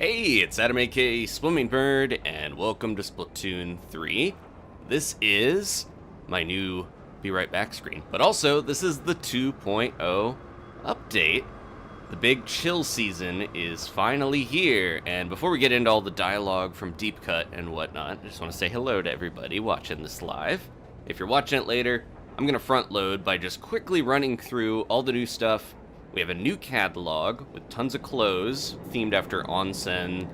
Hey, it's Adam aka Swimming Bird, and welcome to Splatoon 3. This is my new Be Right Back screen, but also this is the 2.0 update. The big chill season is finally here, and before we get into all the dialogue from Deep Cut and whatnot, I just want to say hello to everybody watching this live. If you're watching it later, I'm going to front load by just quickly running through all the new stuff. We have a new catalog with tons of clothes themed after onsen,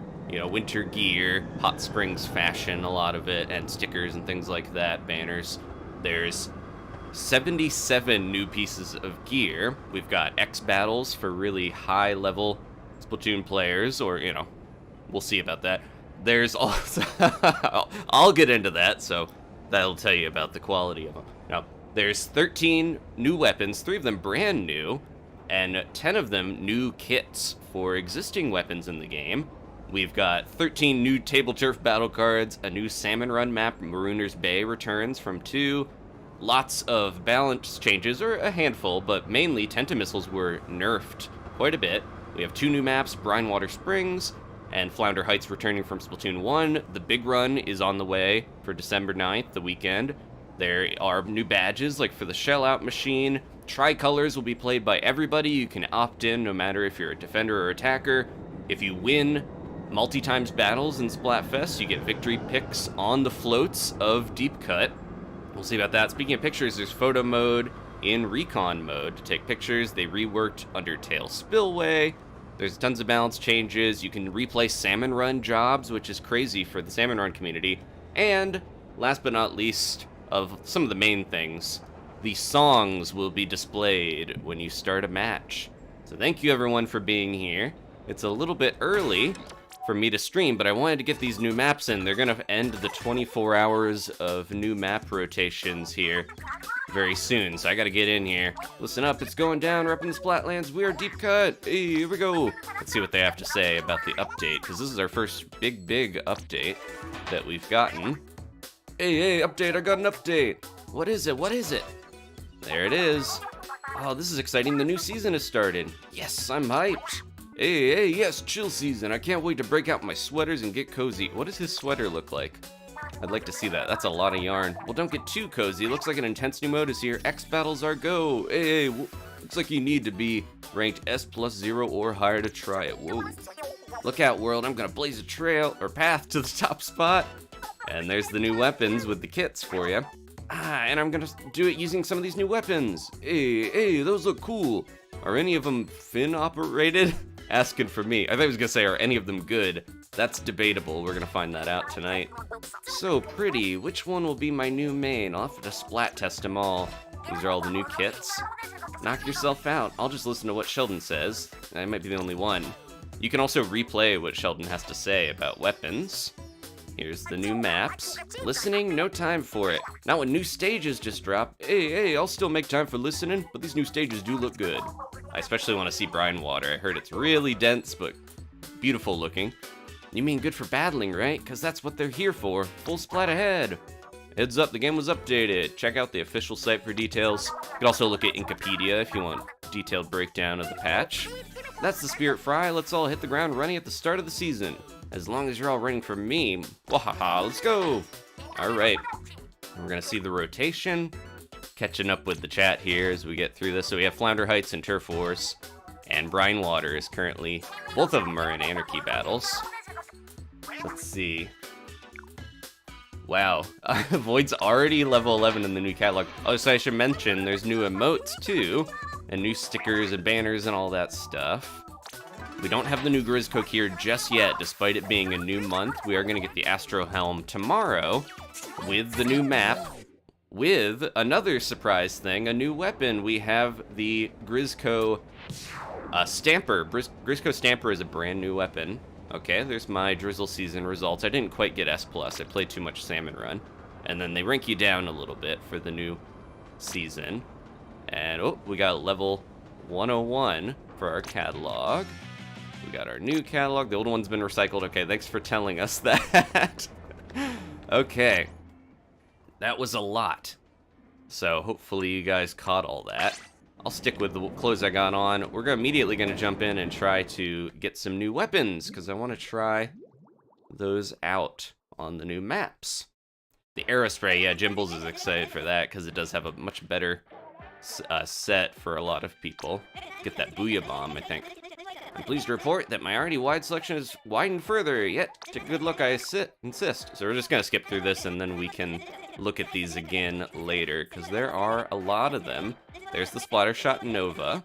winter gear, hot springs fashion, a lot of it, and stickers and things like that, banners. There's 77 new pieces of gear. We've got X battles for really high level Splatoon players, or, we'll see about that. There's also, I'll get into that, so that'll tell you about the quality of them. Now, there's 13 new weapons, 3 of them brand new, and 10 of them new kits for existing weapons in the game. We've got 13 new Table Turf battle cards, a new Salmon Run map, Marooner's Bay returns from 2, lots of balance changes, or a handful, but mainly Tentamissiles were nerfed quite a bit. We have 2 new maps, Brinewater Springs, and Flounder Heights returning from Splatoon 1. The big run is on the way for December 9th, the weekend. There are new badges, like for the shell-out machine. Tricolors will be played by everybody. You can opt in no matter if you're a defender or attacker. If you win multi-times battles in Splatfest, you get victory pics on the floats of Deep Cut. We'll see about that. Speaking of pictures, there's photo mode in recon mode to take pictures. They reworked Undertale Spillway. There's tons of balance changes. You can replay Salmon Run jobs, which is crazy for the Salmon Run community. And last but not least, of some of the main things, the songs will be displayed when you start a match. So thank you everyone for being here. It's a little bit early for me to stream, but I wanted to get these new maps in. They're gonna end the 24 hours of new map rotations here very soon, so I gotta get in here. Listen up, it's going down. We're up in the Splatlands. We are Deep Cut. Hey, here we go. Let's see what they have to say about the update, because this is our first big update that we've gotten. Hey, update, I got an update. What is it? What is it? There it is. Oh, this is exciting. The new season has started. Yes, I'm hyped. Hey, yes, chill season. I can't wait to break out my sweaters and get cozy. What does his sweater look like? I'd like to see that. That's a lot of yarn. Well, don't get too cozy. Looks like an intense new mode is here. X battles are go. Hey, looks like you need to be ranked S+0 or higher to try it. Whoa. Look out, world. I'm gonna blaze a trail or path to the top spot. And there's the new weapons with the kits for you. And I'm gonna do it using some of these new weapons. Hey, those look cool. Are any of them fin operated? Asking for me. I thought I was gonna say, are any of them good? That's debatable. We're gonna find that out tonight. So pretty. Which one will be my new main? I'll have to splat test them all. These are all the new kits. Knock yourself out. I'll just listen to what Sheldon says. I might be the only one. You can also replay what Sheldon has to say about weapons. Here's the new maps. Listening, no time for it. Not when new stages just drop. Hey, I'll still make time for listening, but these new stages do look good. I especially want to see Brinewater. I heard it's really dense, but beautiful looking. You mean good for battling, right? Because that's what they're here for. Full splat ahead. Heads up, the game was updated. Check out the official site for details. You can also look at Inkopedia if you want detailed breakdown of the patch. That's the Spirit Fry. Let's all hit the ground running at the start of the season. As long as you're all running for me. Wahaha, let's go. All right. We're going to see the rotation. Catching up with the chat here as we get through this. So we have Flounder Heights and Turf Wars. And Brinewater is currently, both of them are in Anarchy battles. Let's see. Wow. Void's already level 11 in the new catalog. Oh, so I should mention there's new emotes too. And new stickers and banners and all that stuff. We don't have the new Grizzcoke here just yet, despite it being a new month. We are going to get the Astro Helm tomorrow with the new map, with another surprise thing, a new weapon. We have the Grizzco Stamper. Grizzco Stamper is a brand new weapon. Okay, there's my Drizzle season results. I didn't quite get S+. I played too much Salmon Run. And then they rank you down a little bit for the new season. And, oh, we got level 101 for our catalog. We got our new catalog. The old one's been recycled. Okay, thanks for telling us that. Okay. That was a lot. So hopefully you guys caught all that. I'll stick with the clothes I got on. We're immediately going to jump in and try to get some new weapons, because I want to try those out on the new maps. The Aerospray, yeah, Jimbles is excited for that, because it does have a much better set for a lot of people. Get that Booyah Bomb, I think. I'm pleased to report that my already wide selection is widened further, yet take a good look, I insist. So we're just going to skip through this, and then we can look at these again later, because there are a lot of them. There's the Splattershot Nova.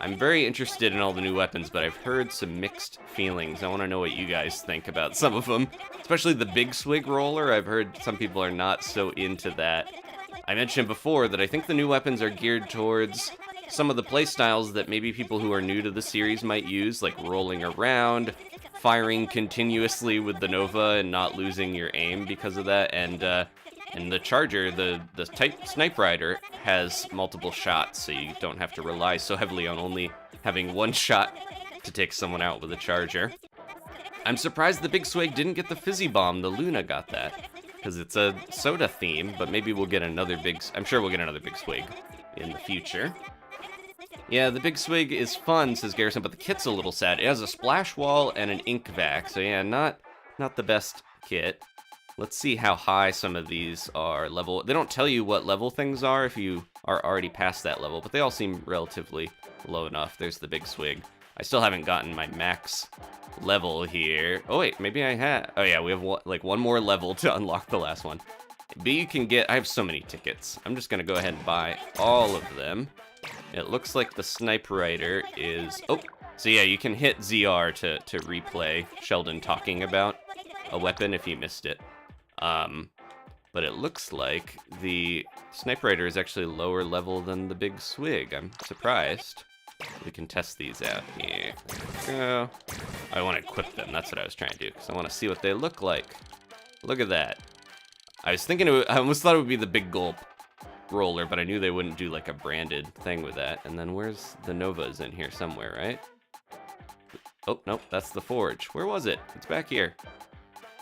I'm very interested in all the new weapons, but I've heard some mixed feelings. I want to know what you guys think about some of them, especially the Big Swig Roller. I've heard some people are not so into that. I mentioned before that I think the new weapons are geared towards some of the playstyles that maybe people who are new to the series might use, like rolling around, firing continuously with the Nova and not losing your aim because of that, and the Charger, the type Snipe Rider, has multiple shots, so you don't have to rely so heavily on only having one shot to take someone out with a Charger. I'm surprised the Big Swig didn't get the Fizzy Bomb. The Luna got that, because it's a soda theme, but maybe we'll get another I'm sure we'll get another Big Swig in the future. Yeah, the Big Swig is fun, says Garrison, but the kit's a little sad. It has a splash wall and an ink vac, so yeah, not the best kit. Let's see how high some of these are level. They don't tell you what level things are if you are already past that level, but they all seem relatively low enough. There's the Big Swig. I still haven't gotten my max level here. Oh wait, maybe I have. Oh yeah, we have like one more level to unlock the last one. But you can get, I have so many tickets. I'm just gonna go ahead and buy all of them. It looks like the Snipe Rider is, oh, so yeah, you can hit ZR to replay Sheldon talking about a weapon if you missed it. But it looks like the Snipe Rider is actually lower level than the Big Swig. I'm surprised. We can test these out here. Go. I want to equip them, that's what I was trying to do, because I want to see what they look like. Look at that. I was thinking, I almost thought it would be the Big Gulp Roller, but I knew they wouldn't do like a branded thing with that. And then where's the Nova's in here somewhere, right? Oh, nope, that's the Forge. Where was it? It's back here.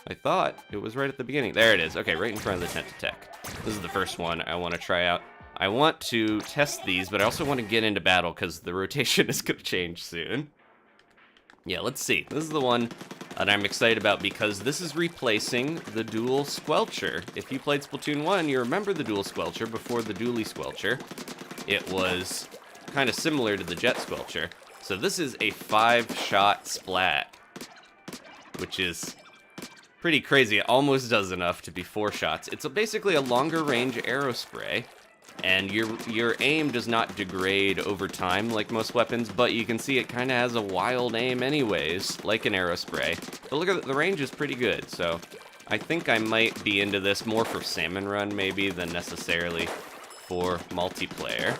I thought it was right at the beginning. There it is. Okay, right in front of the tent to tech. This is the first one I want to try out. I want to test these, but I also want to get into battle because the rotation is going to change soon. Yeah, let's see. This is the one that I'm excited about because this is replacing the Dual Squelcher. If you played Splatoon 1, you remember the Dual Squelcher before the Dually Squelcher. It was kind of similar to the Jet Squelcher. So this is a 5-shot Splat, which is pretty crazy. It almost does enough to be 4 shots. It's basically a longer range Aerospray, and your aim does not degrade over time like most weapons, but you can see it kind of has a wild aim anyways, like an Aerospray. But look at the range is pretty good, so I think I might be into this more for Salmon Run maybe than necessarily for multiplayer.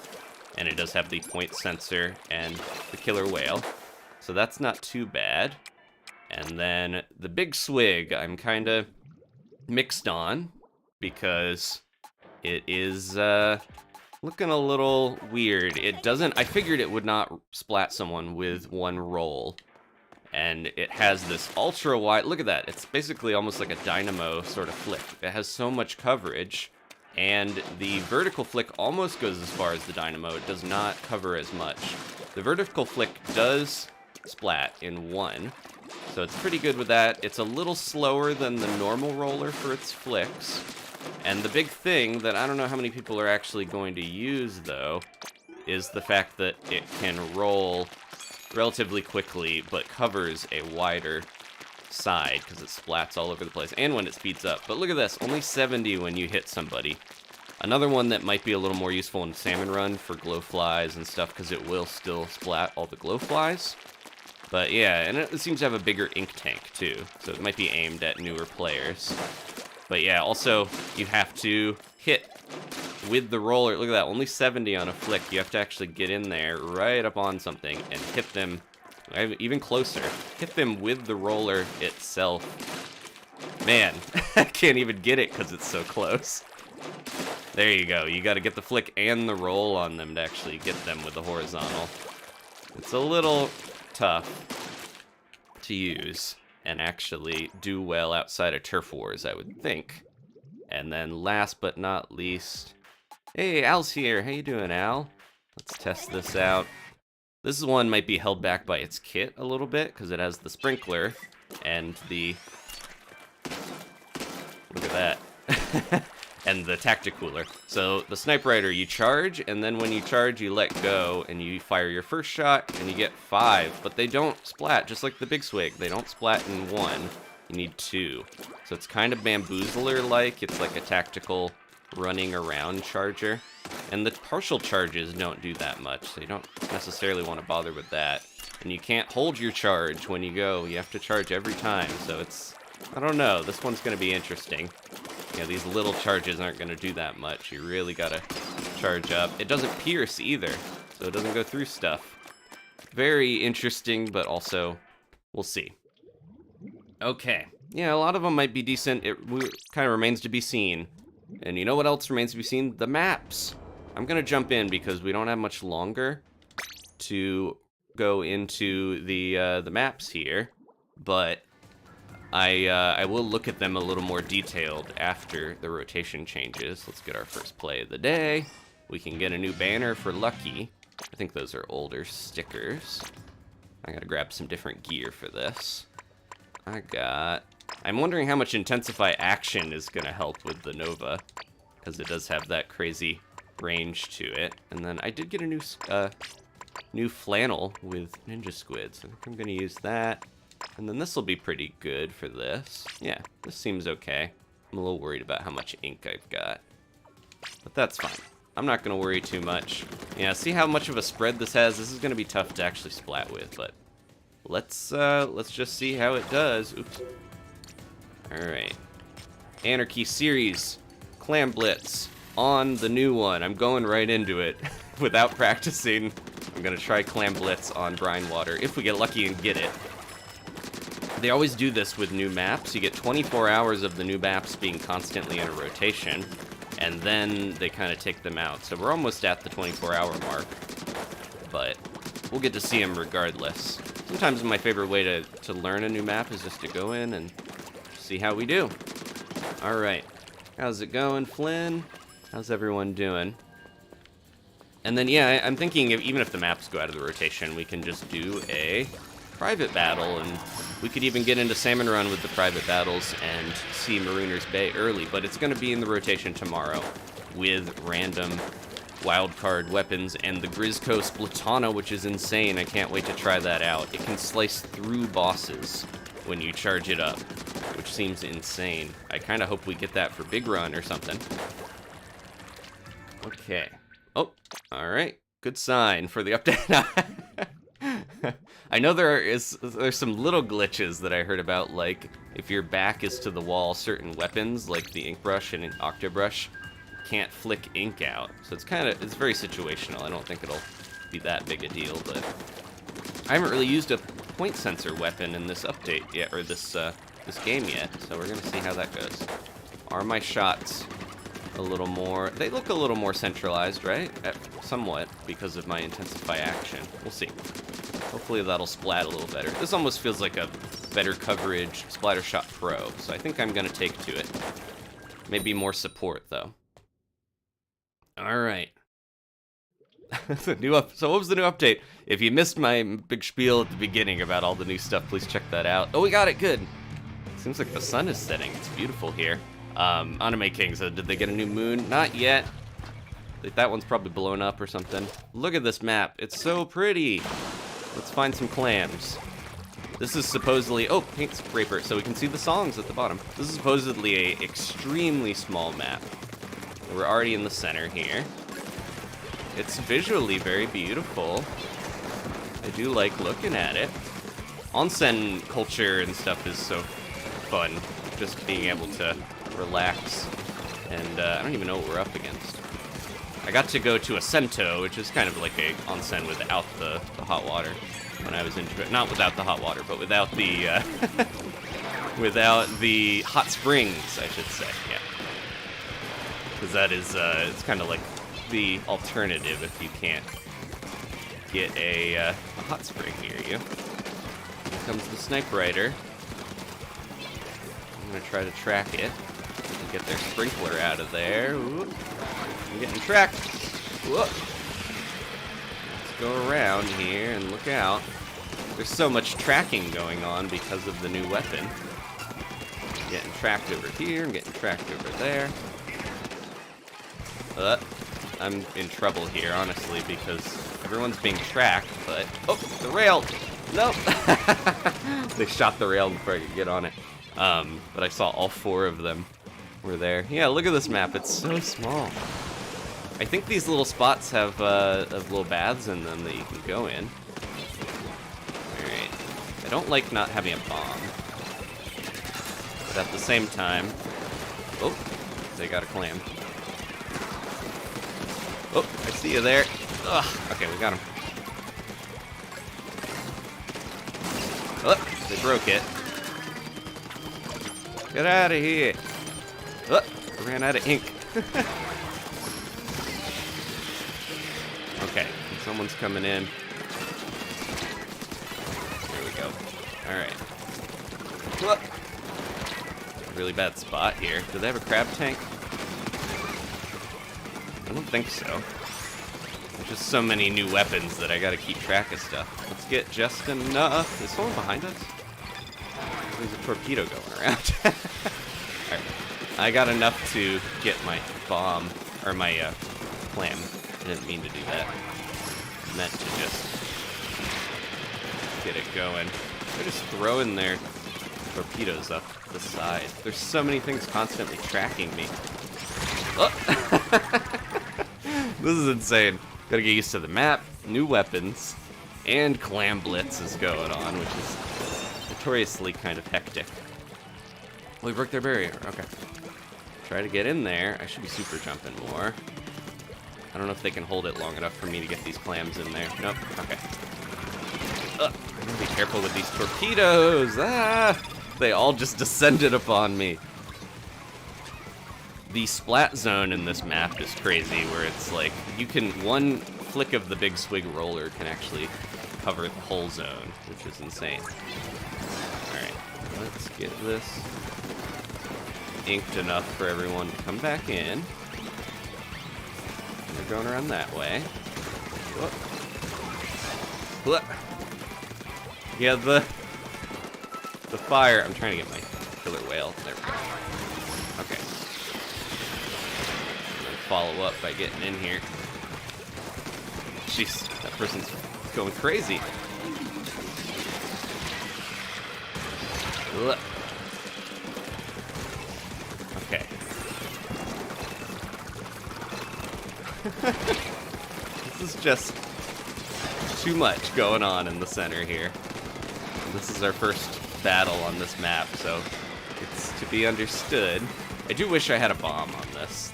And it does have the point sensor and the killer whale, so that's not too bad. And then the Big Swig I'm kind of mixed on because it is looking a little weird. It doesn't, I figured it would not splat someone with one roll. And it has this ultra wide, look at that, it's basically almost like a dynamo sort of flick. It has so much coverage, and the vertical flick almost goes as far as the dynamo. It does not cover as much. The vertical flick does splat in 1, so it's pretty good with that. It's a little slower than the normal roller for its flicks. And the big thing that I don't know how many people are actually going to use, though, is the fact that it can roll relatively quickly, but covers a wider side, because it splats all over the place, and when it speeds up. But look at this, only 70 when you hit somebody. Another one that might be a little more useful in Salmon Run for glowflies and stuff, because it will still splat all the glowflies. But yeah, and it seems to have a bigger ink tank, too, so it might be aimed at newer players. But yeah, also, you have to hit with the roller. Look at that, only 70 on a flick. You have to actually get in there right up on something and hit them even closer. Hit them with the roller itself. Man, I can't even get it because it's so close. There you go. You got to get the flick and the roll on them to actually get them with the horizontal. It's a little tough to use and actually do well outside of Turf Wars, I would think. And then last but not least, hey, Al's here. How you doing, Al? Let's test this out. This one might be held back by its kit a little bit, because it has the sprinkler and the... Look at that. And the tactic cooler. So the Sniper Rider, you charge, and then when you charge, you let go, and you fire your first shot, and you get 5. But they don't splat, just like the big Swig. They don't splat in 1. You need 2. So it's kind of Bamboozler-like. It's like a tactical running around charger. And the partial charges don't do that much, so you don't necessarily want to bother with that. And you can't hold your charge when you go. You have to charge every time, so it's... I don't know. This one's going to be interesting. Yeah, these little charges aren't going to do that much. You really got to charge up. It doesn't pierce either, so it doesn't go through stuff. Very interesting, but also, we'll see. Okay. Yeah, a lot of them might be decent. It kind of remains to be seen. And you know what else remains to be seen? The maps. I'm going to jump in because we don't have much longer to go into the maps here. But I will look at them a little more detailed after the rotation changes. Let's get our first play of the day. We can get a new banner for Lucky. I think those are older stickers. I gotta grab some different gear for this. I'm wondering how much Intensify Action is gonna help with the Nova, because it does have that crazy range to it. And then I did get a new flannel with Ninja Squids. I think I'm gonna use that. And then this will be pretty good for this. Yeah, this seems okay. I'm a little worried about how much ink I've got, but that's fine. I'm not gonna worry too much. Yeah, see how much of a spread this has? This is gonna be tough to actually splat with, but let's just see how it does. Oops. All right. Anarchy series, Clam Blitz on the new one. I'm going right into it without practicing. I'm gonna try Clam Blitz on Brinewater if we get lucky and get it. They always do this with new maps. You get 24 hours of the new maps being constantly in a rotation, and then they kind of take them out. So we're almost at the 24-hour mark, but we'll get to see them regardless. Sometimes my favorite way to learn a new map is just to go in and see how we do. All right. How's it going, Flynn? How's everyone doing? And then, yeah, I'm thinking even if the maps go out of the rotation, we can just do a private battle, and we could even get into Salmon Run with the private battles and see Marooner's Bay early, but it's going to be in the rotation tomorrow with random wildcard weapons and the Grisco Splatana, which is insane. I can't wait to try that out. It can slice through bosses when you charge it up, which seems insane. I kind of hope we get that for Big Run or something. Okay. Oh, all right. Good sign for the update. I know there's some little glitches that I heard about, like if your back is to the wall, certain weapons like the ink brush and an octobrush can't flick ink out. So it's very situational. I don't think it'll be that big a deal, but I haven't really used a point sensor weapon in this update yet, or this game yet. So we're gonna see how that goes. Are my shots a little more? They look a little more centralized, right? Somewhat because of my Intensify Action. We'll see. Hopefully that'll splat a little better. This almost feels like a better coverage Splatter Shot Pro, so I think I'm gonna take to it. Maybe more support though. All right. So what was the new update? If you missed my big spiel at the beginning about all the new stuff, please check that out. Oh, we got it. Good. Seems like the sun is setting. It's beautiful here. Anime King said, did they get a new moon? Not yet. That one's probably blown up or something. Look at this map. It's so pretty. Let's find some clams. This is supposedly... Oh, paint scraper, so we can see the songs at the bottom. This is supposedly a extremely small map. We're already in the center here. It's visually very beautiful. I do like looking at it. Onsen culture and stuff is so fun. Just being able to relax. And I don't even know what we're up against. I got to go to a Sento, which is kind of like a onsen without the hot water when I was into it. Not without the hot water, but without the without the hot springs, I should say. Yeah, because that is it's kind of like the alternative if you can't get a hot spring near you. Here comes the Sniper Rider. I'm gonna try to track it and get their sprinkler out of there. Ooh. I'm getting tracked. Whoa. go around here and look out. There's so much tracking going on because of the new weapon. I'm getting tracked over here, I'm getting tracked over there. I'm in trouble here, honestly, because everyone's being tracked, but... Oh, the rail! Nope! They shot the rail before I could get on it. But I saw all 4 of them were there. Yeah, look at this map, it's so small. I think these little spots have little baths in them that you can go in. Alright. I don't like not having a bomb. But at the same time... Oh, they got a clam. Oh, I see you there. Ugh. Okay, we got him. Oh, they broke it. Get out of here. Oh, I ran out of ink. Okay, someone's coming in. There we go. Alright. Really bad spot here. Do they have a crab tank? I don't think so. There's just so many new weapons that I gotta keep track of stuff. Let's get just enough. Is someone behind us? There's a torpedo going around. Alright. I got enough to get my bomb, or my clam. I didn't mean to do that. I meant to just get it going. They're just throwing their torpedoes up the side. There's so many things constantly tracking me. Oh. This is insane. Gotta get used to the map, new weapons, and Clam Blitz is going on, which is notoriously kind of hectic. We broke their barrier. Okay. Try to get in there. I should be super jumping more. I don't know if they can hold it long enough for me to get these clams in there. Nope. Okay. I'm gonna be careful with these torpedoes. Ah! They all just descended upon me. The Splat zone in this map is crazy, where it's like, you can, one flick of the big Swig roller can actually cover the whole zone, which is insane. Alright, let's get this inked enough for everyone to come back in. We're going around that way. Whoop. Yeah, the fire, I'm trying to get my killer whale. There we go. Okay. Follow up by getting in here. Jeez, that person's going crazy. Ugh. Okay. This is just too much going on in the center here. This is our first battle on this map, so it's to be understood. I do wish I had a bomb on this.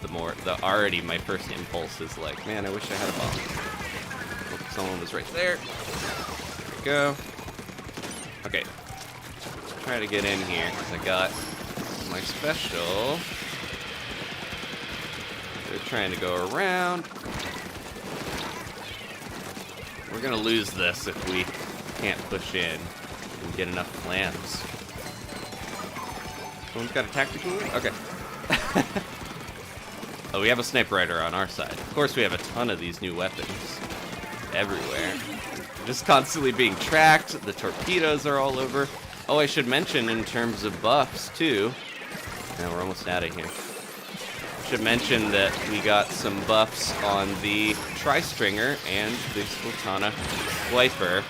Already my first impulse is like, man, I wish I had a bomb. Oh, someone was right there. There we go. Okay. Let's try to get in here, because I got my special. They're trying to go around. We're gonna lose this if we can't push in and get enough clams. Someone's got a tactical? Okay. Oh, we have a sniper rider on our side. Of course, we have a ton of these new weapons everywhere. Just constantly being tracked. The torpedoes are all over. Oh, I should mention in terms of buffs, too. Now we're almost out of here. Should mention that we got some buffs on the Tri-Stringer and the Splatana Wiper.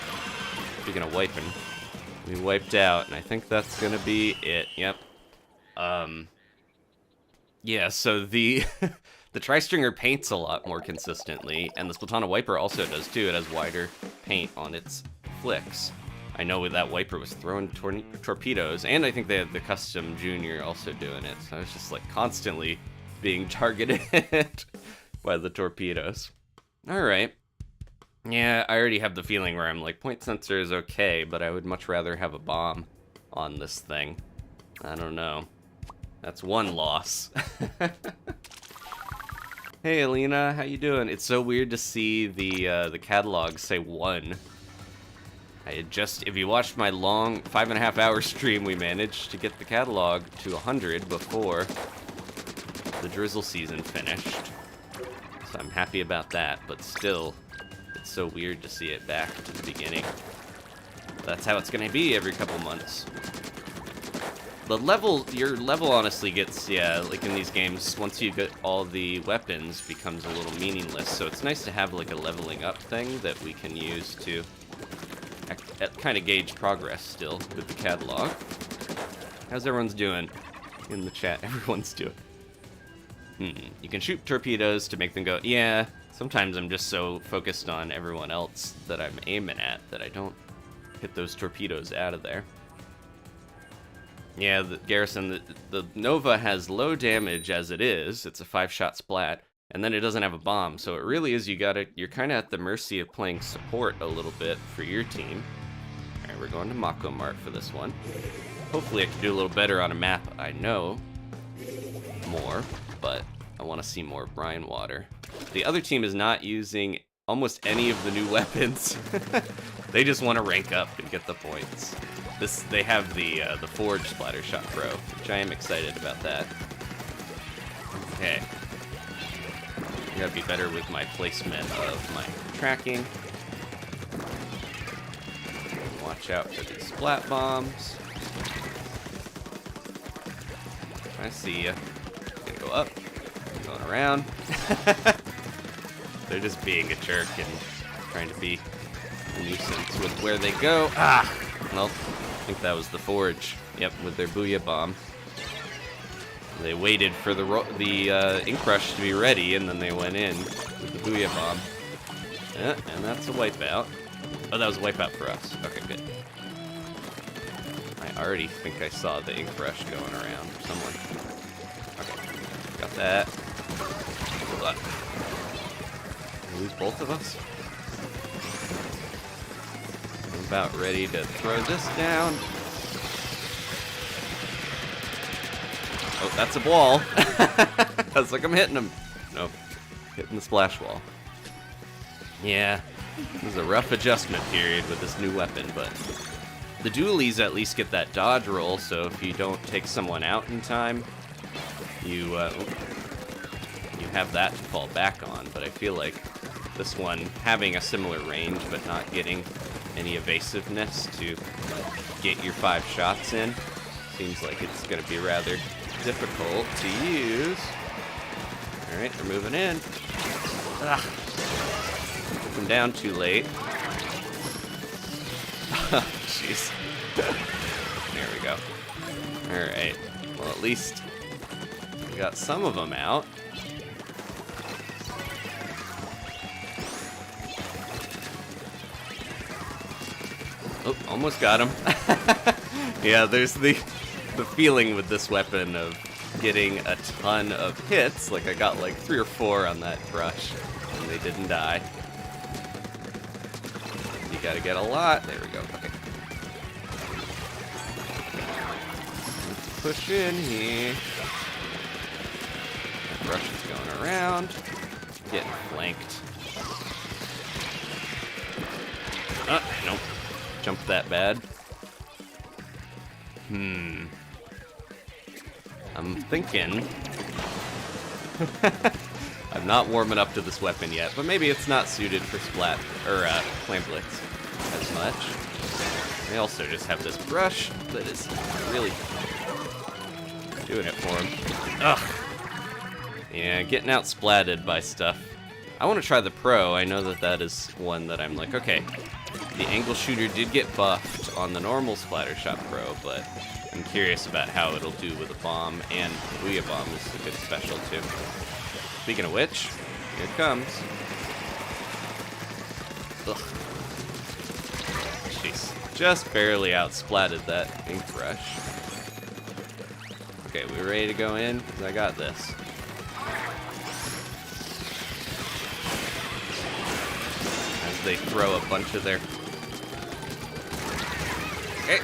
Speaking of wiping, we wiped out, and I think that's gonna be it. Yep. Yeah, so the the Tri-Stringer paints a lot more consistently, and the Splatana Wiper also does too. It has wider paint on its flicks. I know that Wiper was throwing torpedoes, and I think they had the custom Junior also doing it, so I was just like constantly being targeted by the torpedoes. Alright. Yeah, I already have the feeling where I'm like, point sensor is okay, but I would much rather have a bomb on this thing. I don't know. That's one loss. Hey, Alina, how you doing? It's so weird to see the catalog say 1. I had just, if you watched my long 5.5 hour stream, we managed to get the catalog to 100 before the drizzle season finished. So I'm happy about that, but still, It's so weird to see it back to the beginning. That's how it's gonna be every couple months. Your level honestly gets, yeah, like in these games, once you get all the weapons, becomes a little meaningless. So it's nice to have like a leveling up thing that we can use to kind of gauge progress still with the catalog. How's everyone's doing in the chat? Everyone's doing. You can shoot torpedoes to make them go, yeah. Sometimes I'm just so focused on everyone else that I'm aiming at that I don't hit those torpedoes out of there. Yeah, the Garrison, the Nova has low damage as it is. It's a 5-shot splat, and then it doesn't have a bomb. So it really is, you're kind of at the mercy of playing support a little bit for your team. All right, we're going to Mako Mart for this one. Hopefully I can do a little better on a map I know more, but I want to see more Brinewater. The other team is not using almost any of the new weapons. They just want to rank up and get the points. They have the Forge Splattershot Pro, which I am excited about that. Okay. I gotta be better with my placement of my tracking. Watch out for these splat bombs. I see ya. Gonna go up. Going around. They're just being a jerk and trying to be a nuisance with where they go. Ah! Well, I think that was the Forge. Yep, with their Booyah Bomb. They waited for the Ink Rush to be ready, and then they went in with the Booyah Bomb. Yeah, and that's a wipeout. Oh, that was a wipeout for us. Okay, good. I already think I saw the Ink Rush going around somewhere. Okay, got that. Hold on. Did we lose both of us? I'm about ready to throw this down. Oh, that's a wall. That's like I'm hitting him. Nope. Hitting the splash wall. Yeah. This is a rough adjustment period with this new weapon, but the dualies at least get that dodge roll, so if you don't take someone out in time, you have that to fall back on. But I feel like this one, having a similar range but not getting any evasiveness to get your 5 shots in, seems like it's going to be rather difficult to use. Alright, they're moving in. Ugh. Took them down too late. Jeez. There we go. Alright. Well, at least we got some of them out. Oh, almost got him. Yeah, there's the feeling with this weapon of getting a ton of hits. Like I got like 3 or 4 on that brush, and they didn't die. You gotta get a lot. There we go. Okay. Push in here. That brush is going around. Getting flanked. Nope. Jumped that bad. I'm thinking. I'm not warming up to this weapon yet, but maybe it's not suited for Splat or Clam Blitz as much. They also just have this brush that is really doing it for him. Ugh. Yeah, getting out splatted by stuff. I want to try the Pro. I know that is one that I'm like, okay. The angle shooter did get buffed on the normal Splattershot Pro, but I'm curious about how it'll do with a bomb, and Booyah Bomb is a good special too. Speaking of which, here it comes. Ugh. Jeez. Just barely outsplatted that Ink Rush. Okay, we ready to go in? Because I got this. As they throw a bunch of their... Okay.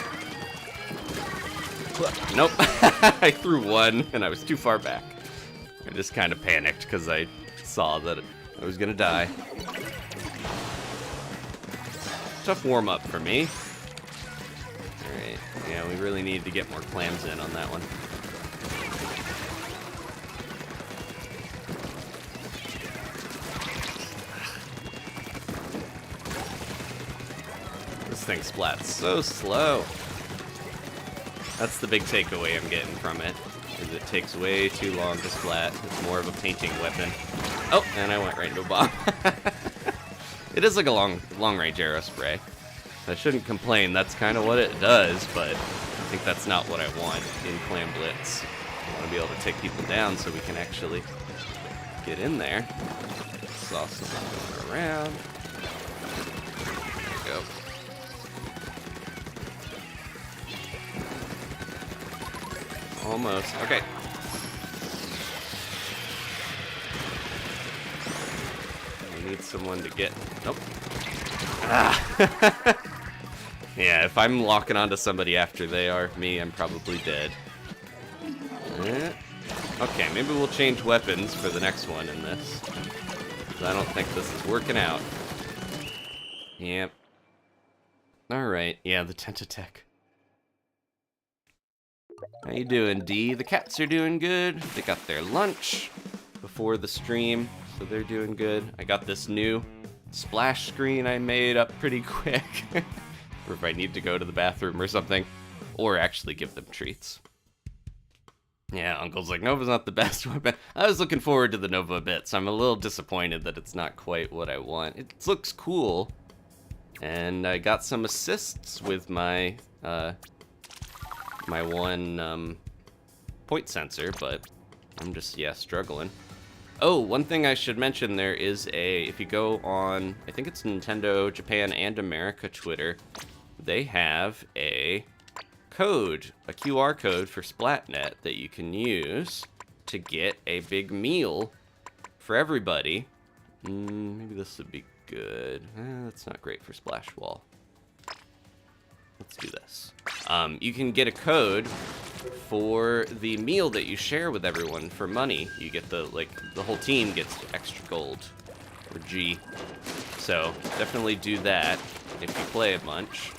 Nope. I threw one, and I was too far back. I just kind of panicked because I saw that I was going to die. Tough warm-up for me. Alright, yeah, we really need to get more clams in on that one. this thing splats so slow. That's the big takeaway I'm getting from it, is it takes way too long to splat. It's more of a painting weapon. Oh, and I went right into a bomb. It is like a long-range arrow spray. I shouldn't complain, that's kind of what it does, but I think that's not what I want in Clam Blitz. I want to be able to take people down so we can actually get in there. Saw something going around. There we go. Almost. Okay. We need someone to get... Nope. Ah. Yeah, if I'm locking onto somebody after they are me, I'm probably dead. Okay, maybe we'll change weapons for the next one in this. I don't think this is working out. Yep. Alright, yeah, the Tentatech. How you doing, D? The cats are doing good. They got their lunch before the stream, so they're doing good. I got this new splash screen I made up pretty quick. Or if I need to go to the bathroom or something. Or actually give them treats. Yeah, Uncle's like, Nova's not the best weapon. I was looking forward to the Nova a bit, so I'm a little disappointed that it's not quite what I want. It looks cool. And I got some assists with my my one point sensor, but I'm just, yeah, struggling. Oh, one thing I should mention, there is if you go on, I think it's Nintendo Japan and America Twitter, they have a code, a QR code for Splatnet that you can use to get a big meal for everybody. Maybe this would be good. That's not great for Splash Wall. Let's do this. You can get a code for the meal that you share with everyone for money. You get the whole team gets extra gold, or G. So definitely do that if you play a bunch.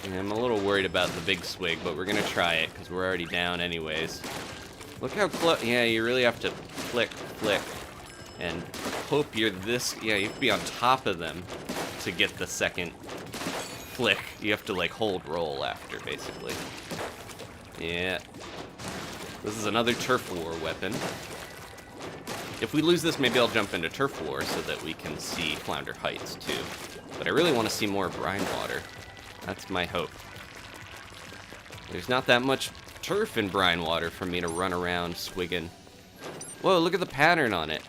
And I'm a little worried about the big Swig, but we're gonna try it because we're already down anyways. Look how close. Yeah, you really have to flick, and hope you're this. Yeah, you have to be on top of them to get the second flick. You have to like hold roll after, basically. Yeah. This is another Turf War weapon. If we lose this, maybe I'll jump into Turf War so that we can see Flounder Heights too. But I really want to see more Brinewater. That's my hope. There's not that much turf in Brinewater for me to run around swigging. Whoa, look at the pattern on it.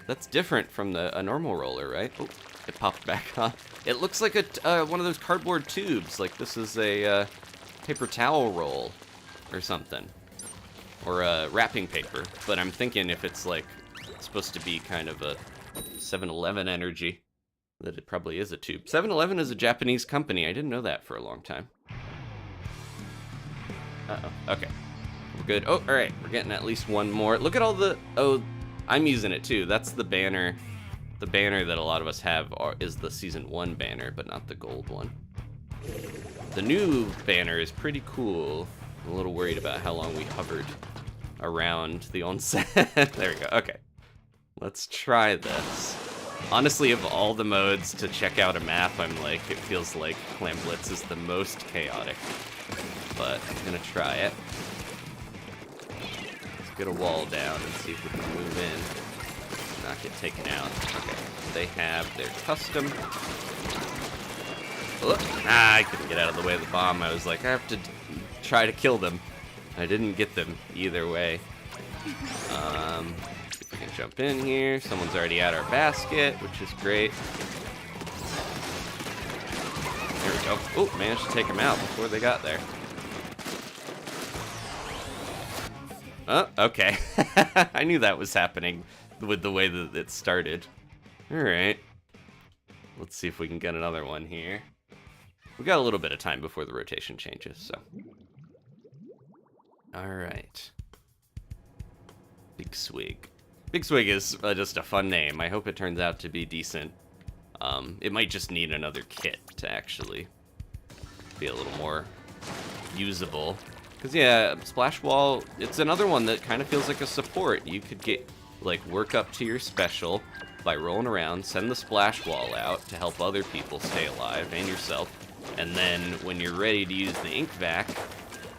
That's different from a normal roller, right? Oh, it popped back on. It looks like one of those cardboard tubes. Like this is a paper towel roll or something. Or wrapping paper. But I'm thinking if it's like supposed to be kind of a 7-Eleven energy, that it probably is a tube. 7-Eleven is a Japanese company. I didn't know that for a long time. Uh-oh. Okay. We're good. Oh, all right. We're getting at least one more. Look at all the... Oh, I'm using it too. That's the banner. The banner that a lot of us have is the Season 1 banner, but not the gold one. The new banner is pretty cool. I'm a little worried about how long we hovered around the onset. There we go. Okay. Let's try this. Honestly, of all the modes to check out a map, I'm like, it feels like Clam Blitz is the most chaotic. But I'm gonna try it. Let's get a wall down and see if we can move in. Not get taken out. Okay. They have their custom. Look. I couldn't get out of the way of the bomb. I was like, I have to try to kill them. I didn't get them either way. We can jump in here. Someone's already at our basket, which is great. There we go. Oh, managed to take them out before they got there. Oh, okay. I knew that was happening with the way that it started. Alright. Let's see if we can get another one here. We got a little bit of time before the rotation changes, so. Alright. Big Swig. Big Swig is just a fun name. I hope it turns out to be decent. It might just need another kit to actually be a little more usable. Because, yeah, Splash Wall, it's another one that kind of feels like a support. You could get, like, work up to your special, by rolling around, send the splash wall out to help other people stay alive, and yourself. And then when you're ready to use the ink vac,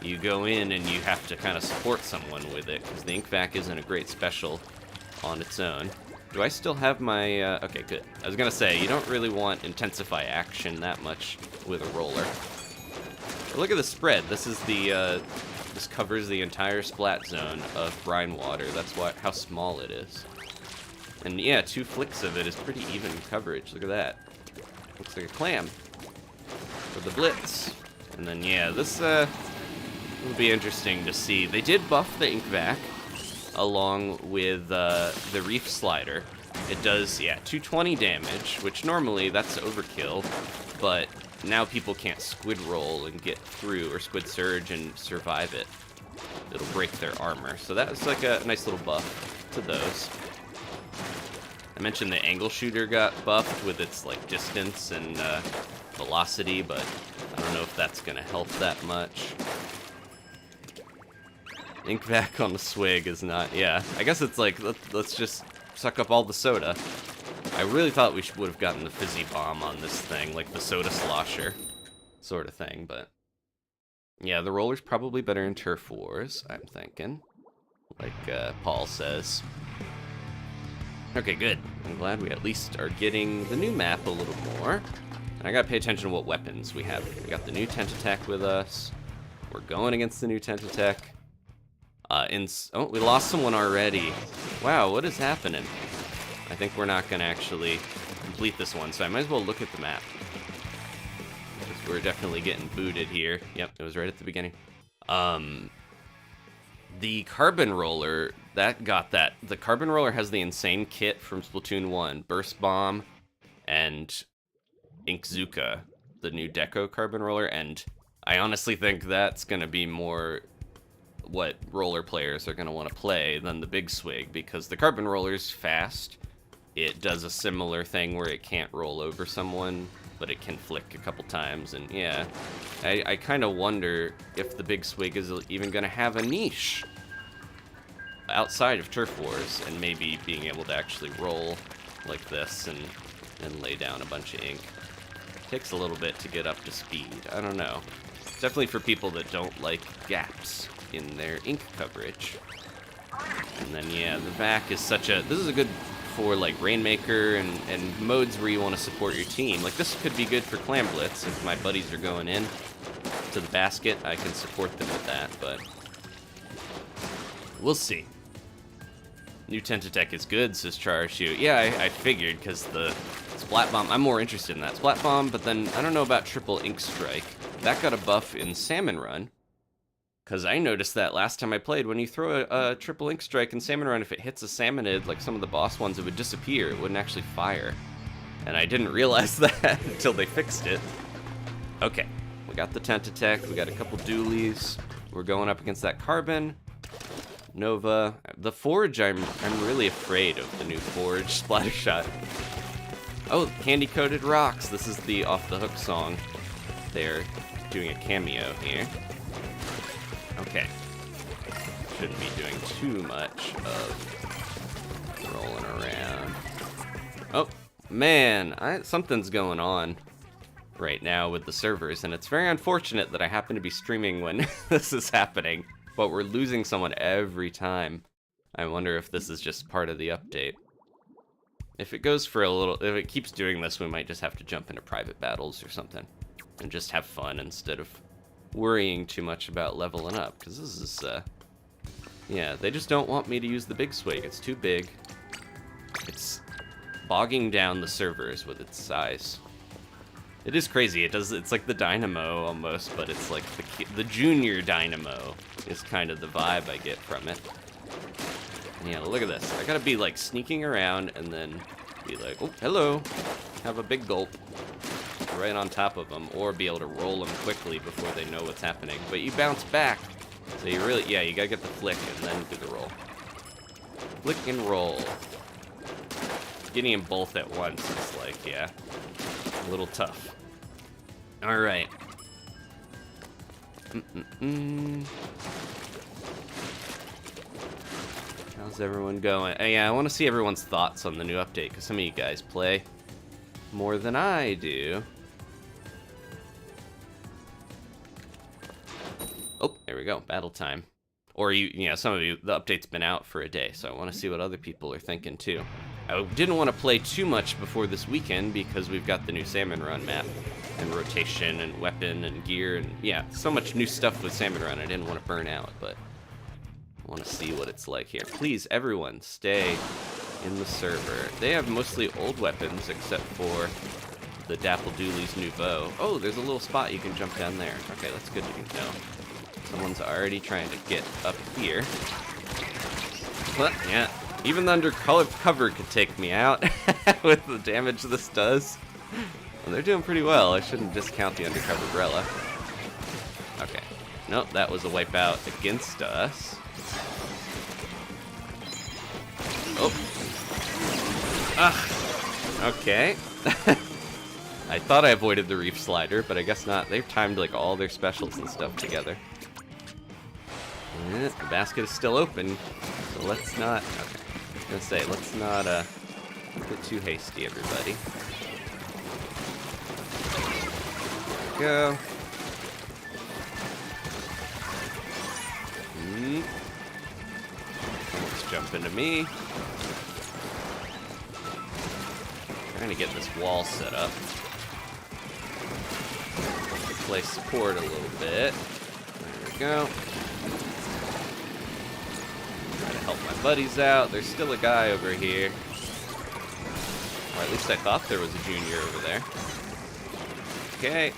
you go in and you have to kind of support someone with it, because the ink vac isn't a great special on its own. Do I still have my... okay, good. I was going to say, you don't really want intensify action that much with a roller. But look at the spread. This is the... this covers the entire Splat zone of Brinewater. That's how small it is. And yeah, 2 flicks of it is pretty even coverage. Look at that. Looks like a Clam. For the Blitz. And then, yeah, this will be interesting to see. They did buff the ink vac along with the Reef Slider. It does, yeah, 220 damage, which normally that's overkill, but now people can't squid roll and get through, or squid surge and survive it. It'll break their armor. So that's like a nice little buff to those. I mentioned the angle shooter got buffed with its like distance and velocity, but I don't know if that's gonna help that much. Ink vac on the Swig is not, yeah. I guess it's like, let's just suck up all the soda. I really thought we would have gotten the fizzy bomb on this thing, like the soda slosher sort of thing, but yeah, the roller's probably better in Turf Wars, I'm thinking, like Paul says. Okay, good. I'm glad we at least are getting the new map a little more. And I gotta pay attention to what weapons we have. We got the new tent attack with us. We're going against the new tent attack. Oh, we lost someone already. Wow, what is happening? I think we're not gonna actually complete this one, so I might as well look at the map. Because we're definitely getting booted here. Yep, it was right at the beginning. The Carbon Roller, the Carbon Roller has the insane kit from Splatoon 1. Burst Bomb and Inkzuka, the new Deco Carbon Roller, and I honestly think that's gonna be more what roller players are gonna want to play than the Big Swig, because the Carbon Roller's fast. It does a similar thing where it can't roll over someone, but it can flick a couple times, and yeah. I kind of wonder if the Big Swig is even going to have a niche outside of Turf Wars, and maybe being able to actually roll like this and lay down a bunch of ink. Takes a little bit to get up to speed. I don't know. Definitely for people that don't like gaps in their ink coverage. And then, yeah, the vac is such a... This is a good for, like, Rainmaker and modes where you want to support your team. Like, this could be good for Clam Blitz. If my buddies are going in to the basket, I can support them with that, but... We'll see. New Tentactech is good, says Charashu. Yeah, I figured, because the Splat Bomb... I'm more interested in that Splat Bomb, but then I don't know about Triple Ink Strike. That got a buff in Salmon Run. Because I noticed that last time I played, when you throw a Triple Ink Strike in Salmon Run, if it hits a Salmonid, like some of the boss ones, it would disappear. It wouldn't actually fire. And I didn't realize that until they fixed it. Okay, we got the Tentactech, we got a couple dualies. We're going up against that Carbon. Nova. The Forge, I'm really afraid of the new Forge Splatter Shot. Oh, Candy-Coated Rocks. This is the Off the Hook song. They're doing a cameo here. Okay. Shouldn't be doing too much of rolling around. Oh, man, something's going on right now with the servers, and it's very unfortunate that I happen to be streaming when this is happening, but we're losing someone every time. I wonder if this is just part of the update. If it goes for a little, if it keeps doing this, we might just have to jump into private battles or something and just have fun instead of worrying too much about leveling up, because this is, yeah, they just don't want me to use the Big Swig. It's too big. It's bogging down the servers with its size. It is crazy. It's like the Dynamo almost, but it's like the junior Dynamo is kind of the vibe I get from it. And yeah, look at this. I gotta be like sneaking around and then be like, oh, hello. Have a big gulp right on top of them, or be able to roll them quickly before they know what's happening. But you bounce back, so you really, yeah, you gotta get the flick and then do the roll. Flick and roll. Getting them both at once is like, yeah, a little tough. All right. How's everyone going? Yeah, I want to see everyone's thoughts on the new update, because some of you guys play more than I do. Oh, there we go. Battle time. Or, some of you, the update's been out for a day, so I want to see what other people are thinking, too. I didn't want to play too much before this weekend, because we've got the new Salmon Run map, and rotation, and weapon, and gear, and yeah, so much new stuff with Salmon Run, I didn't want to burn out, but I want to see what it's like here. Please, everyone, stay in the server. They have mostly old weapons, except for the Dapple Dooley's new bow. Oh, there's a little spot you can jump down there. Okay, that's good to know. Someone's already trying to get up here. But, yeah, even the undercover could take me out with the damage this does. Well, they're doing pretty well. I shouldn't discount the undercover umbrella. Okay. Nope, that was a wipeout against us. Oh. Ugh. Okay. I thought I avoided the reef slider, but I guess not. They've timed like all their specials and stuff together. Yeah, the basket is still open, so let's not. Okay. I was gonna say, let's not get too hasty, everybody. There we go. Let's jump into me. Trying to get this wall set up. Play support a little bit. There we go. Try to help my buddies out. There's still a guy over here. Or at least I thought there was a junior over there. Okay.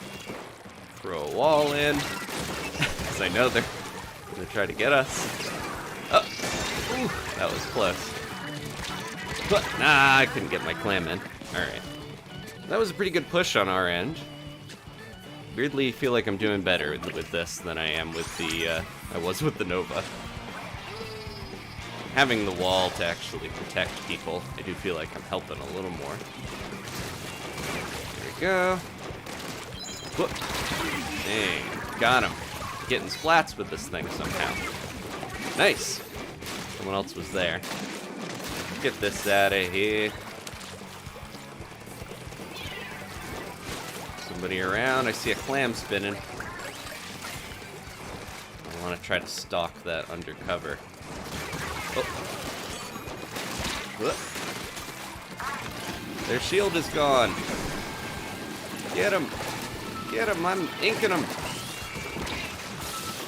Throw a wall in. Because I know they're going to try to get us. Oh! Ooh, that was close. But, nah, I couldn't get my clam in. Alright. That was a pretty good push on our end. Weirdly feel like I'm doing better with this than I am with the, I was with the Nova. Having the wall to actually protect people, I do feel like I'm helping a little more. There we go. Whoop. Dang, got him. Getting splats with this thing somehow. Nice. Someone else was there. Get this out of here. Somebody around. I see a clam spinning. I want to try to stalk that undercover. Oh. Whoop. Their shield is gone. Get him. Get him. I'm inking him.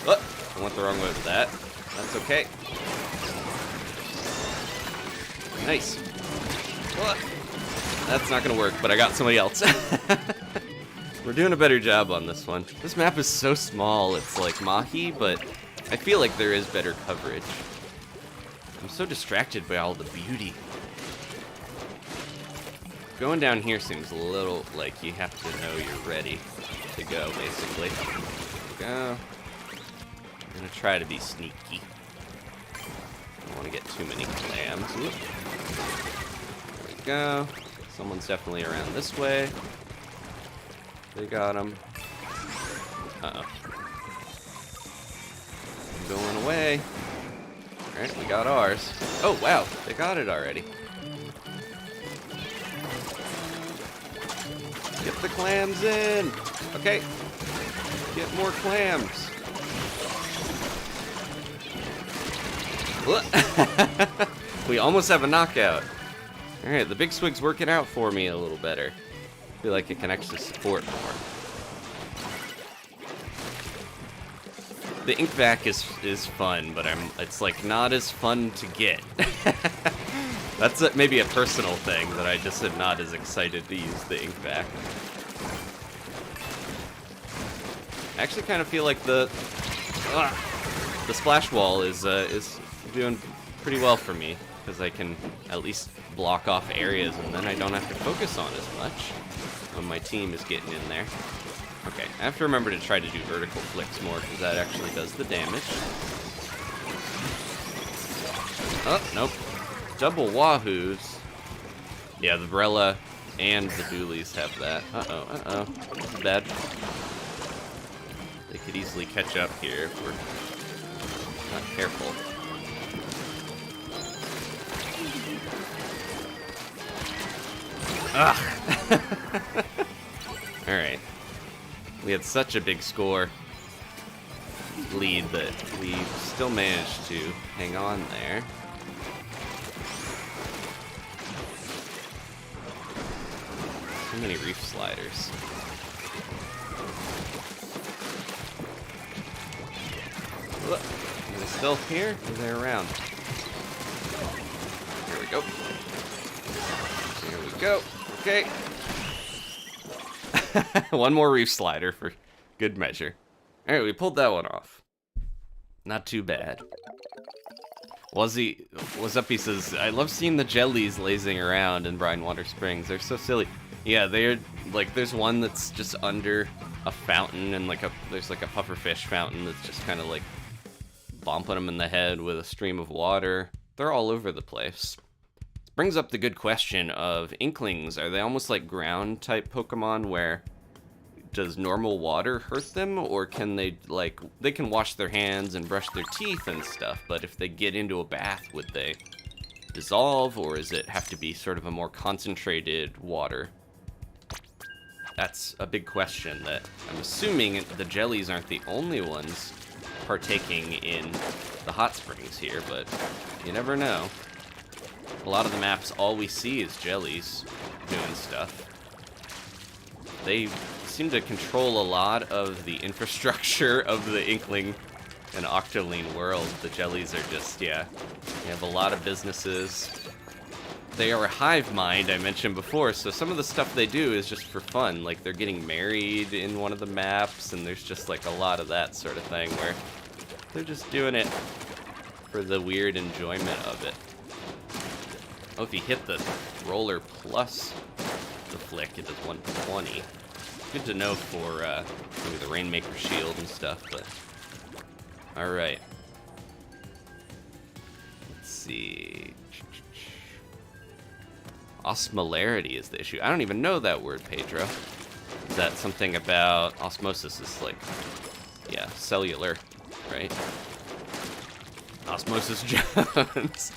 Oh, I went the wrong way with that. That's okay. Nice. What? That's not gonna work, but I got somebody else. We're doing a better job on this one. This map is so small, it's like Mahi, but I feel like there is better coverage. I'm so distracted by all the beauty. Going down here seems a little like you have to know you're ready to go, basically. Go. I'm gonna try to be sneaky. Don't want to get too many clams. Whoop. There we go. Someone's definitely around this way. They got him. Uh-oh. I'm going away. Alright, we got ours. Oh, wow. They got it already. Get the clams in. Okay. Get more clams. We almost have a knockout. Alright, the big swig's working out for me a little better. I feel like it can actually support more. The ink vac is fun, but it's like not as fun to get. That's maybe a personal thing, that I just am not as excited to use the ink vac. I actually kind of feel like the splash wall is doing pretty well for me, because I can at least block off areas, and then I don't have to focus on as much when my team is getting in there. Okay, I have to remember to try to do vertical flicks more, because that actually does the damage. Oh, nope. Double wahoos. Yeah, the Brella and the Doolies have that. Uh-oh, uh-oh. This is bad. They could easily catch up here if we're not careful. Ugh. Alright. We had such a big score lead that we still managed to hang on there. So many reef sliders. Look, are they still here? Or are they around? Here we go. Here we go. Okay. One more reef slider for good measure. Alright, we pulled that one off. Not too bad. What's up? He says, I love seeing the jellies lazing around in Brinewater Springs. They're so silly. Yeah, they're like, there's one that's just under a fountain, and there's like a pufferfish fountain that's just kind of like bumping them in the head with a stream of water. They're all over the place. This brings up the good question of Inklings. Are they almost like ground type Pokemon where does normal water hurt them, or can they, like, they can wash their hands and brush their teeth and stuff, but if they get into a bath, would they dissolve, or does it have to be sort of a more concentrated water? That's a big question that I'm assuming the jellies aren't the only ones partaking in the hot springs here, but you never know. A lot of the maps, all we see is jellies doing stuff. They seem to control a lot of the infrastructure of the Inkling and Octoling world. The jellies are just, yeah, they have a lot of businesses. They are a hive mind, I mentioned before, so some of the stuff they do is just for fun. Like, they're getting married in one of the maps, and there's just like a lot of that sort of thing where they're just doing it for the weird enjoyment of it. Oh, if you hit the roller plus the flick, it does 120. Good to know for maybe the Rainmaker shield and stuff, but alright. Let's see. Osmolarity is the issue. I don't even know that word, Pedro. Is that something about osmosis? Is like, yeah, cellular, right? Osmosis Jones.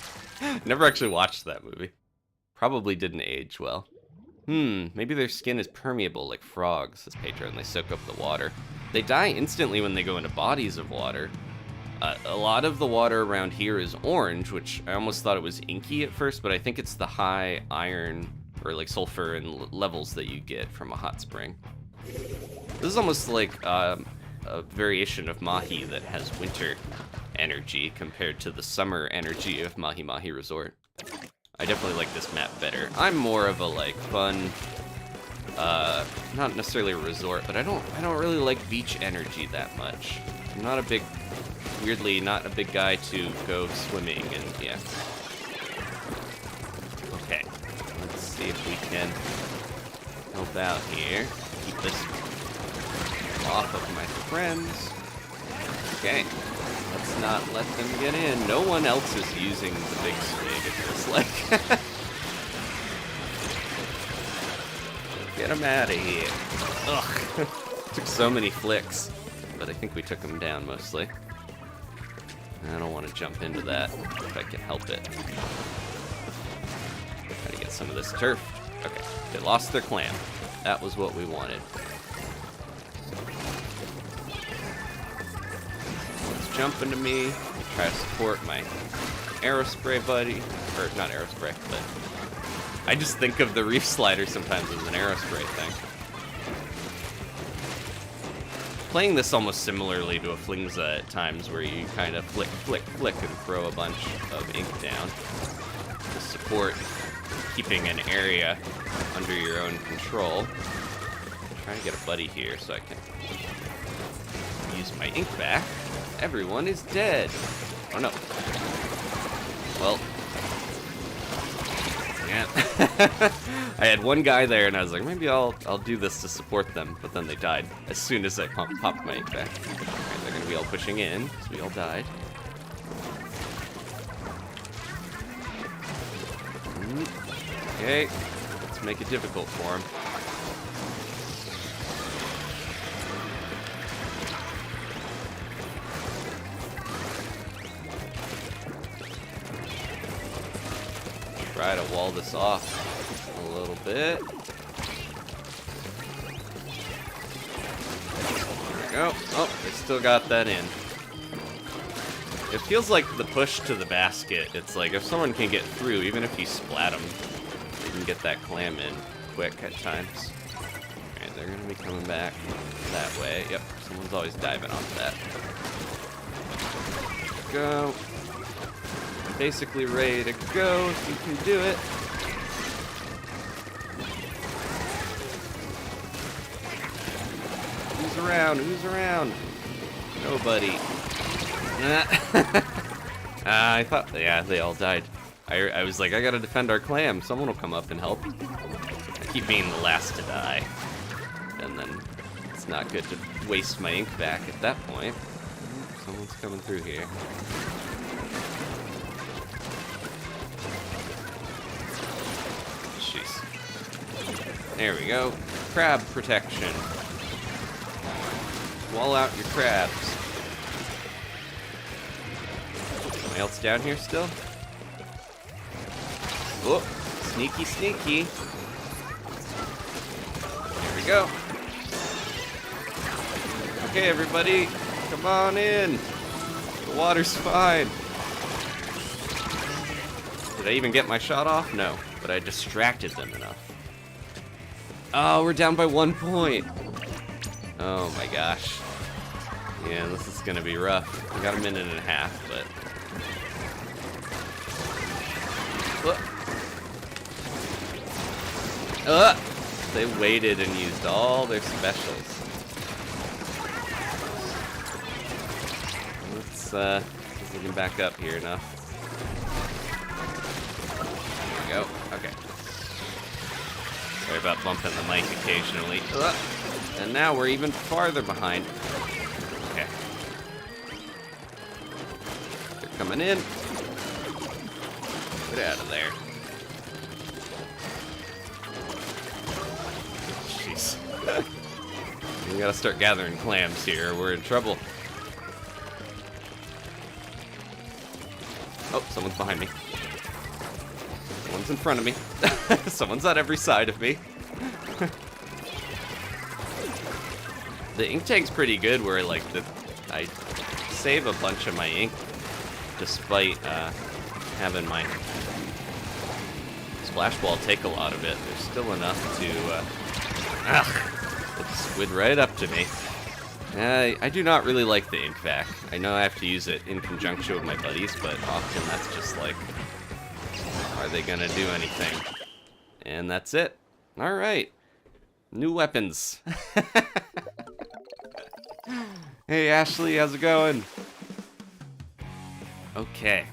Never actually watched that movie. Probably didn't age well. Maybe their skin is permeable like frogs, says Pedro, and they soak up the water. They die instantly when they go into bodies of water. A lot of the water around here is orange, which I almost thought it was inky at first, but I think it's the high iron or like sulfur and levels that you get from a hot spring. This is almost like a variation of Mahi that has winter energy compared to the summer energy of Mahi Mahi Resort. I definitely like this map better. I'm more of a like fun, not necessarily a resort, but I don't really like beach energy that much. I'm not a big, weirdly, not a big guy to go swimming, and yeah. Okay, let's see if we can help out here. Keep this off of my friends. Okay, let's not let them get in. No one else is using the big Swig, it feels like. Get them out of here. Ugh. Took so many flicks, but I think we took them down mostly. I don't want to jump into that if I can help it. Try to get some of this turf. Okay, they lost their clam. That was what we wanted. Let's jump into me. Try to support my Aerospray buddy. Or, not Aerospray, but I just think of the reef slider sometimes as an Aerospray thing. Playing this almost similarly to a Flingza at times, where you kind of flick, flick, flick, and throw a bunch of ink down to support keeping an area under your own control. I'm trying to get a buddy here so I can use my ink back. Everyone is dead. Oh no. Well, yeah. I had one guy there, and I was like, maybe I'll do this to support them, but then they died as soon as I popped my ink back. Alright, they're gonna be all pushing in, because we all died. Okay, let's make it difficult for him. Try to wall this off. a little bit. There we go. Oh, they still got that in. It feels like the push to the basket. It's like if someone can get through, even if you splat them, they can get that clam in quick at times. Alright, they're going to be coming back that way. Yep, someone's always diving off that. Go. Basically ready to go if you can do it. Who's around? Who's around? Nobody. I thought, yeah, they all died. I was like, I gotta defend our clam. Someone will come up and help. I keep being the last to die. And then it's not good to waste my ink back at that point. Someone's coming through here. Jeez. There we go. Crab protection. Wall out your crabs. Somebody else down here still? Oh, sneaky, sneaky. There we go. Okay, everybody, come on in. The water's fine. Did I even get my shot off? No, but I distracted them enough. Oh, we're down by 1 point. Oh my gosh. Yeah, this is gonna be rough. We got a minute and a half, but... They waited and used all their specials. Let's see if we can back up here enough. There we go. Okay. Sorry about bumping the mic occasionally. And now we're even farther behind. Okay. They're coming in. Get out of there. Jeez. We gotta start gathering clams here. We're in trouble. Oh, someone's behind me. Someone's in front of me. Someone's on every side of me. The ink tank's pretty good where like I save a bunch of my ink despite having my splash ball take a lot of it. There's still enough to it squid right up to me. I do not really like the ink vac. I know I have to use it in conjunction with my buddies, but often that's just like, are they gonna do anything? And that's it. All right, new weapons. Hey Ashley, how's it going? Okay.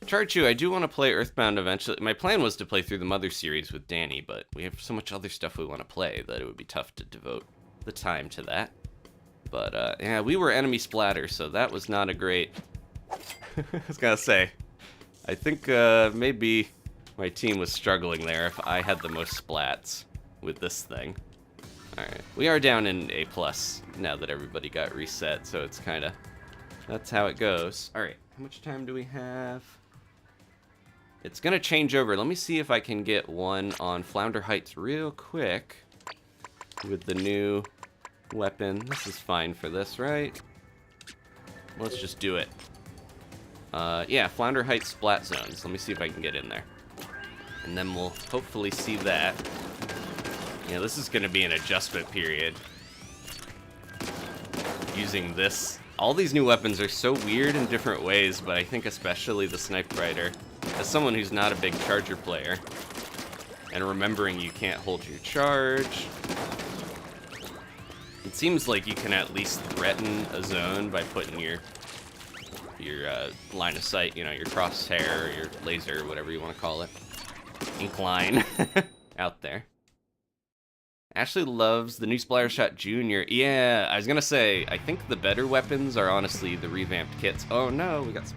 Charchu, I do want to play Earthbound eventually. My plan was to play through the Mother series with Danny, but we have so much other stuff we want to play that it would be tough to devote the time to that. But yeah, we were enemy splatter, so that was not a great... I was gonna say, I think maybe my team was struggling there if I had the most splats with this thing. Alright, we are down in A+ now that everybody got reset, so it's kind of... That's how it goes. Alright, how much time do we have? It's gonna change over. Let me see if I can get one on Flounder Heights real quick with the new weapon. This is fine for this, right? Let's just do it. Yeah, Flounder Heights Splat Zones. Let me see if I can get in there. And then we'll hopefully see that. Yeah, this is gonna be an adjustment period. Using this. All these new weapons are so weird in different ways, but I think especially the Sniper Rider. As someone who's not a big charger player, and remembering you can't hold your charge, it seems like you can at least threaten a zone by putting your line of sight, you know, your crosshair, or your laser, whatever you want to call it, incline, out there. Ashley loves the new Splattershot Junior. Yeah, I was gonna say, I think the better weapons are honestly the revamped kits. Oh no, we got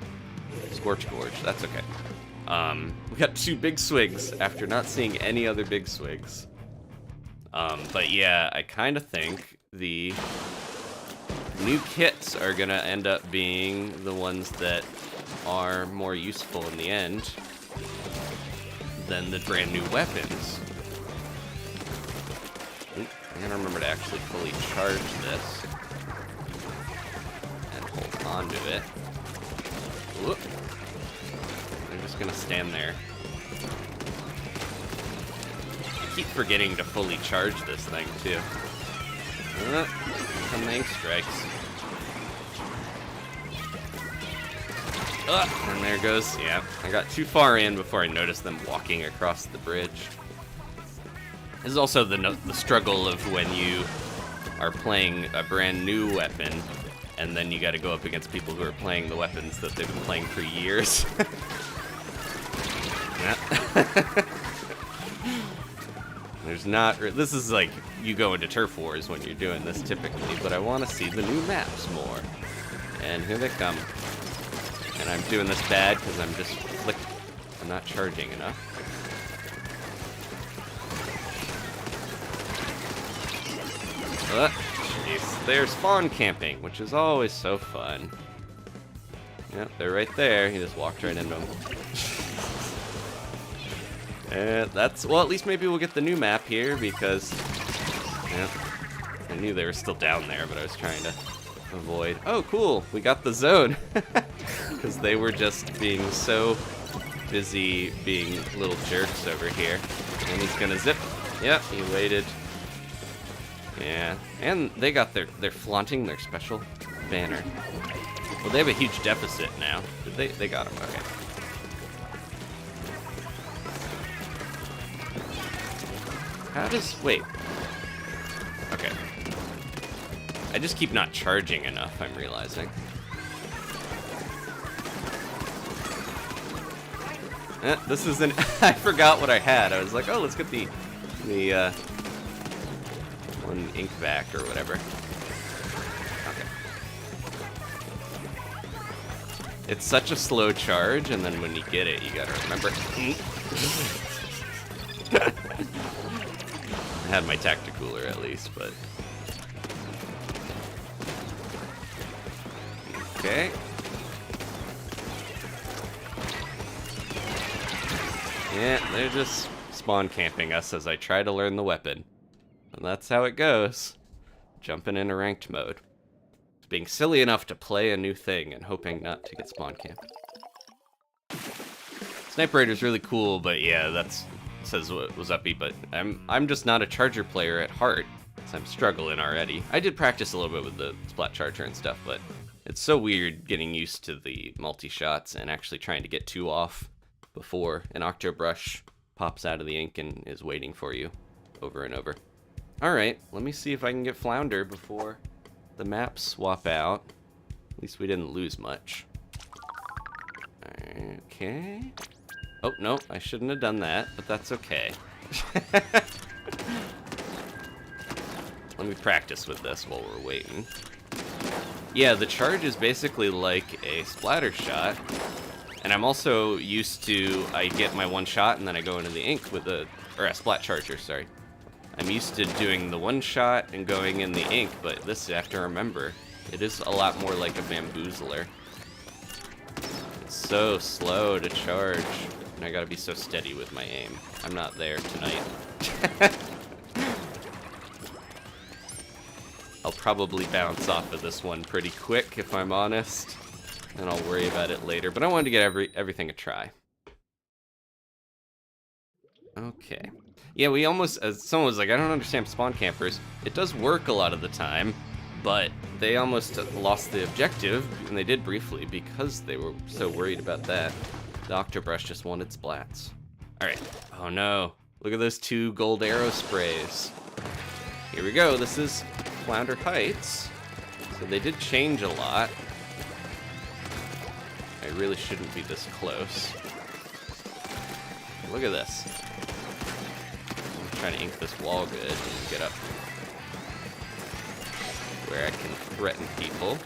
Scorch Gorge. That's okay. We got 2 big swigs after not seeing any other big swigs. But yeah, I kind of think the new kits are gonna end up being the ones that are more useful in the end than the brand new weapons. I gotta remember to actually fully charge this and hold on to it. Whoop. I'm just gonna stand there. I keep forgetting to fully charge this thing too. Some ink strikes. And there goes, yeah. I got too far in before I noticed them walking across the bridge. This is also the struggle of when you are playing a brand new weapon, and then you got to go up against people who are playing the weapons that they've been playing for years. There's not. This is like you go into turf wars when you're doing this typically, but I want to see the new maps more. And here they come. And I'm doing this bad because I'm not charging enough. Jeez. They're spawn camping, which is always so fun. Yep, they're right there. He just walked right into them. Well, at least maybe we'll get the new map here because, yeah, I knew they were still down there, but I was trying to avoid. Oh, cool, we got the zone. Because they were just being so busy being little jerks over here. And he's gonna zip. Yep, he waited. Yeah, and they got they're flaunting their special banner. Well, they have a huge deficit now. They got him, okay. Wait. Okay. I just keep not charging enough, I'm realizing. This is I forgot what I had. I was like, oh, let's get the one ink back or whatever. Okay. It's such a slow charge, and then when you get it, you gotta remember. I had my tacticooler at least, but okay. Yeah, they're just spawn camping us as I try to learn the weapon. And that's how it goes. Jumping into ranked mode. Being silly enough to play a new thing and hoping not to get spawn camped. Sniper Raider's really cool, but yeah, that's says what was uppy, but I'm just not a charger player at heart, so I'm struggling already. I did practice a little bit with the Splat charger and stuff, but it's so weird getting used to the multi-shots and actually trying to get two off before an Octobrush pops out of the ink and is waiting for you over and over. Alright, let me see if I can get Flounder before the maps swap out. At least we didn't lose much. Okay. Oh, no, I shouldn't have done that, but that's okay. Let me practice with this while we're waiting. Yeah, the charge is basically like a splatter shot. And I'm also used to, I get my one shot and then I go into the ink with a splat charger, sorry. I'm used to doing the one shot and going in the ink, but this I have to remember. It is a lot more like a bamboozler. It's so slow to charge. And I gotta be so steady with my aim. I'm not there tonight. I'll probably bounce off of this one pretty quick, if I'm honest. And I'll worry about it later. But I wanted to get everything a try. Okay. Yeah, we almost, as someone was like, I don't understand spawn campers. It does work a lot of the time, but they almost lost the objective, and they did briefly, because they were so worried about that. The Octobrush just wanted splats. Alright. Oh no. Look at those 2 gold arrow sprays. Here we go. This is Flounder Heights. So they did change a lot. I really shouldn't be this close. Look at this. I'm trying to ink this wall good and get up where I can threaten people.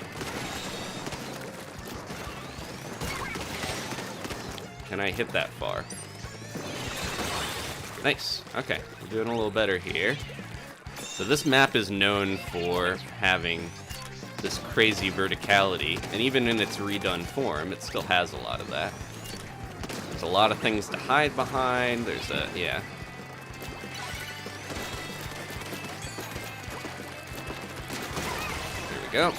Can I hit that far? Nice. Okay, we're doing a little better here. So this map is known for having this crazy verticality, and even in its redone form, it still has a lot of that. There's a lot of things to hide behind. There's a, yeah. There we go.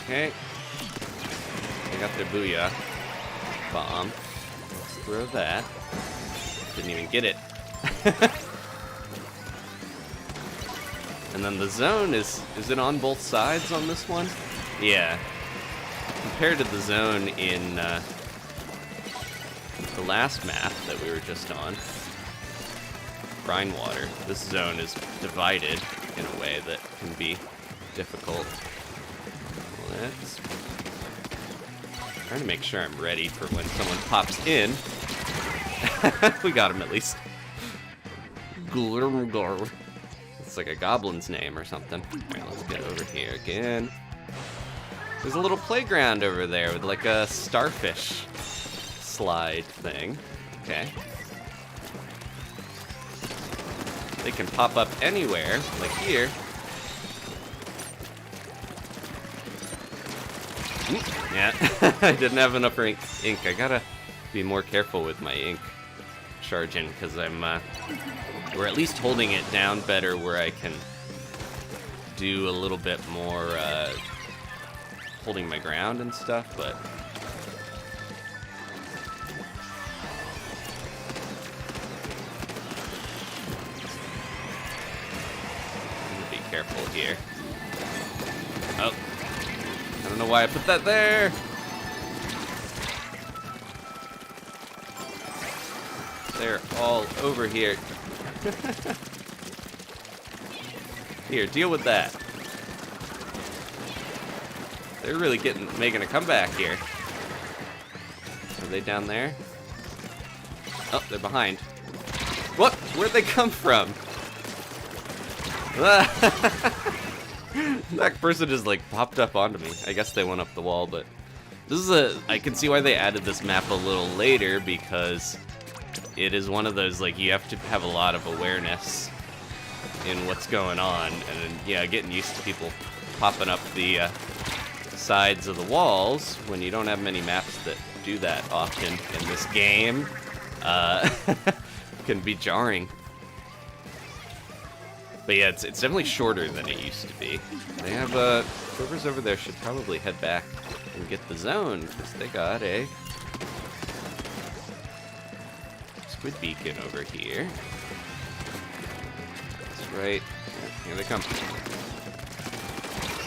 Okay. They got their booyah bomb. Let's throw that. Didn't even get it. And then the zone is it on both sides on this one? Yeah. Compared to the zone in the last map that we were just on, Brinewater, this zone is divided in a way that can be difficult. Let's trying to make sure I'm ready for when someone pops in. We got him at least. Glurmgar. It's like a goblin's name or something. Alright, let's get over here again. There's a little playground over there with like a starfish slide thing. Okay. They can pop up anywhere, like here. Yeah, I didn't have enough ink. I gotta be more careful with my ink charging because we're at least holding it down better where I can do a little bit more holding my ground and stuff, but I'm gonna be careful here. Oh, I don't know why I put that there. They're all over here. Here, deal with that. They're really making a comeback here. Are they down there? Oh, they're behind. What? Where'd they come from? That person just like popped up onto me. I guess they went up the wall, but this is I can see why they added this map a little later, because it is one of those, like, you have to have a lot of awareness in what's going on, and yeah, getting used to people popping up the sides of the walls when you don't have many maps that do that often in this game can be jarring. But yeah, it's definitely shorter than it used to be. They have whoever's over there should probably head back and get the zone, because they got a squid beacon over here. That's right. Here they come.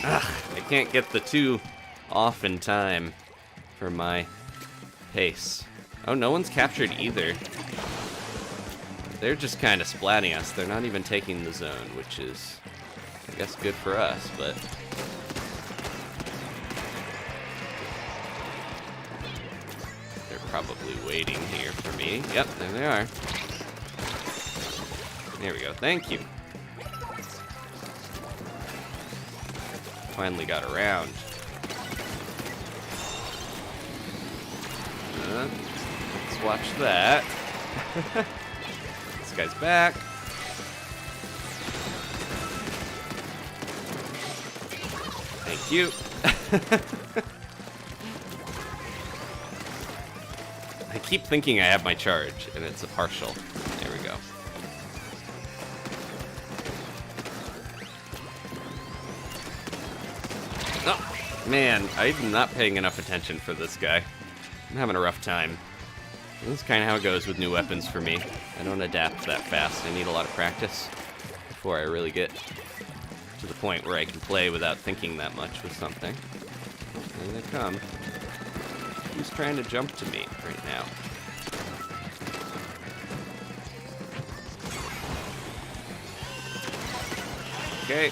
Ugh, I can't get the two off in time for my pace. Oh, no one's captured either. They're just kind of splatting us. They're not even taking the zone, which is, I guess, good for us, but they're probably waiting here for me. Yep, there they are. There we go. Thank you. Finally got around. Let's watch that. This guy's back. Thank you. I keep thinking I have my charge, and it's a partial. There we go. Oh, man, I'm not paying enough attention for this guy. I'm having a rough time. This is kind of how it goes with new weapons for me. I don't adapt that fast. I need a lot of practice before I really get to the point where I can play without thinking that much with something. Here they come. Who's trying to jump to me right now? Okay.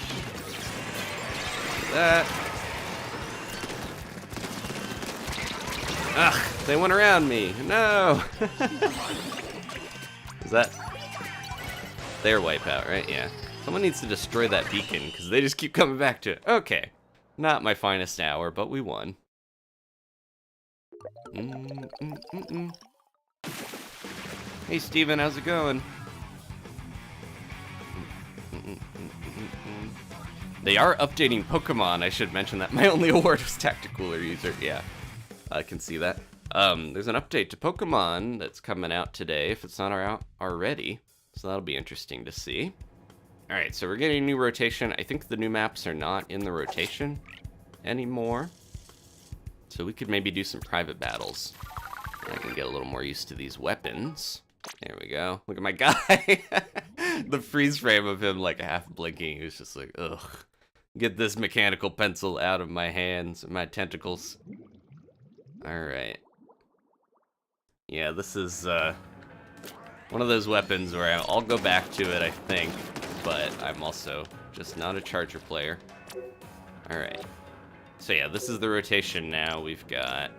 That. Ugh, they went around me. No. Is that their wipeout, right? Yeah. Someone needs to destroy that beacon, because they just keep coming back to it. Okay. Not my finest hour, but we won. Hey, Steven, how's it going? They are updating Pokemon. I should mention that. My only award was Tacticooler User. Yeah, I can see that. There's an update to Pokemon that's coming out today, if it's not out already. So that'll be interesting to see. All right, so we're getting a new rotation. I think the new maps are not in the rotation anymore. So we could maybe do some private battles. I can get a little more used to these weapons. There we go. Look at my guy. The freeze frame of him like half blinking. He was just like, ugh. Get this mechanical pencil out of my hands and my tentacles. All right. Yeah, this is one of those weapons where I'll go back to it, I think, but I'm also just not a Charger player. All right. So yeah, this is the rotation now. We've got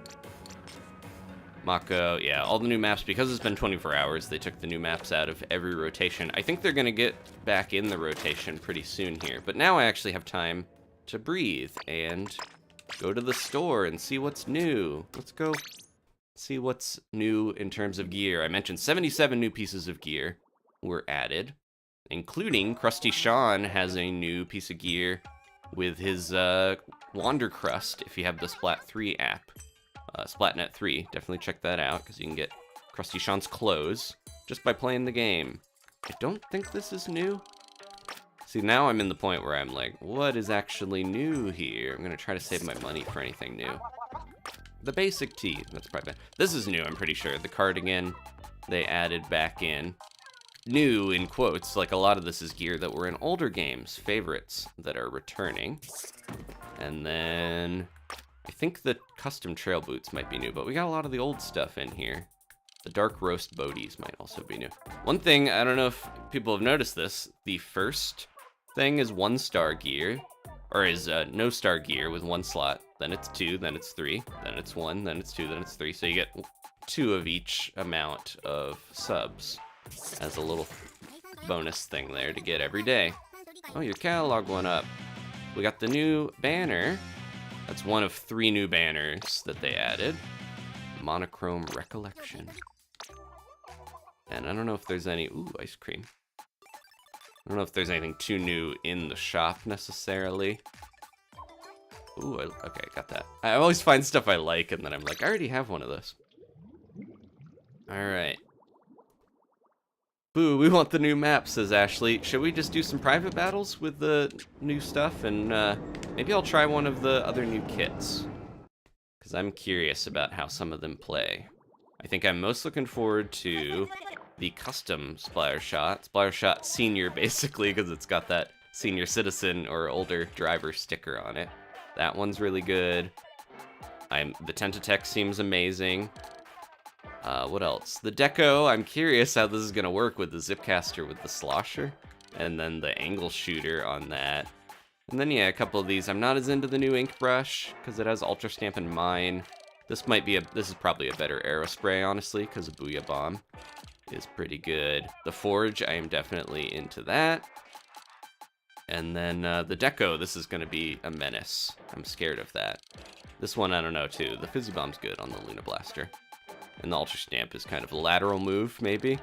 Mako. Yeah, all the new maps. Because it's been 24 hours, they took the new maps out of every rotation. I think they're going to get back in the rotation pretty soon here. But now I actually have time to breathe and go to the store and see what's new. Let's go see what's new in terms of gear. I mentioned 77 new pieces of gear were added, including Krusty Sean has a new piece of gear with his Wander Crust if you have the Splat 3 app. Splatnet 3, definitely check that out, because you can get Krusty Sean's clothes just by playing the game. I don't think this is new. See, now I'm in the point where I'm like, what is actually new here? I'm going to try to save my money for anything new. The basic tee, that's probably bad. This is new, I'm pretty sure. The cardigan they added back in. New, in quotes, like a lot of this is gear that were in older games, favorites that are returning. And then I think the custom trail boots might be new, but we got a lot of the old stuff in here. The dark roast boaties might also be new. One thing, I don't know if people have noticed this, the first thing is 1-star gear, or is no star gear with 1 slot, then it's 2, then it's 3, then it's 1, then it's 2, then it's 3, so you get 2 of each amount of subs as a little bonus thing there to get every day. Oh, your catalog went up. We got the new banner. That's one of 3 new banners that they added. Monochrome Recollection. And I don't know if there's any... Ooh, ice cream. I don't know if there's anything too new in the shop necessarily. Ooh, okay, got that. I always find stuff I like, and then I'm like, I already have one of those. Alright. Boo, we want the new map, says Ashley. Should we just do some private battles with the new stuff? And maybe I'll try one of the other new kits, because I'm curious about how some of them play. I think I'm most looking forward to the custom Splattershot Senior, basically, because it's got that senior citizen or older driver sticker on it. That one's really good. The Tentatech seems amazing. What else? The Deco, I'm curious how this is going to work with the Zipcaster with the slosher, and then the angle shooter on that. And then, yeah, a couple of these. I'm not as into the new ink brush, because it has Ultra Stamp in mine. This is probably a better Aerospray, honestly, because a Booyah Bomb is pretty good. The Forge, I am definitely into that. And then the Deco, this is going to be a menace. I'm scared of that. This one, I don't know, too. The Fizzy Bomb's good on the Luna Blaster. And the Ultra Stamp is kind of a lateral move, maybe.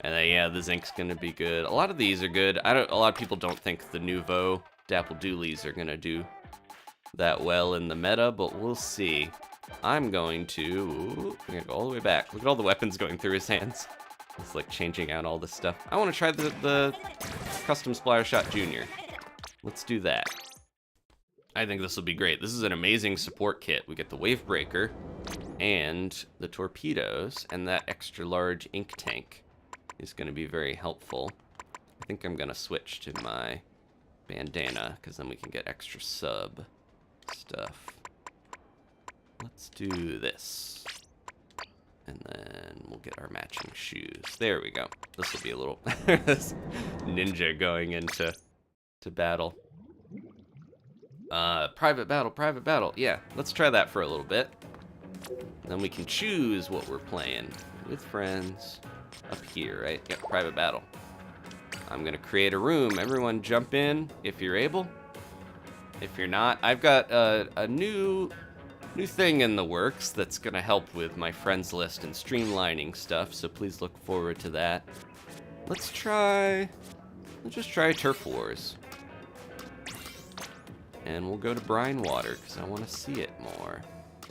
And then, yeah, the Zinc's going to be good. A lot of these are good. A lot of people don't think the Nouveau Dapple Doolies are going to do that well in the meta, but we'll see. I'm going to go all the way back. Look at all the weapons going through his hands. It's like changing out all this stuff. I want to try the custom Splattershot Junior. Let's do that. I think this will be great. This is an amazing support kit. We get the Wave Breaker and the torpedoes, and that extra large ink tank is going to be very helpful. I think I'm going to switch to my bandana, because then we can get extra sub stuff. Let's do this. And then we'll get our matching shoes. There we go. This will be a little ninja going into battle. Private battle. Yeah, let's try that for a little bit. Then we can choose what we're playing with friends up here, right? Yep, private battle. I'm gonna create a room. Everyone jump in if you're able. If you're not, I've got a new thing in the works that's gonna help with my friends list and streamlining stuff, so please look forward to that. Let's just try Turf Wars. and we'll go to Brinewater because I want to see it more.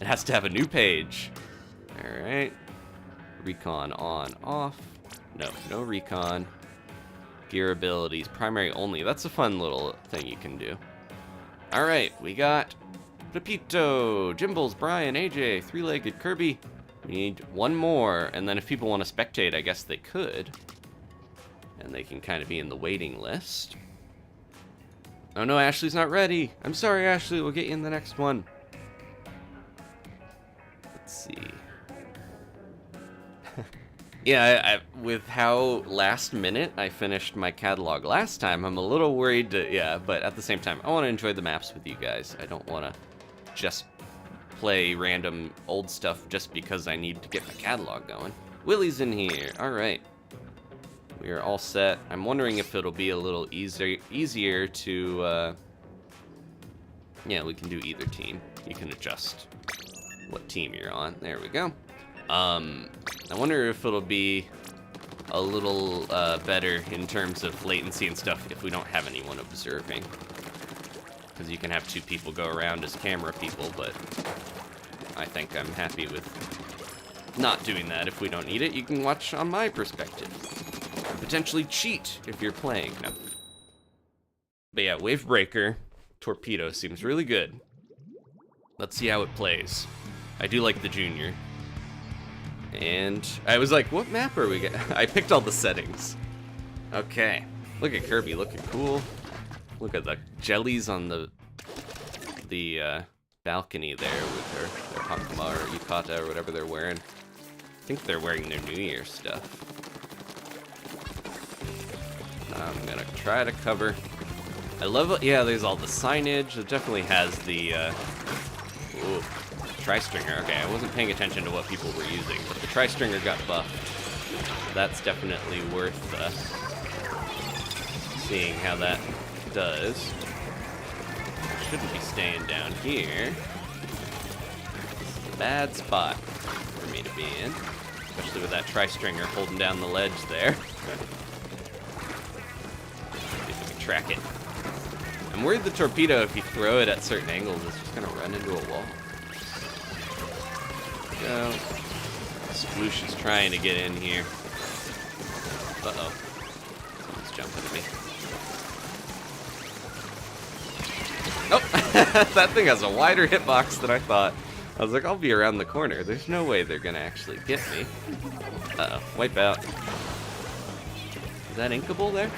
It has to have a new page. All right. Recon on, off. No, no recon. Gear abilities, primary only. That's a fun little thing you can do. All right, we got Pepito, Jimbles, Brian, AJ, three-legged Kirby. We need one more, and then if people want to spectate, I guess they could. And they can kind of be in the waiting list. Oh no, Ashley's not ready. I'm sorry, Ashley. We'll get you in the next one. Let's see. Yeah, with how last minute I finished my catalog last time, I'm a little worried but at the same time, I want to enjoy the maps with you guys. I don't want to just play random old stuff just because I need to get my catalog going. Willie's in here. All right. We are all set. I'm wondering if it'll be a little easier to, yeah, we can do either team. You can adjust what team you're on. There we go. I wonder if it'll be a little better in terms of latency and stuff if we don't have anyone observing. Because you can have two people go around as camera people, but I think I'm happy with not doing that if we don't need it. You can watch on my perspective. Potentially cheat if you're playing. No. But yeah, Wave Breaker Torpedo seems really good. Let's see how it plays. I do like the Junior. And I was like, what map are we getting? I picked all the settings. Okay. Look at Kirby looking cool. Look at the jellies on the balcony there with their Hakama or Yukata or whatever they're wearing. I think they're wearing their New Year stuff. I'm gonna try to cover. I love it. Yeah, there's all the signage. It definitely has the tri-stringer. Okay, I wasn't paying attention to what people were using, but the tri-stringer got buffed. That's definitely worth seeing how that does. I shouldn't be staying down here. This is a bad spot for me to be in, especially with that tri-stringer holding down the ledge there. See if we can track it. I'm worried the torpedo, if you throw it at certain angles, is just gonna run into a wall. Go. Sploosh is trying to get in here. Uh-oh. Someone's jumping at me. Oh! That thing has a wider hitbox than I thought. I was like, I'll be around the corner. There's no way they're gonna actually get me. Uh-oh. Wipe out. Is that inkable there?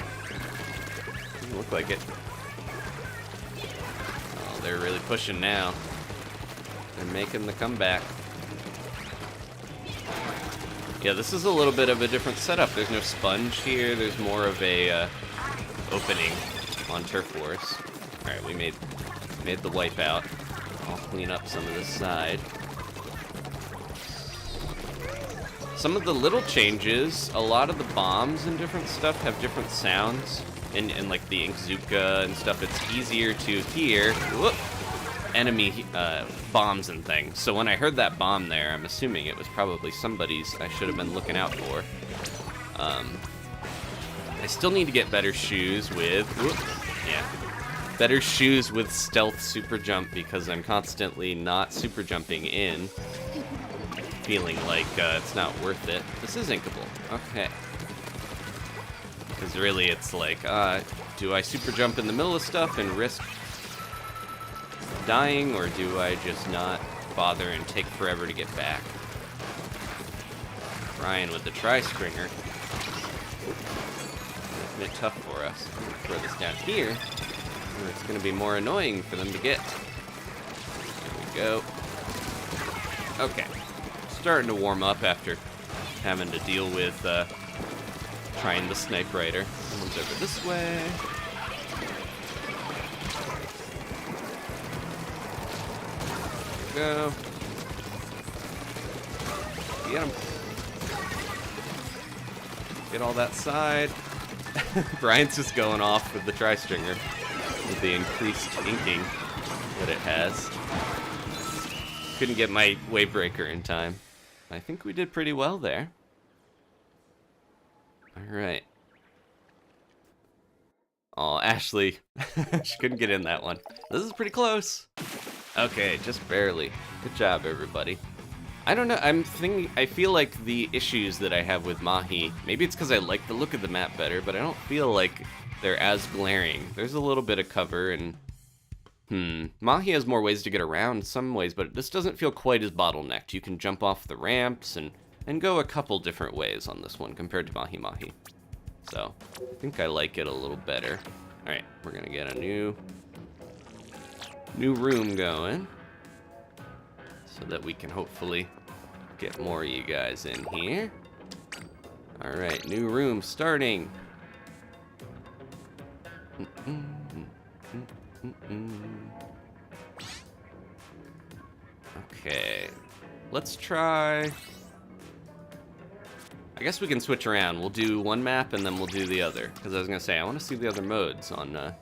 Doesn't look like it. Oh, they're really pushing now. They're making the comeback. Yeah, this is a little bit of a different setup. There's no sponge here. There's more of a opening on Turf Wars. All right, we made the wipeout. I'll clean up some of this side. Some of the little changes, a lot of the bombs and different stuff have different sounds. And like the Inkzuka and stuff, it's easier to hear enemy bombs and things. So when I heard that bomb there, I'm assuming it was probably somebody's I should have been looking out for. I still need to get better shoes with... better shoes with stealth super jump because I'm constantly not super jumping in. Feeling like it's not worth it. This is inkable. Okay. Because really it's like, do I super jump in the middle of stuff and risk dying, or do I just not bother and take forever to get back? Ryan with the tri-stringer. It's a bit tough for us. Throw this down here, or it's going to be more annoying for them to get. There we go. Okay. Starting to warm up after having to deal with trying the snipe rider. Someone's over this way. Go. Get him. Get all that side. Brian's just going off with the tri-stringer with the increased inking that it has. Couldn't get my wave breaker in time. I think we did pretty well there. Alright. Oh, Ashley. She couldn't get in that one. This is pretty close. Okay, just barely. Good job, everybody. I don't know, I feel like the issues that I have with Mahi, maybe it's because I like the look of the map better, but I don't feel like they're as glaring. There's a little bit of cover, and Mahi has more ways to get around in some ways, but this doesn't feel quite as bottlenecked. You can jump off the ramps and go a couple different ways on this one compared to Mahi Mahi. So, I think I like it a little better. Alright, we're gonna get a new room going, so that we can hopefully get more of you guys in here. Alright, new room starting. Okay, let's try... I guess we can switch around. We'll do one map and then we'll do the other. Because I was going to say, I want to see the other modes on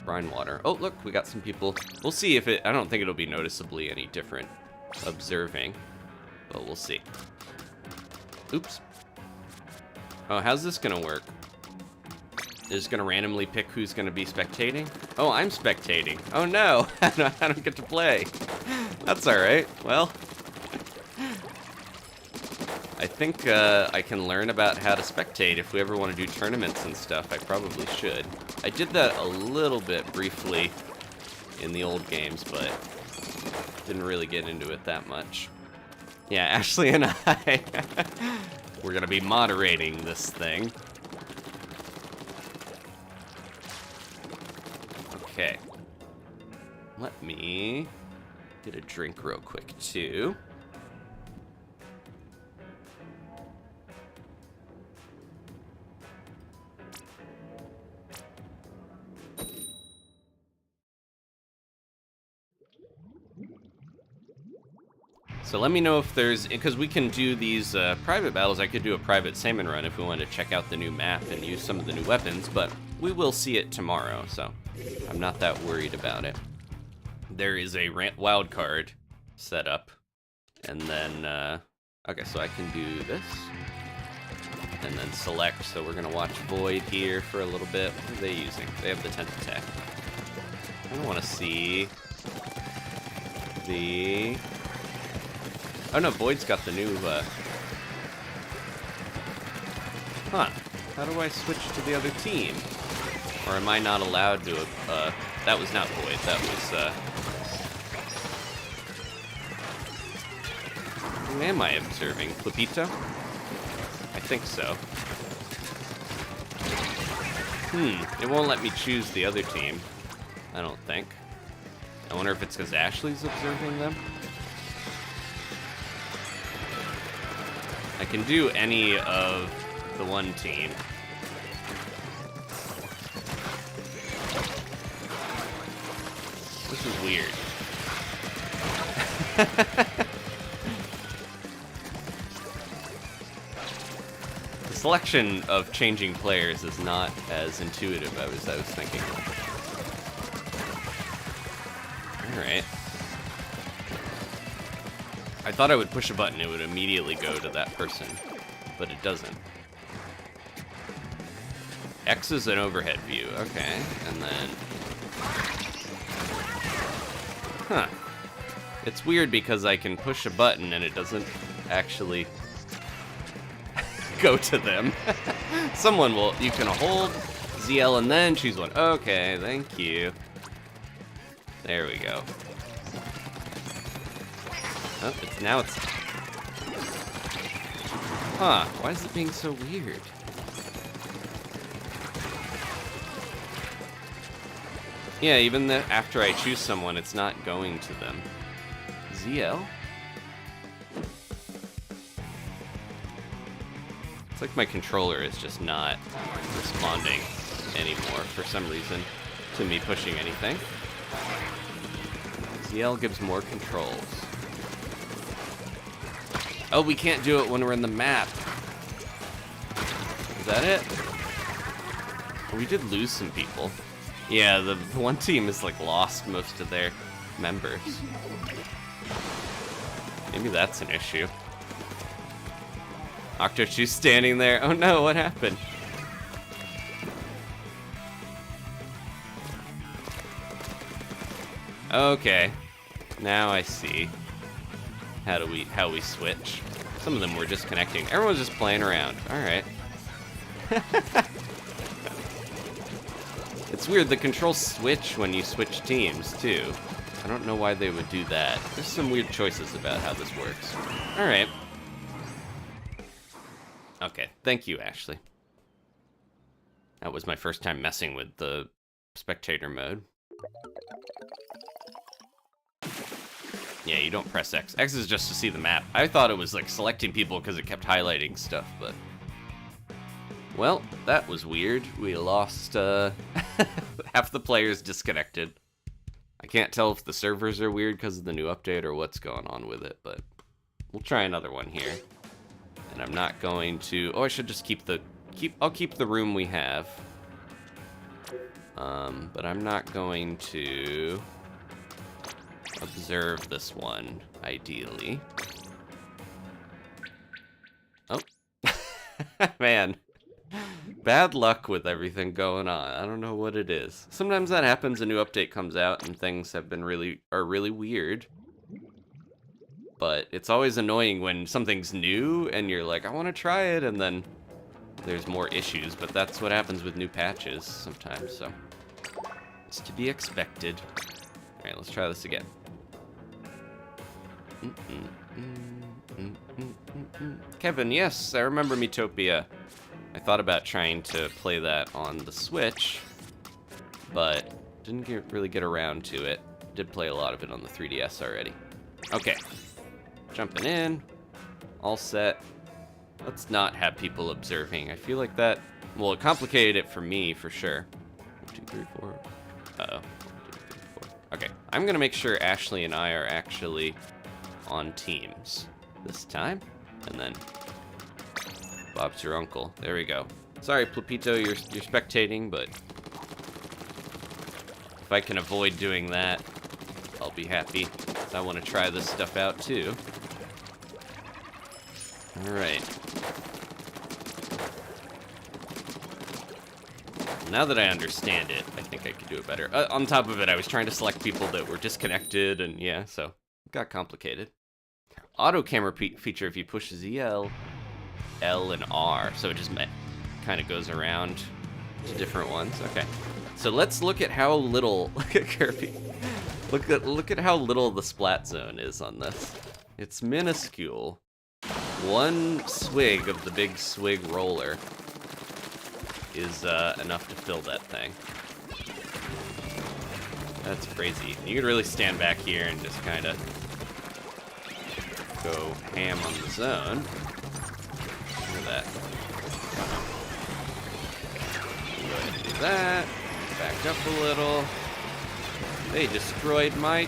Brinewater. Oh, look, we got some people. We'll see if I don't think it'll be noticeably any different observing. But we'll see. Oops. Oh, how's this going to work? Is it going to randomly pick who's going to be spectating? Oh, I'm spectating. Oh no, I don't get to play. That's alright. Well, I think I can learn about how to spectate if we ever want to do tournaments and stuff. I probably should. I did that a little bit briefly in the old games, but didn't really get into it that much. Yeah, Ashley and I, we're going to be moderating this thing. Okay. Let me get a drink real quick, too. So let me know if there's, because we can do these private battles. I could do a private Salmon Run if we wanted to check out the new map and use some of the new weapons, but we will see it tomorrow, so I'm not that worried about it. There is a wild card set up, and then, okay, so I can do this, and then select, so we're gonna watch Void here for a little bit. What are they using? They have the tent attack. I don't want to see the... Oh no, Void's got the new, Huh. How do I switch to the other team? Or am I not allowed to, that was not Void, that was, who am I observing? Flipito? I think so. It won't let me choose the other team, I don't think. I wonder if it's because Ashley's observing them? I can do any of the one team. This is weird. The selection of changing players is not as intuitive as I was thinking. Alright. I thought I would push a button, it would immediately go to that person, but it doesn't. X is an overhead view, okay, and then... Huh. It's weird because I can push a button and it doesn't actually go to them. Someone will, you can hold ZL and then choose one. Okay, thank you. There we go. Oh, now it's... Huh, why is it being so weird? Yeah, even after I choose someone, it's not going to them. ZL? It's like my controller is just not responding anymore for some reason to me pushing anything. ZL gives more controls. Oh, we can't do it when we're in the map. Is that it? We did lose some people. Yeah, the one team is like lost most of their members. Maybe that's an issue. Octochu's standing there. Oh no, what happened? Okay. Now I see how we switch. Some of them were disconnecting. Everyone's just playing around. Alright. It's weird, the controls switch when you switch teams, too. I don't know why they would do that. There's some weird choices about how this works. Alright. Okay, thank you, Ashley. That was my first time messing with the spectator mode. Yeah, you don't press X. X is just to see the map. I thought it was like selecting people because it kept highlighting stuff, but... Well, that was weird. We lost, half the players disconnected. I can't tell if the servers are weird because of the new update or what's going on with it, but... We'll try another one here. And I'm not going to... Oh, I should just I'll keep the room we have. But I'm not going to observe this one, ideally. Oh. Man. Bad luck with everything going on. I don't know what it is. Sometimes that happens, a new update comes out and things have been really weird. But it's always annoying when something's new and you're like, I want to try it, and then there's more issues, but that's what happens with new patches sometimes, so it's to be expected. Alright, let's try this again. Kevin, yes, I remember Metopia. I thought about trying to play that on the Switch, but didn't really get around to it. Did play a lot of it on the 3DS already. Okay, jumping in, all set. Let's not have people observing. I feel like that, well, it complicated it for me, for sure. 1, 2, 3, 4. Uh-oh. 1, 2, 3, 4. Okay, I'm gonna make sure Ashley and I are actually on teams this time. And then Bob's your uncle. There we go. Sorry, Plupito, you're spectating, but if I can avoid doing that, I'll be happy. I want to try this stuff out, too. Alright. Now that I understand it, I think I could do it better. On top of it, I was trying to select people that were disconnected, and yeah, so it got complicated. Auto camera feature if you push ZL, L, and R, so it just kind of goes around to different ones. Okay, so let's look at how little. Look at Kirby. Look at how little the splat zone is on this. It's minuscule. One swig of the big swig roller is enough to fill that thing. That's crazy. You could really stand back here and just kind of go ham on the zone. Look at that. Go ahead and do that. Back up a little. They destroyed my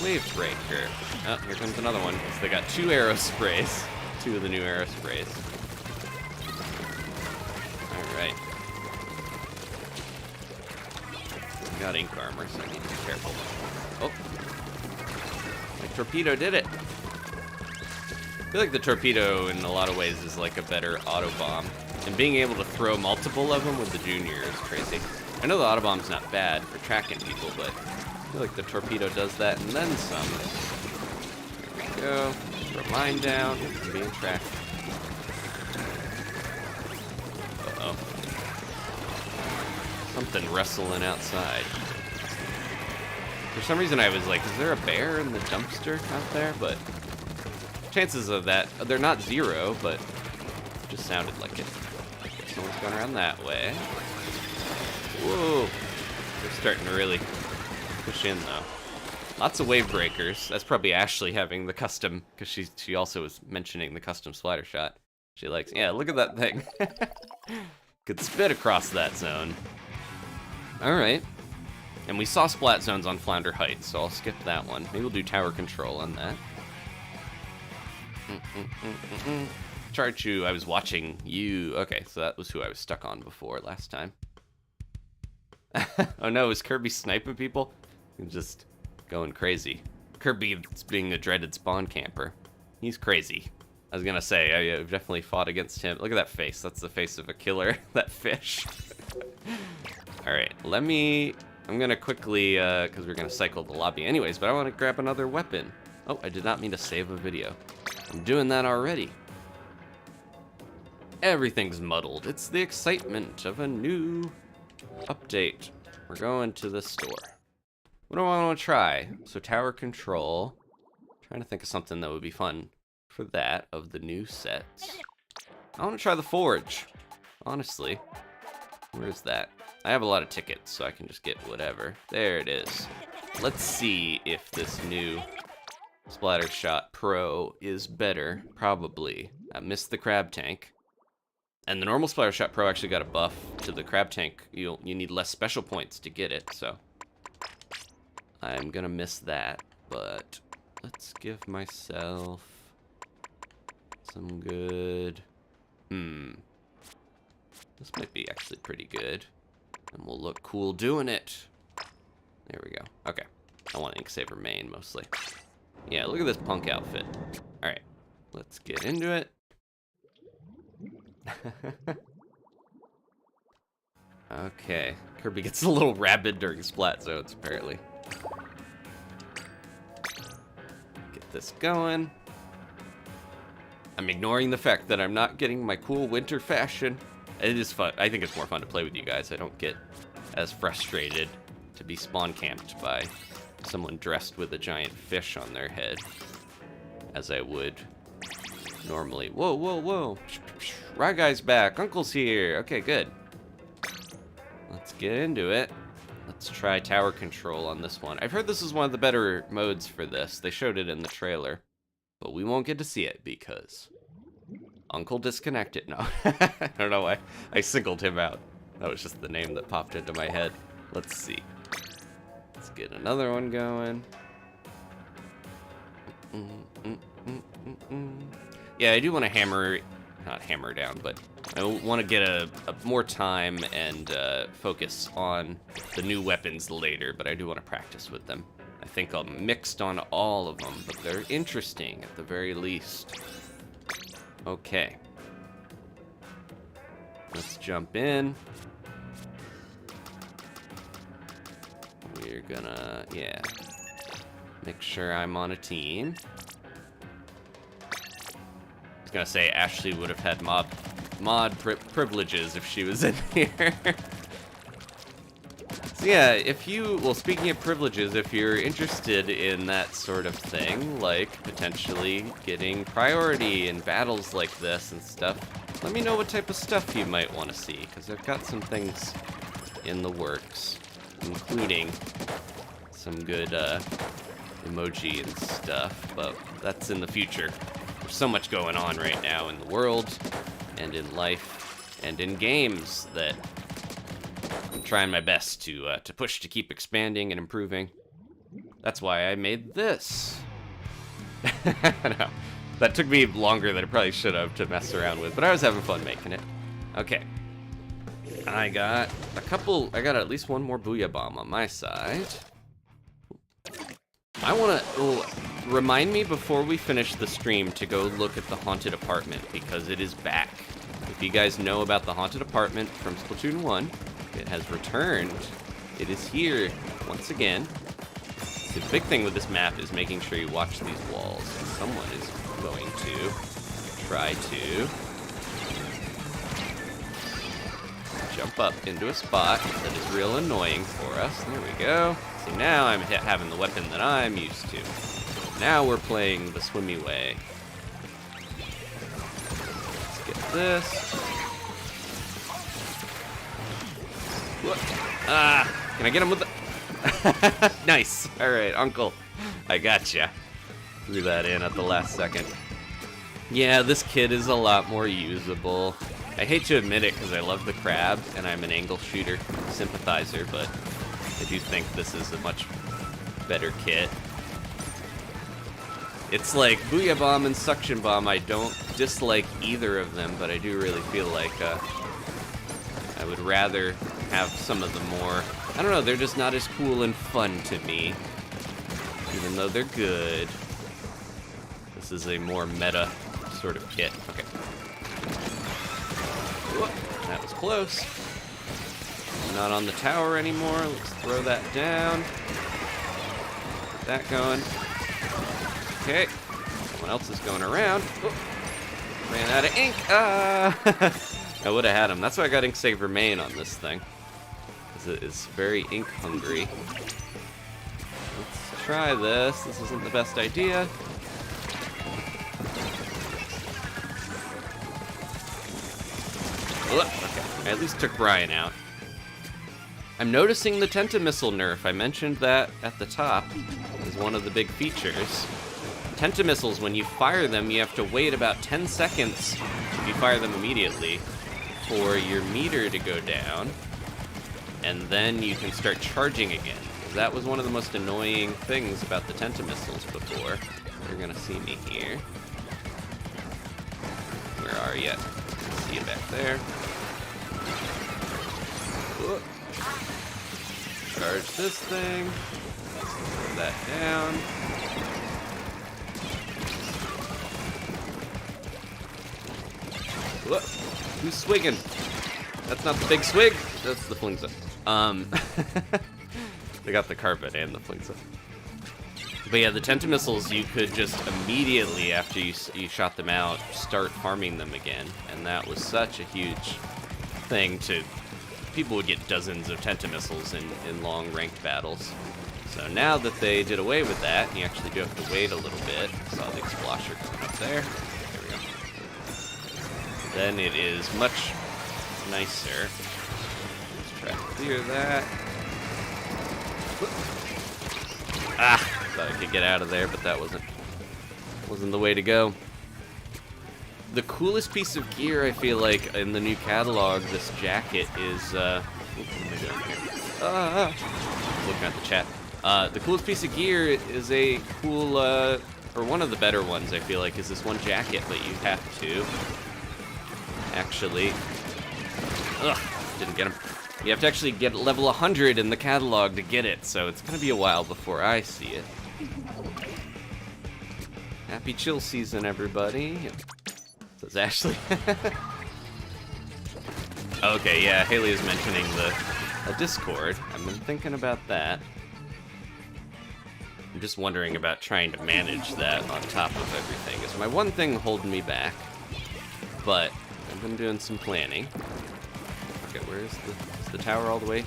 wave breaker. Oh, here comes another one. So they got 2 arrow sprays. 2 of the new arrow sprays. Alright. I got ink armor, so I need to be careful. Oh. My torpedo did it. I feel like the torpedo, in a lot of ways, is like a better auto bomb. And being able to throw multiple of them with the Junior is crazy. I know the auto bomb's not bad for tracking people, but I feel like the torpedo does that and then some. There we go. Throw mine down. I'm being tracked. Uh-oh. Something wrestling outside. For some reason I was like, is there a bear in the dumpster out there? But chances of that, they're not 0, but it just sounded like it. Someone's going around that way. Whoa. They're starting to really push in, though. Lots of wave breakers. That's probably Ashley having the custom, because she also was mentioning the custom splatter shot. She likes, yeah, look at that thing. Could spit across that zone. Alright. And we saw splat zones on Flounder Heights, so I'll skip that one. Maybe we'll do tower control on that. Charchu, I was watching you. Okay, so that was who I was stuck on before last time. Oh no, is Kirby sniping people? He's just going crazy. Kirby's being a dreaded spawn camper. He's crazy. I was gonna say, I've definitely fought against him. Look at that face. That's the face of a killer. That fish. Alright, let me I'm gonna quickly, because we're gonna cycle the lobby anyways, but I want to grab another weapon. Oh, I did not mean to save a video. I'm doing that already. Everything's muddled. It's the excitement of a new update. We're going to the store. What do I want to try? So tower control. Trying to think of something that would be fun for that of the new sets. I want to try the forge, honestly. Where is that? I have a lot of tickets, so I can just get whatever. There it is. Let's see if this new Splattershot Pro is better. Probably. I missed the crab tank. And the normal Splattershot Pro actually got a buff to the crab tank. You need less special points to get it, so I'm gonna miss that. But let's give myself some good. This might be actually pretty good, and we'll look cool doing it. There we go. Okay, I want Inksaver main mostly. Yeah, look at this punk outfit. All right, let's get into it. Okay, Kirby gets a little rabid during Splat zones, apparently. Get this going. I'm ignoring the fact that I'm not getting my cool winter fashion. It is fun. I think it's more fun to play with you guys. I don't get as frustrated to be spawn camped by someone dressed with a giant fish on their head as I would normally. Whoa, whoa, whoa. Rye Guy's back. Uncle's here. Okay, good. Let's get into it. Let's try tower control on this one. I've heard this is one of the better modes for this. They showed it in the trailer, but we won't get to see it because Uncle disconnected. No, I don't know why I singled him out. That was just the name that popped into my head. Let's see. Let's get another one going. Yeah, I do want to not hammer down, but I want to get a more time and focus on the new weapons later, but I do want to practice with them. I think I'm mixed on all of them, but they're interesting at the very least. Okay. Let's jump in. We're gonna, yeah, make sure I'm on a team. I was gonna say Ashley would have had mod privileges if she was in here. So yeah, well, speaking of privileges, if you're interested in that sort of thing, like potentially getting priority in battles like this and stuff, let me know what type of stuff you might want to see, because I've got some things in the works, including some good emoji and stuff, but that's in the future. There's so much going on right now in the world, and in life, and in games that I'm trying my best to push to keep expanding and improving. That's why I made this. No, that took me longer than it probably should have to mess around with, but I was having fun making it. Okay. I got at least one more Booyah Bomb on my side. I want to remind me before we finish the stream to go look at the haunted apartment, because it is back. If you guys know about the haunted apartment from Splatoon 1, it has returned. It is here once again. The big thing with this map is making sure you watch these walls. Someone is going to try to jump up into a spot that is real annoying for us. There we go. See, now I'm having the weapon that I'm used to. Now we're playing the swimmy way. Let's get this. What? Can I get him with the... Nice. All right, Uncle. I gotcha. Threw that in at the last second. Yeah, this kid is a lot more usable. I hate to admit it because I love the crab and I'm an angle shooter sympathizer, but I do think this is a much better kit. It's like Booyah Bomb and Suction Bomb. I don't dislike either of them, but I do really feel like I would rather have some of the more, I don't know, they're just not as cool and fun to me, even though they're good. This is a more meta sort of kit. Okay. Whoop, that was close. not on the tower anymore. Let's throw that down. Get that going. Okay. Someone else is going around. Oh, ran out of ink. Ah! I would have had him. That's why I got Ink Saver main on this thing. Because it is very ink hungry. Let's try this. This isn't the best idea. Okay, I at least took Brian out. I'm noticing the Tentamissile nerf. I mentioned that at the top as one of the big features. Tentamissiles, when you fire them, you have to wait about 10 seconds if you fire them immediately for your meter to go down, and then you can start charging again. That was one of the most annoying things about the Tentamissiles before. You're gonna see me here. Where are you? See you back there. Whoop. Charge this thing. Put that down. Whoop. Who's swigging? That's not the big swig. That's the flingza. They got the carpet and the flingza. But yeah, the Tentamissiles, you could just immediately after you shot them out, start farming them again. And that was such a huge thing to... People would get dozens of Tentamissiles in long ranked battles. So now that they did away with that, and you actually do have to wait a little bit. Saw the Explosher coming up there. There we go. Then it is much nicer. Let's try to clear that. Ah! Thought I could get out of there, but that wasn't the way to go. The coolest piece of gear, I feel like, in the new catalog, this jacket is, what am I doing here? Looking at the chat. The coolest piece of gear is a cool, or one of the better ones, I feel like, is this one jacket that you have to actually, didn't get him. You have to actually get level 100 in the catalog to get it, so it's gonna be a while before I see it. Happy chill season, everybody. Says Ashley. Okay, yeah, Haley is mentioning the Discord. I've been thinking about that. I'm just wondering about trying to manage that on top of everything. It's my one thing holding me back, but I've been doing some planning. Okay, where is the tower all the way?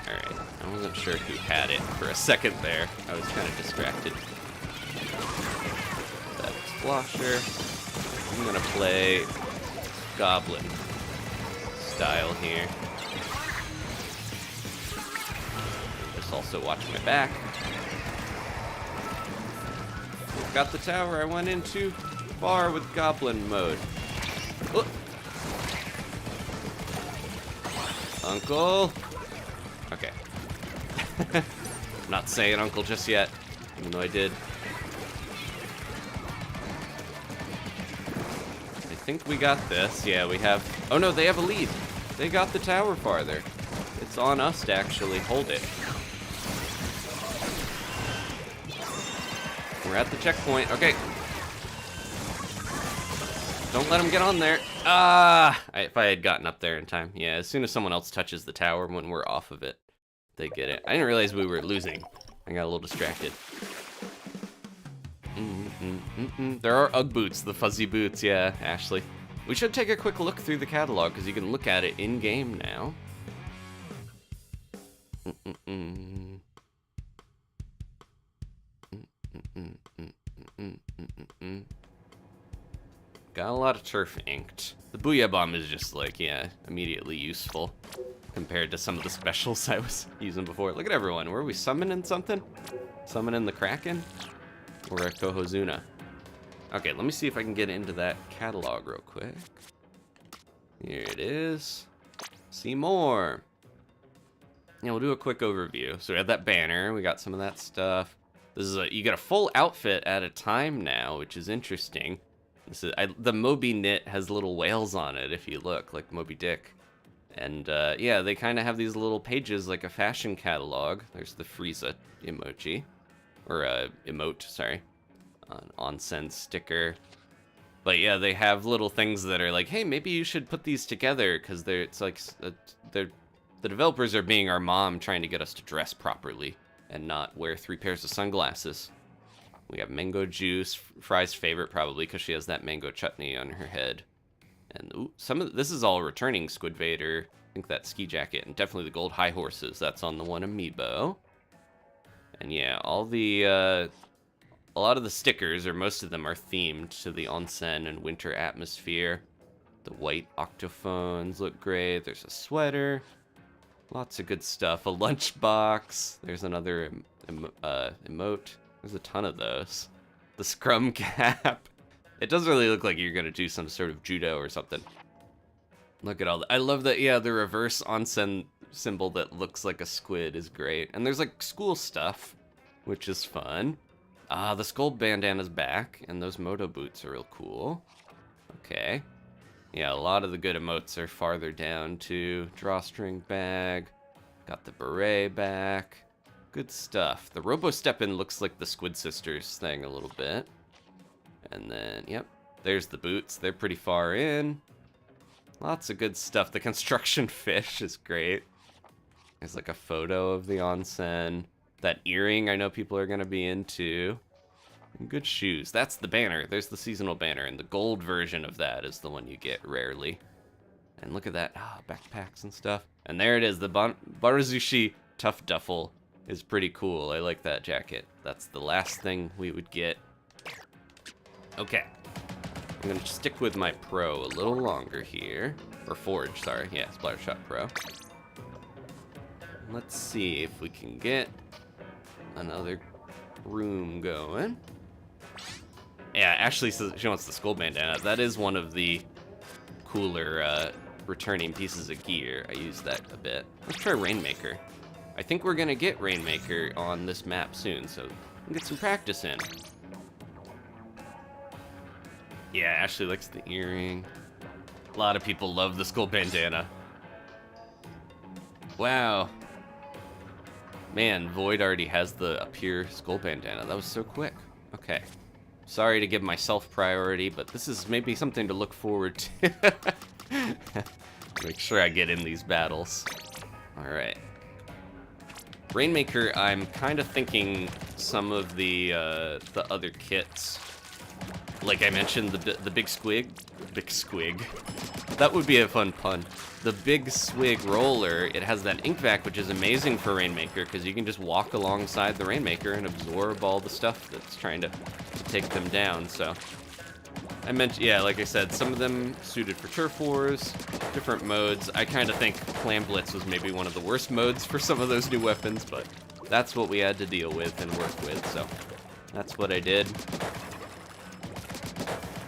Alright, I wasn't sure who had it for a second there. I was kind of distracted. That Explosher. I'm gonna play Goblin style here. Just also watch my back. Got the tower. I went in too far with Goblin mode. Oh. Uncle. Okay. I'm not saying uncle just yet, even though I did. I think we got this. Yeah, we have... Oh no, they have a lead. They got the tower farther. It's on us to actually hold it. We're at the checkpoint. Okay. Don't let them get on there. If I had gotten up there in time. Yeah, as soon as someone else touches the tower when we're off of it, they get it. I didn't realize we were losing. I got a little distracted. There are Ugg boots, the fuzzy boots. Yeah, Ashley. We should take a quick look through the catalog because you can look at it in-game now. Got a lot of turf inked. The Booyah Bomb is just like, yeah, immediately useful compared to some of the specials I was using before. Look at everyone. Were we summoning something? Summoning the Kraken? Or a Kohozuna? Okay, let me see if I can get into that catalog real quick. Here it is. See more. Yeah, we'll do a quick overview. So we have that banner. We got some of that stuff. This is you get a full outfit at a time now, which is interesting. This is the Moby knit has little whales on it if you look, like Moby Dick. And yeah, they kind of have these little pages like a fashion catalog. There's the Frieza emoji, or emote, sorry. An on-send sticker. But yeah, they have little things that are like, hey, maybe you should put these together, because the developers are being our mom, trying to get us to dress properly and not wear 3 pairs of sunglasses. We have mango juice, Fry's favorite probably, because she has that mango chutney on her head. And ooh, this is all returning Squid Vader. I think that ski jacket, and definitely the gold high horses. That's on the one amiibo. And yeah, all the a lot of the stickers, or most of them, are themed to the onsen and winter atmosphere. The white octophones look great. There's a sweater. Lots of good stuff. A lunchbox. There's another emote. There's a ton of those. The scrum cap. It does really look like you're going to do some sort of judo or something. Look at all that. I love that, yeah, the reverse onsen symbol that looks like a squid is great. And there's like school stuff, which is fun. The skull bandana's back, and those moto boots are real cool. Okay. Yeah, a lot of the good emotes are farther down too. Drawstring bag. Got the beret back. Good stuff. The Robo Step-In looks like the Squid Sisters thing a little bit. And then, yep, there's the boots. They're pretty far in. Lots of good stuff. The construction fish is great. There's like a photo of the onsen. That earring I know people are going to be into. And good shoes. That's the banner. There's the seasonal banner. And the gold version of that is the one you get rarely. And look at that. Backpacks and stuff. And there it is. The Barazushi Tough Duffel is pretty cool. I like that jacket. That's the last thing we would get. Okay. I'm going to stick with my Pro a little longer here. Or Forge, sorry. Yeah, Splattershot Pro. Let's see if we can get another room going. Yeah, Ashley says she wants the skull bandana. That is one of the cooler returning pieces of gear. I use that a bit. Let's try Rainmaker. I think we're gonna get Rainmaker on this map soon, so we can get some practice in. Yeah, Ashley likes the earring. A lot of people love the skull bandana. Wow. Man, Void already has the Appear skull bandana. That was so quick. Okay. Sorry to give myself priority, but this is maybe something to look forward to. Make sure I get in these battles. Alright. Rainmaker, I'm kind of thinking some of the other kits. Like I mentioned, the Big Squig. Big Squig. That would be a fun pun. The Big Swig roller, it has that ink vac, which is amazing for Rainmaker, because you can just walk alongside the Rainmaker and absorb all the stuff that's trying to take them down, so. I mentioned, yeah, like I said, some of them suited for turf wars, different modes. I kind of think Clam Blitz was maybe one of the worst modes for some of those new weapons, but that's what we had to deal with and work with, so that's what I did.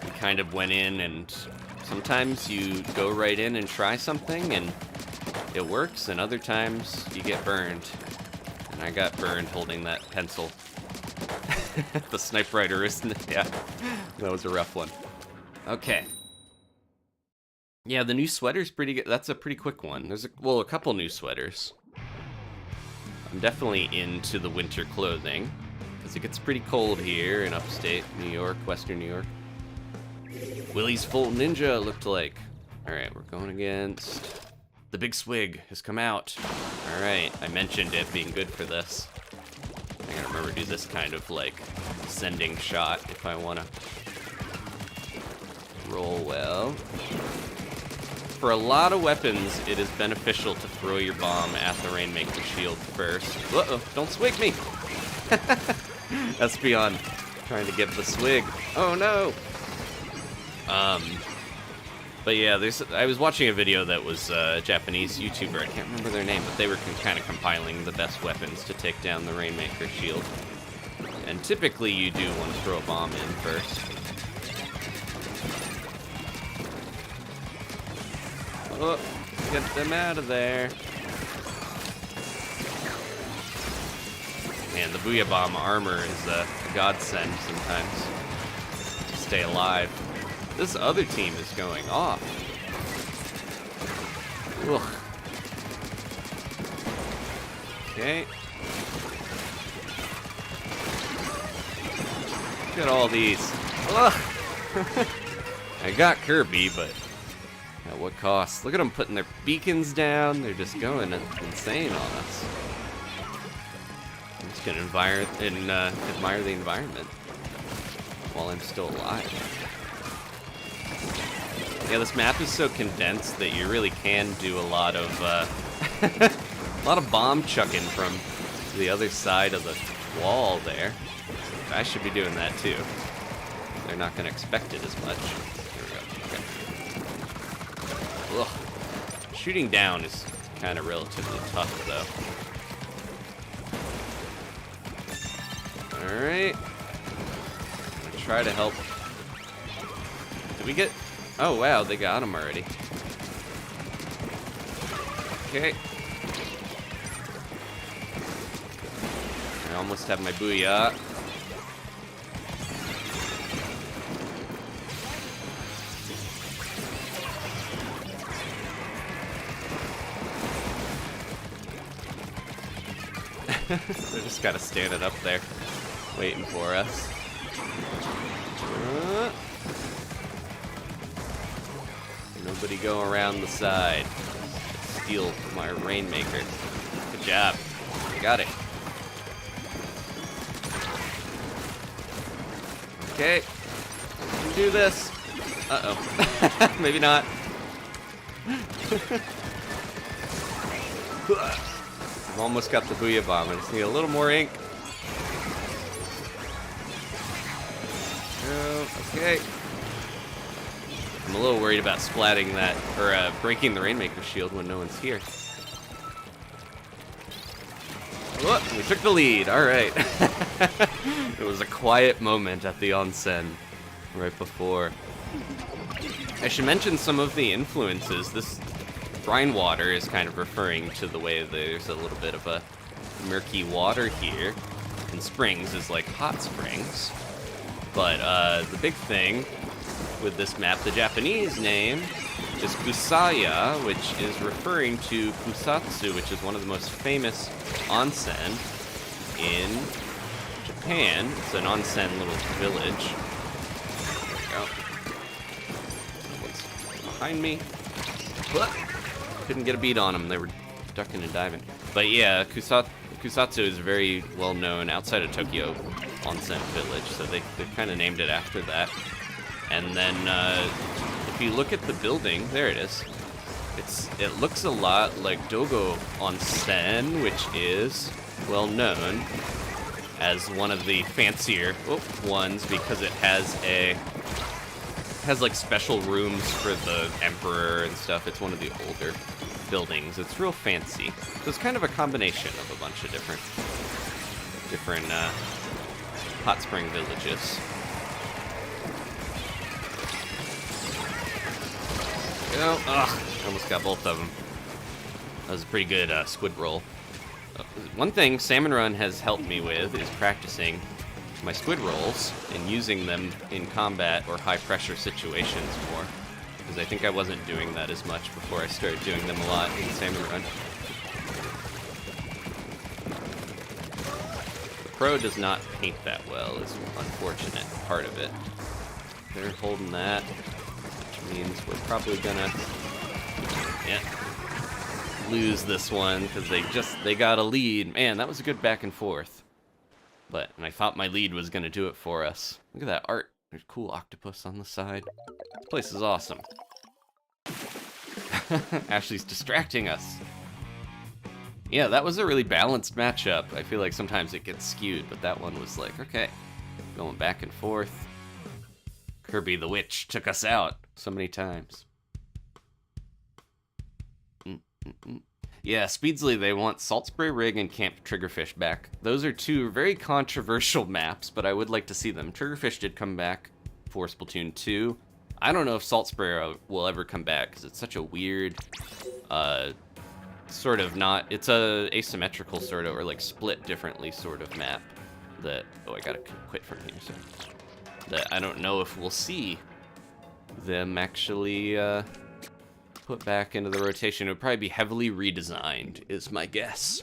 We kind of went in, and sometimes you go right in and try something and it works, and other times you get burned. And I got burned holding that pencil. The Sniper Rider, isn't it? Yeah, that was a rough one. Okay. Yeah, the new sweater's pretty good. That's a pretty quick one. There's a couple new sweaters. I'm definitely into the winter clothing, because it gets pretty cold here in upstate New York, western New York. Willie's Full Ninja looked like. Alright, we're going against... The Big Swig has come out. Alright, I mentioned it being good for this. I gotta remember to do this kind of like sending shot if I wanna roll well. For a lot of weapons, it is beneficial to throw your bomb at the Rainmaker shield first. Uh-oh, don't swig me! That's beyond trying to get the swig. Oh no! But yeah, I was watching a video that was a Japanese YouTuber, I can't remember their name, but they were kind of compiling the best weapons to take down the Rainmaker shield. And typically you do want to throw a bomb in first. Oh, get them out of there. Man, the Booyah Bomb armor is a godsend sometimes to stay alive. This other team is going off. Ugh. Okay. Look at all these. Ugh. I got Kirby, but at what cost? Look at them putting their beacons down. They're just going insane on us. I'm just gonna admire the environment while I'm still alive. Yeah, this map is so condensed that you really can do a lot of a lot of bomb chucking from the other side of the wall there. I should be doing that too. They're not gonna expect it as much. Here we go. Okay. Ugh. Shooting down is kind of relatively tough though. Alright. I'm gonna try to help. Did we get... Oh wow, they got him already. Okay. I almost have my booyah. They just gotta stand it up there, waiting for us. Nobody go around the side. Steal my Rainmaker. Good job. Got it. Okay. We can do this. Uh-oh. Maybe not. I've almost got the Booyah Bomb. I just need a little more ink. Okay. I'm a little worried about splatting that, or breaking the Rainmaker shield when no one's here. Whoop, we took the lead, alright. It was a quiet moment at the onsen right before. I should mention some of the influences. This Brinewater is kind of referring to the way there's a little bit of a murky water here. And springs is like hot springs. But the big thing with this map, the Japanese name is Kusaya, which is referring to Kusatsu, which is one of the most famous onsen in Japan. It's an onsen little village. There we go. What's behind me? Couldn't get a beat on them. They were ducking and diving. But yeah, Kusatsu is very well known outside of Tokyo onsen village, so they kind of named it after that. And then if you look at the building, there it is. It looks a lot like Dogo Onsen, which is well known as one of the fancier ones because it has like special rooms for the emperor and stuff. It's one of the older buildings. It's real fancy. So it's kind of a combination of a bunch of different hot spring villages. I almost got both of them. That was a pretty good squid roll. One thing Salmon Run has helped me with is practicing my squid rolls and using them in combat or high pressure situations more. Because I think I wasn't doing that as much before I started doing them a lot in Salmon Run. The Pro does not paint that well is an unfortunate part of it. They're holding that. Means we're probably gonna lose this one because they got a lead. Man, that was a good back and forth. And I thought my lead was gonna do it for us. Look at that art. There's a cool octopus on the side. This place is awesome. Ashley's distracting us. Yeah, that was a really balanced matchup. I feel like sometimes it gets skewed, but that one was like, okay, going back and forth. Kirby the Witch took us out so many times. Yeah, Speedsley, they want Salt Spray Rig and Camp Triggerfish back. Those are two very controversial maps, but I would like to see them. Triggerfish did come back for Splatoon 2. I don't know if Salt Spray will ever come back, because it's such a weird, sort of not... It's a asymmetrical sort of, or like split differently sort of map that... Oh, I gotta quit from here, so... That I don't know if we'll see them actually put back into the rotation. It would probably be heavily redesigned, is my guess.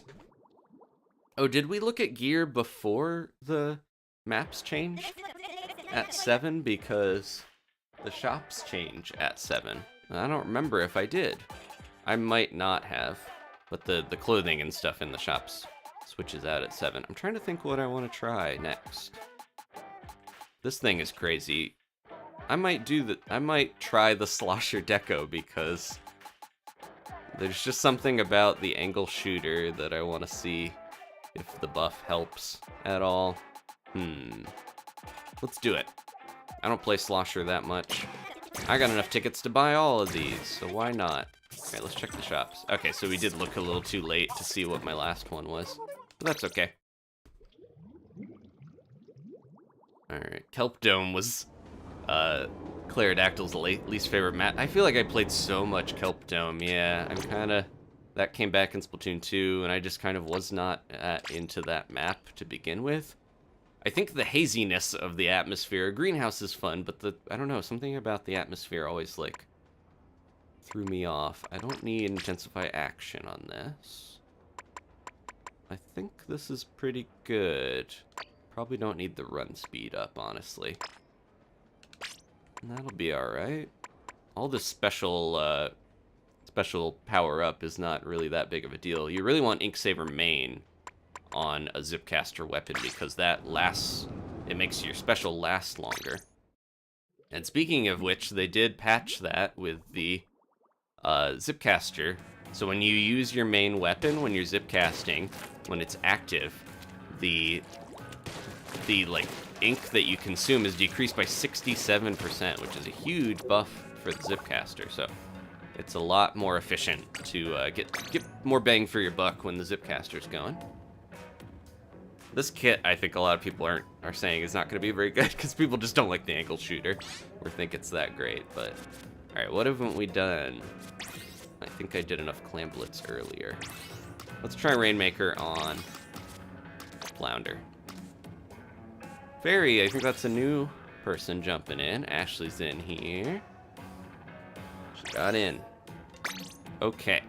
Oh, did we look at gear before the maps changed at 7? Because the shops change at 7? I don't remember if I did. I might not have, but the clothing and stuff in the shops switches out at 7. I'm trying to think what I want to try next. This thing is crazy. I might try the Slosher Deco because there's just something about the angle shooter that I want to see if the buff helps at all. Let's do it. I don't play Slosher that much. I got enough tickets to buy all of these, so why not? Alright, let's check the shops. Okay, so we did look a little too late to see what my last one was, but that's okay. Alright, Kelp Dome was Clarodactyl's least favorite map. I feel like I played so much Kelp Dome, yeah. I'm kinda... That came back in Splatoon 2, and I just kind of was not into that map to begin with. I think the haziness of the atmosphere, Greenhouse is fun, but I don't know, something about the atmosphere always, like, threw me off. I don't need intensify action on this. I think this is pretty good. Probably don't need the run speed up, honestly. That'll be alright. All this special power-up is not really that big of a deal. You really want Inksaver main on a Zipcaster weapon because that lasts... It makes your special last longer. And speaking of which, they did patch that with the Zipcaster. So when you use your main weapon, when you're Zipcasting, when it's active, the like ink that you consume is decreased by 67%, which is a huge buff for the Zipcaster. So it's a lot more efficient to get more bang for your buck when the Zipcaster's going. This kit, I think a lot of people are saying is not going to be very good because people just don't like the angle shooter or think it's that great. But all right, what haven't we done? I think I did enough Clam Blitz earlier. Let's try Rainmaker on Flounder. Fairy, I think that's a new person jumping in. Ashley's in here. She got in. Okay.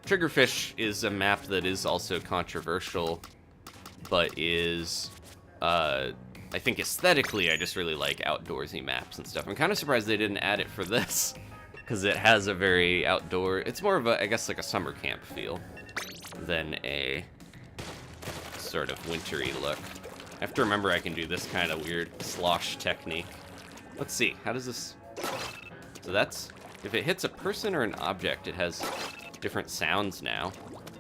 Triggerfish is a map that is also controversial, but is, I think aesthetically, I just really like outdoorsy maps and stuff. I'm kind of surprised they didn't add it for this, because it has a very outdoor, it's more of a, I guess, like a summer camp feel than a sort of wintry look. I have to remember I can do this kind of weird slosh technique. Let's see, how does this... So that's... If it hits a person or an object, it has different sounds now,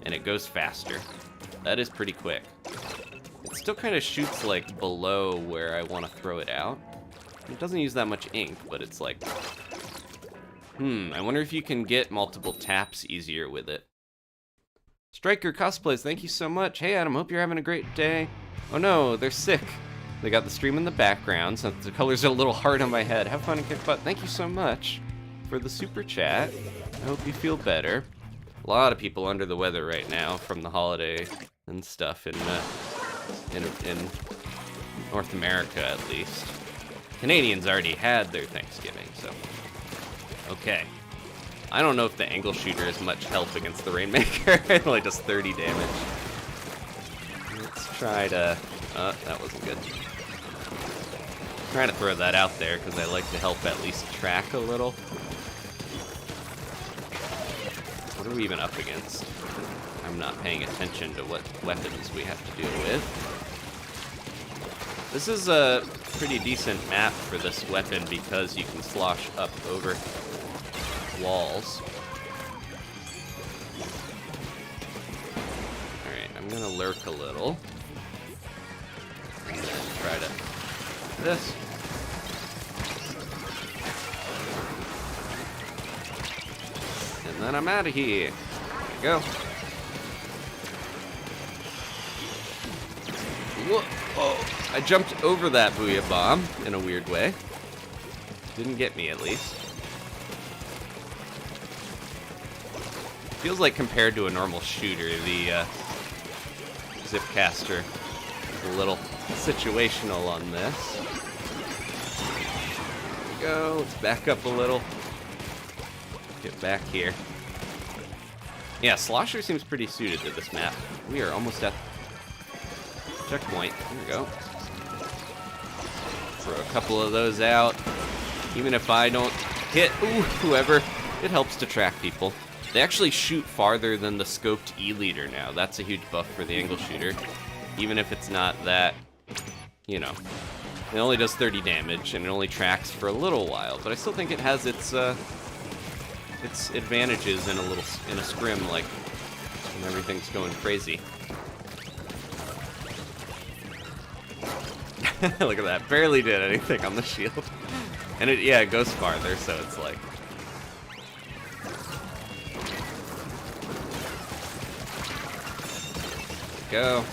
and it goes faster. That is pretty quick. It still kind of shoots, like, below where I want to throw it out. It doesn't use that much ink, but it's like... I wonder if you can get multiple taps easier with it. Striker Cosplays, thank you so much. Hey Adam, hope you're having a great day. Oh no, they're sick. They got the stream in the background, so the colors are a little hard on my head. Have fun and kick butt. Thank you so much for the super chat. I hope you feel better. A lot of people under the weather right now from the holiday and stuff in North America, at least. Canadians already had their Thanksgiving, so... Okay. I don't know if the angle shooter is much help against the Rainmaker. It only does 30 damage. Let's try to... that wasn't good. I'm trying to throw that out there because I like to help at least track a little. What are we even up against? I'm not paying attention to what weapons we have to deal with. This is a pretty decent map for this weapon because you can slosh up over walls. Alright, I'm gonna lurk a little. And then try to... this. And then I'm out of here. There we go. Whoa! I jumped over that Booyah Bomb in a weird way. Didn't get me, at least. Feels like compared to a normal shooter, the Zipcaster is a little situational on this. There we go. Let's back up a little. Get back here. Yeah, Slosher seems pretty suited to this map. We are almost at checkpoint. Here we go. throw a couple of those out. Even if I don't hit whoever, it helps to track people. They actually shoot farther than the scoped E-leader now. That's a huge buff for the angle shooter. Even if it's not that, you know, it only does 30 damage and it only tracks for a little while. But I still think it has its advantages in a scrim, like when everything's going crazy. Look at that, barely did anything on the shield. And it goes farther, so it's like... Go.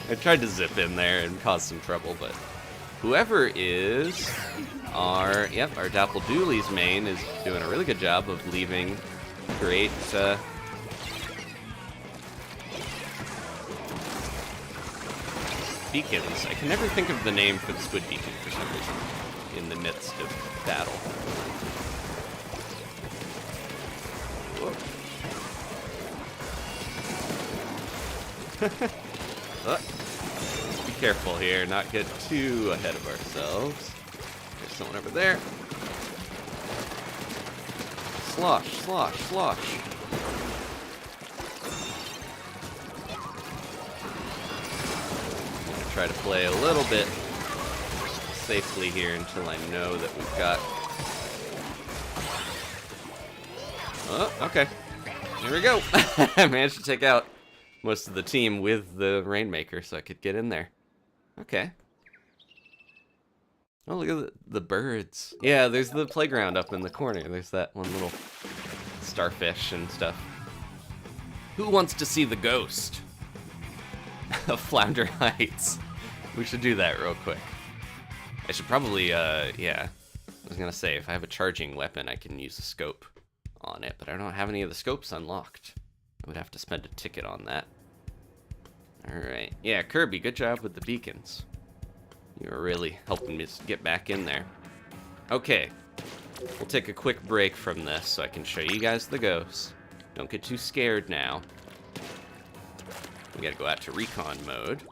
I tried to zip in there and cause some trouble, but whoever is our Dapple Dooley's main is doing a really good job of leaving great beacons. I can never think of the name for the squid beacon for some reason in the midst of battle. Be careful here, not get too ahead of ourselves. There's someone over there. Slosh, slosh, slosh. Try to play a little bit safely here until I know that we've got... Oh, okay. Here we go. I managed to take out most of the team with the Rainmaker so I could get in there. Okay. Oh, look at the birds. Yeah, there's the playground up in the corner. There's that one little starfish and stuff. Who wants to see the ghost of Flounder Heights? We should do that real quick. I should probably, yeah. I was gonna say, if I have a charging weapon, I can use a scope on it, but I don't have any of the scopes unlocked. I would have to spend a ticket on that. Alright. Yeah, Kirby, good job with the beacons. You were really helping me get back in there. Okay. We'll take a quick break from this so I can show you guys the ghosts. Don't get too scared now. We gotta go out to recon mode.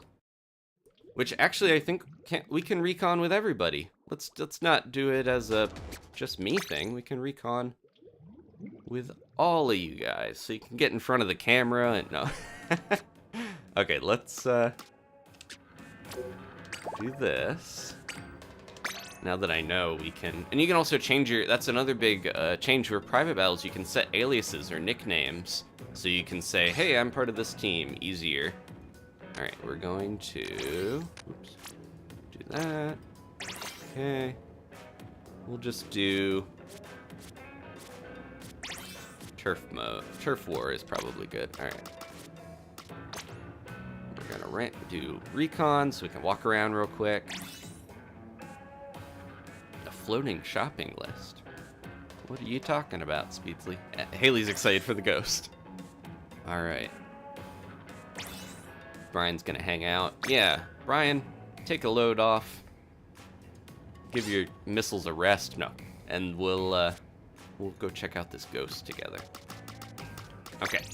Which actually I think we can recon with everybody. Let's not do it as a just me thing. We can recon with all of you guys. So you can get in front of the camera and no. Okay, let's do this. Now that I know we can, and you can also change your, that's another big change for private battles. You can set aliases or nicknames. So you can say, hey, I'm part of this team, easier. All right, we're going to, oops, do that. Okay. We'll just do turf mode. Turf war is probably good. All right. We're gonna do recon so we can walk around real quick. A floating shopping list. What are you talking about, Speedsley? Haley's excited for the ghost. All right. Brian's gonna hang out. Yeah, Brian, take a load off. Give your missiles a rest. No, and we'll go check out this ghost together. Okay.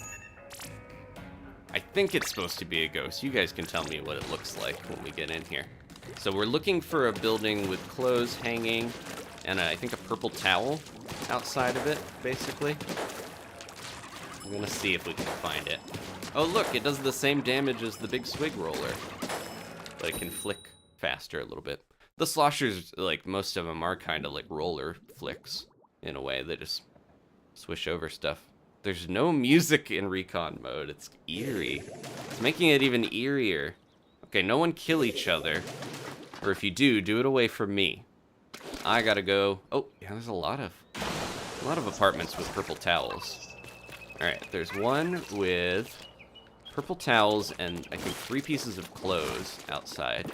I think it's supposed to be a ghost. You guys can tell me what it looks like when we get in here. So we're looking for a building with clothes hanging and I think a purple towel outside of it, basically. I'm gonna see if we can find it. Oh look, it does the same damage as the big Swig roller, but it can flick faster a little bit. The sloshers, like most of them, are kind of like roller flicks in a way. They just swish over stuff. There's no music in recon mode. It's eerie. It's making it even eerier. Okay, no one kill each other. Or if you do, do it away from me. I gotta go. Oh, yeah, there's a lot of apartments with purple towels. All right, there's one with purple towels and I think 3 pieces of clothes outside.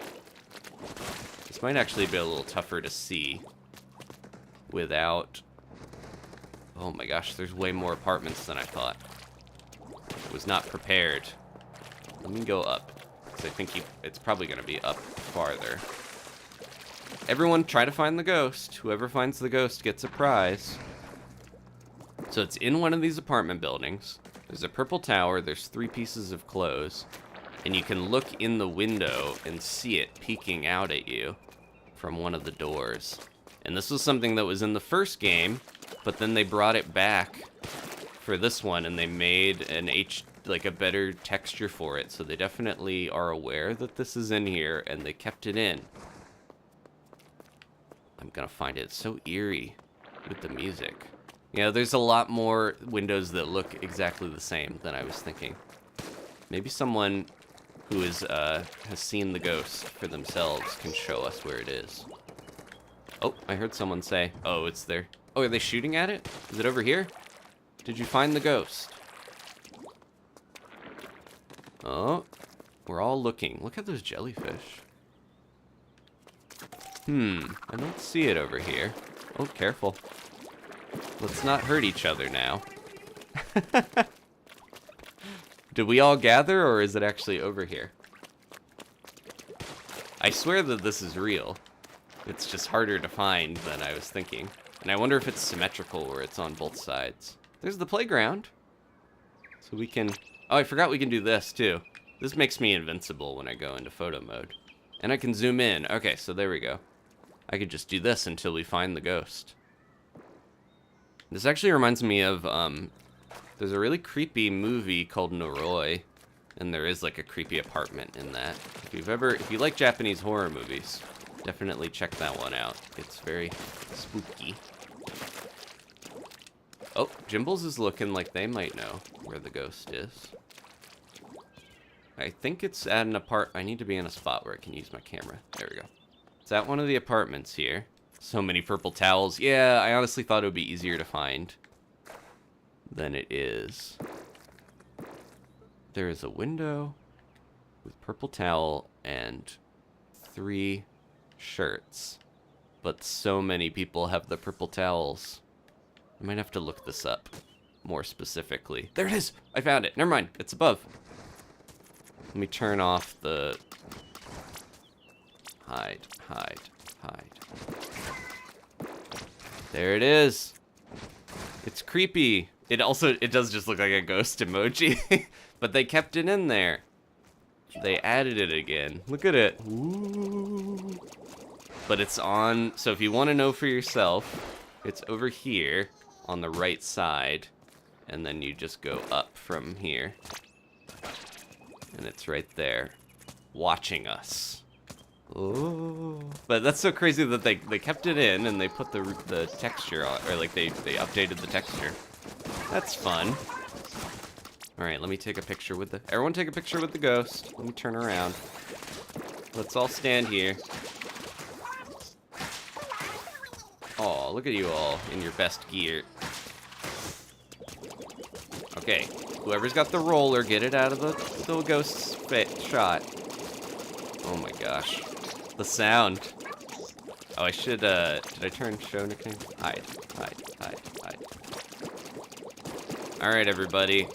This might actually be a little tougher to see without... Oh my gosh, there's way more apartments than I thought. I was not prepared. Let me go up, because I think it's probably going to be up farther. Everyone try to find the ghost. Whoever finds the ghost gets a prize. So it's in one of these apartment buildings. There's a purple tower, there's 3 pieces of clothes, and you can look in the window and see it peeking out at you from one of the doors. And this was something that was in the first game, but then they brought it back for this one, and they made an like a better texture for it, so they definitely are aware that this is in here, and they kept it in. I'm gonna find it. It's so eerie with the music. Yeah, there's a lot more windows that look exactly the same than I was thinking. Maybe someone who has seen the ghost for themselves can show us where it is. Oh, I heard someone say, oh, it's there. Oh, are they shooting at it? Is it over here? Did you find the ghost? Oh, we're all looking. Look at those jellyfish. I don't see it over here. Oh, careful. Let's not hurt each other now. Did we all gather, or is it actually over here? I swear that this is real. It's just harder to find than I was thinking. And I wonder if it's symmetrical where it's on both sides. There's the playground. So we can... Oh, I forgot we can do this, too. This makes me invincible when I go into photo mode. And I can zoom in. Okay, so there we go. I could just do this until we find the ghost. This actually reminds me of, there's a really creepy movie called Noroi, and there is like a creepy apartment in that. If you like Japanese horror movies, definitely check that one out. It's very spooky. Oh, Jimbles is looking like they might know where the ghost is. I think it's at an I need to be in a spot where I can use my camera. There we go. It's at one of the apartments here. So many purple towels. Yeah, I honestly thought it would be easier to find than it is. There is a window with purple towel and 3 shirts. But so many people have the purple towels. I might have to look this up more specifically. There it is! I found it. Never mind. It's above. Let me turn off the... Hide. There it is. It's creepy. It does just look like a ghost emoji, but they kept it in there. They added it again. Look at it. Ooh. But it's on, so if you want to know for yourself, it's over here on the right side, and then you just go up from here. And it's right there, watching us. Oh, but that's so crazy that they kept it in and they put the texture on, or like they updated the texture. That's fun. All right, let me take a picture with everyone take a picture with the ghost. Let me turn around. Let's all stand here. Oh, look at you all in your best gear. Okay, whoever's got the roller, get it out of the ghost's shot. Oh my gosh. The sound. Oh, I should, did I turn show nickname? Hide. Alright, everybody.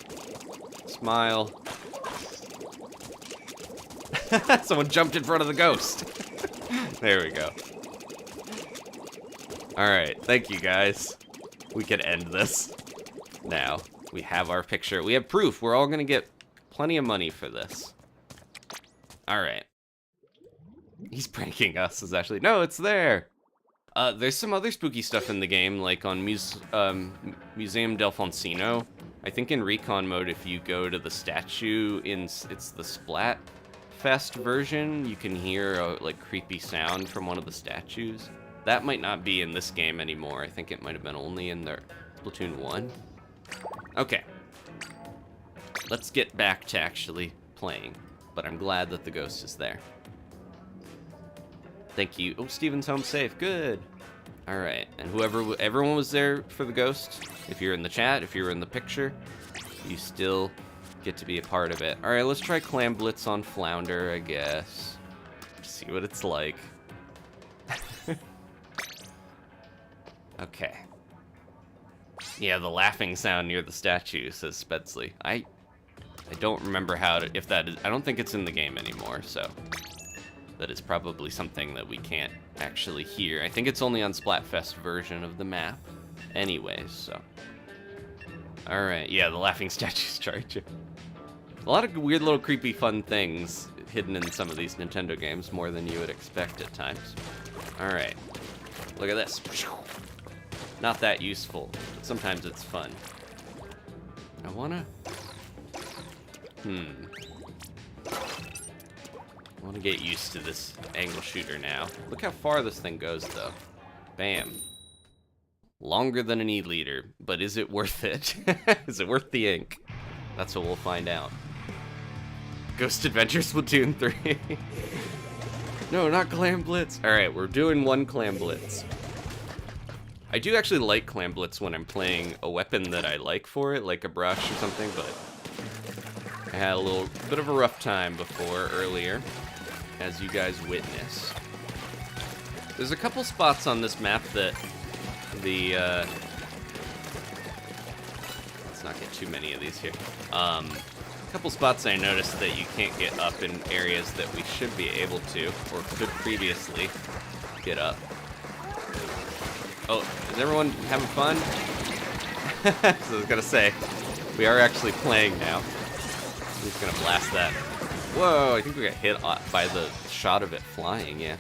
Smile. Someone jumped in front of the ghost. There we go. Alright, thank you guys. We can end this. Now, we have our picture. We have proof. We're all gonna get plenty of money for this. Alright. He's pranking us, is actually... No, it's there! There's some other spooky stuff in the game, like on Museum del Foncino. I think in Recon mode, if you go to the statue, it's the Splat Fest version, you can hear a like creepy sound from one of the statues. That might not be in this game anymore. I think it might have been only in the Splatoon 1. Okay. Let's get back to actually playing, but I'm glad that the ghost is there. Thank you. Oh, Steven's home safe. Good. All right. And everyone was there for the ghost. If you're in the chat, if you're in the picture, you still get to be a part of it. All right, let's try Clam Blitz on Flounder, I guess. See what it's like. Okay. Yeah, the laughing sound near the statue, says Spedsley. I don't remember if that is... I don't think it's in the game anymore, so... That is probably something that we can't actually hear. I think it's only on Splatfest version of the map anyways, so... Alright, yeah, the laughing statues charge you. A lot of weird little creepy fun things hidden in some of these Nintendo games, more than you would expect at times. Alright, look at this. Not that useful, but sometimes it's fun. I wanna... I wanna get used to this angle shooter now. Look how far this thing goes, though. Bam. Longer than an E-liter, but is it worth it? Is it worth the ink? That's what we'll find out. Ghost Adventure Splatoon 3. No, not Clam Blitz. Alright, we're doing one Clam Blitz. I do actually like Clam Blitz when I'm playing a weapon that I like for it, like a brush or something, but I had a little bit of a rough time before earlier, as you guys witnessed. There's a couple spots on this map that the, let's not get too many of these here. A couple spots I noticed that you can't get up in areas that we should be able to, or could previously get up. Oh, is everyone having fun? So I was gonna say, we are actually playing now. I'm just gonna blast that. Whoa, I think we got hit by the shot of it flying, yeah.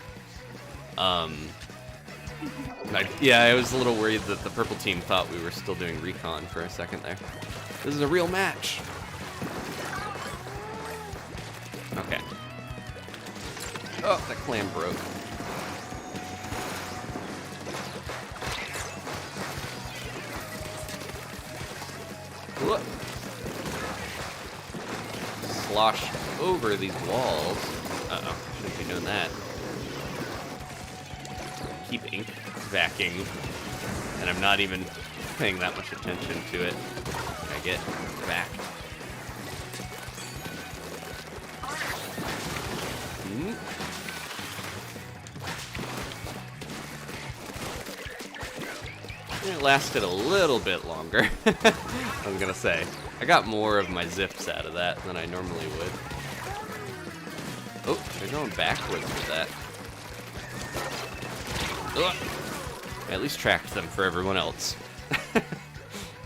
Yeah, I was a little worried that the purple team thought we were still doing recon for a second there. This is a real match. Okay. Oh, that clam broke. Whoa. Slosh over these walls. Uh-oh, shouldn't be doing that. Keep ink backing, and I'm not even paying that much attention to it. I get back. It lasted a little bit longer. I was gonna say, I got more of my zips out of that than I normally would. Oh, they're going backwards with that. Ugh. I at least tracked them for everyone else.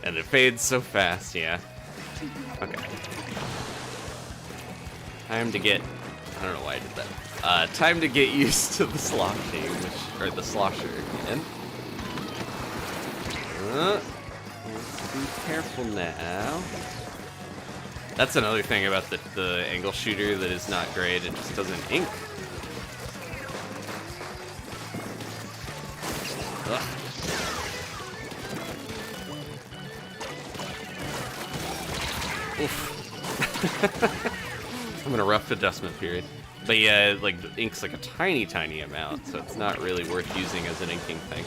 And it fades so fast, yeah. Okay. Time to get... I don't know why I did that. Time to get used to the sloshing, or the slosher again. Let's be careful now. That's another thing about the angle shooter that is not great. It just doesn't ink. Ugh. Oof. I'm in a rough adjustment period. But yeah, like, the ink's like a tiny, tiny amount, so it's not really worth using as an inking thing.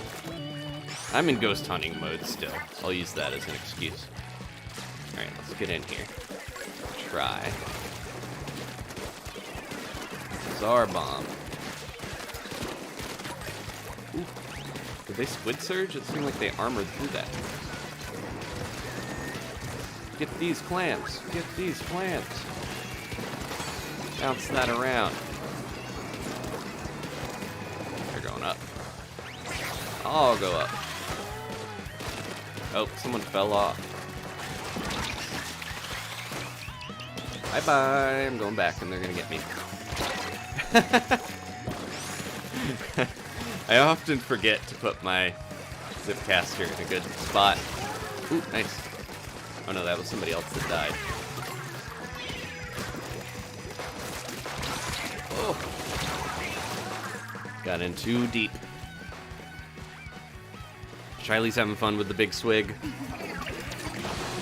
I'm in ghost hunting mode still. I'll use that as an excuse. Alright, let's get in here. Try. Czar bomb. Ooh. Did they squid surge? It seemed like they armored through that. Get these clams. Get these clams. Bounce that around. They're going up. I'll go up. Oh, someone fell off. Bye-bye. I'm going back and they're gonna get me. I often forget to put my zipcaster in a good spot. Ooh, nice. Oh no, that was somebody else that died. Oh. Got in too deep. Shiley's having fun with the big swig.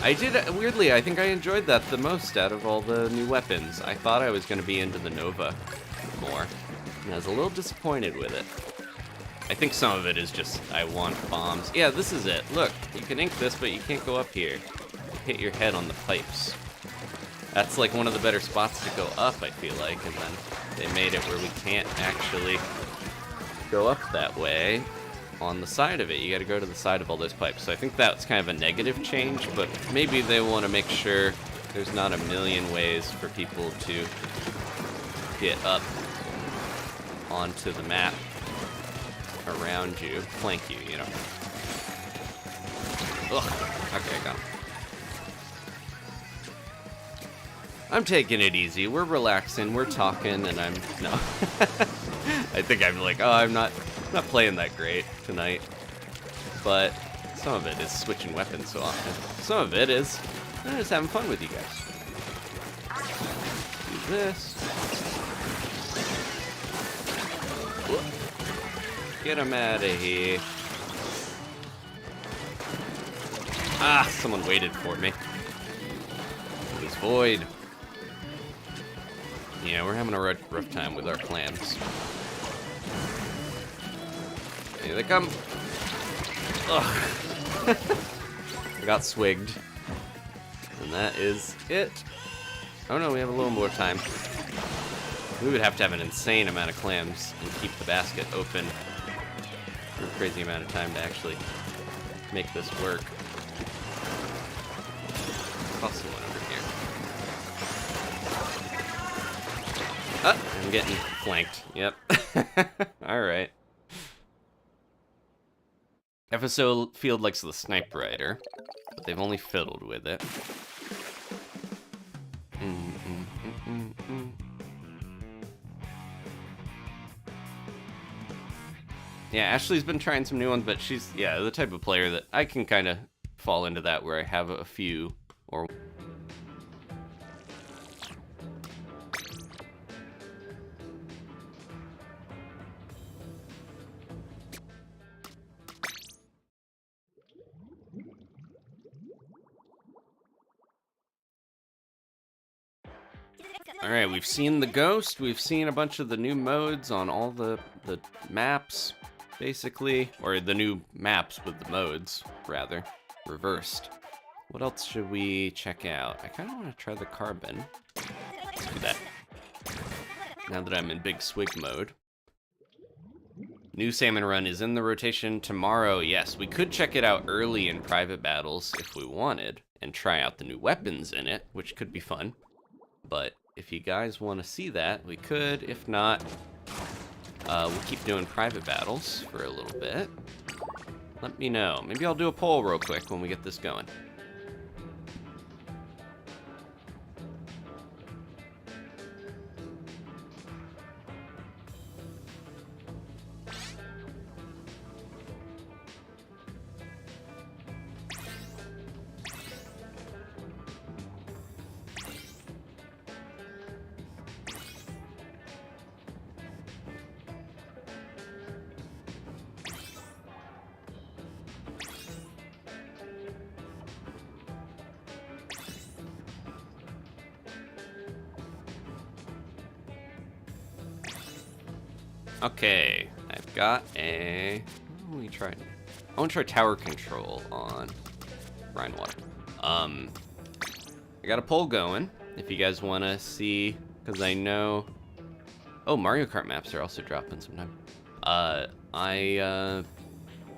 I did, weirdly, I think I enjoyed that the most out of all the new weapons. I thought I was going to be into the Nova more, and I was a little disappointed with it. I think some of it is just, I want bombs. Yeah, this is it. Look, you can ink this, but you can't go up here. You hit your head on the pipes. That's like one of the better spots to go up, I feel like, and then they made it where we can't actually go up that way. On the side of it, you got to go to the side of all those pipes. So I think that's kind of a negative change, but maybe they want to make sure there's not a million ways for people to get up onto the map around you, flank you, you know. Ugh. Okay, I got him. I'm taking it easy. We're relaxing. We're talking, and I'm no. I think I'm like, oh, I'm not playing that great tonight. But some of it is switching weapons so often. Some of it is I'm just having fun with you guys. Do this. Whoop. Get him out of here. Ah, someone waited for me. It was void. Yeah, we're having a rough time with our clams. Here they come. Ugh. I got swigged. And that is it. Oh no, we have a little more time. We would have to have an insane amount of clams and keep the basket open for a crazy amount of time to actually make this work. Toss someone over here. I'm getting flanked. Yep. Alright. FSO Field likes the sniper rider, but they've only fiddled with it. Yeah, Ashley's been trying some new ones, but she's, yeah, the type of player that I can kind of fall into that where I have a few or... Alright, we've seen the ghost, we've seen a bunch of the new modes on all the maps, basically. Or the new maps with the modes, rather. Reversed. What else should we check out? I kind of want to try the carbon. Let's do that. Now that I'm in big swig mode. New Salmon Run is in the rotation tomorrow. Yes, we could check it out early in private battles if we wanted, and try out the new weapons in it, which could be fun. But if you guys want to see that, we could. If not, we'll keep doing private battles for a little bit. Let me know. Maybe I'll do a poll real quick when we get this going. Okay, I've got a... What are we trying? I want to try tower control on Brinewater. I got a poll going, if you guys want to see, because I know... Oh, Mario Kart maps are also dropping sometime. I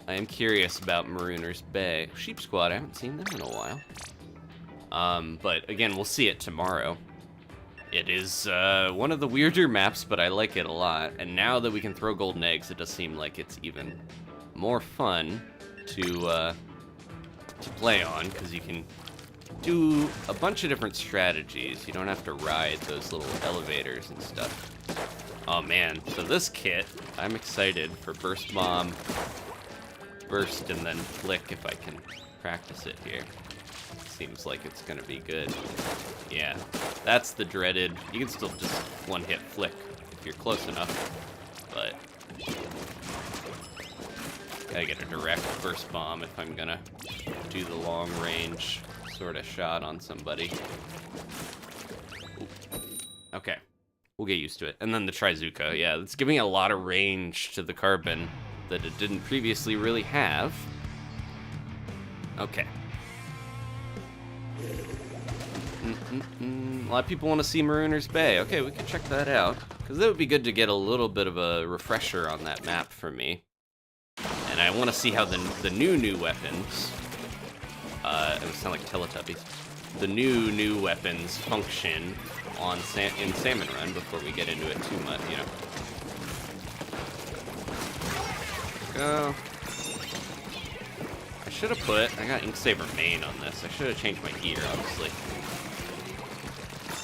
am curious about Marooner's Bay. Sheep Squad, I haven't seen them in a while. But again, we'll see it tomorrow. It is one of the weirder maps, but I like it a lot. And now that we can throw golden eggs, it does seem like it's even more fun to play on, because you can do a bunch of different strategies. You don't have to ride those little elevators and stuff. Oh man, so this kit, I'm excited for Burst Bomb, Burst, and then Flick if I can practice it here. Seems like it's gonna be good. Yeah, that's the dreaded. You can still just one-hit flick if you're close enough, but gotta get a direct burst bomb if I'm gonna do the long-range sort of shot on somebody. Ooh. Okay, we'll get used to it. And then the Trizuka, yeah, it's giving a lot of range to the carbon that it didn't previously really have. Okay. A lot of people want to see Marooner's Bay. Okay, we can check that out, because it would be good to get a little bit of a refresher on that map for me. And I want to see how the new weapons, it would sound like Teletubbies, the new weapons function on in Salmon Run before we get into it too much, you know. Go. I should have I got Ink Saber main on this. I should have changed my gear, obviously.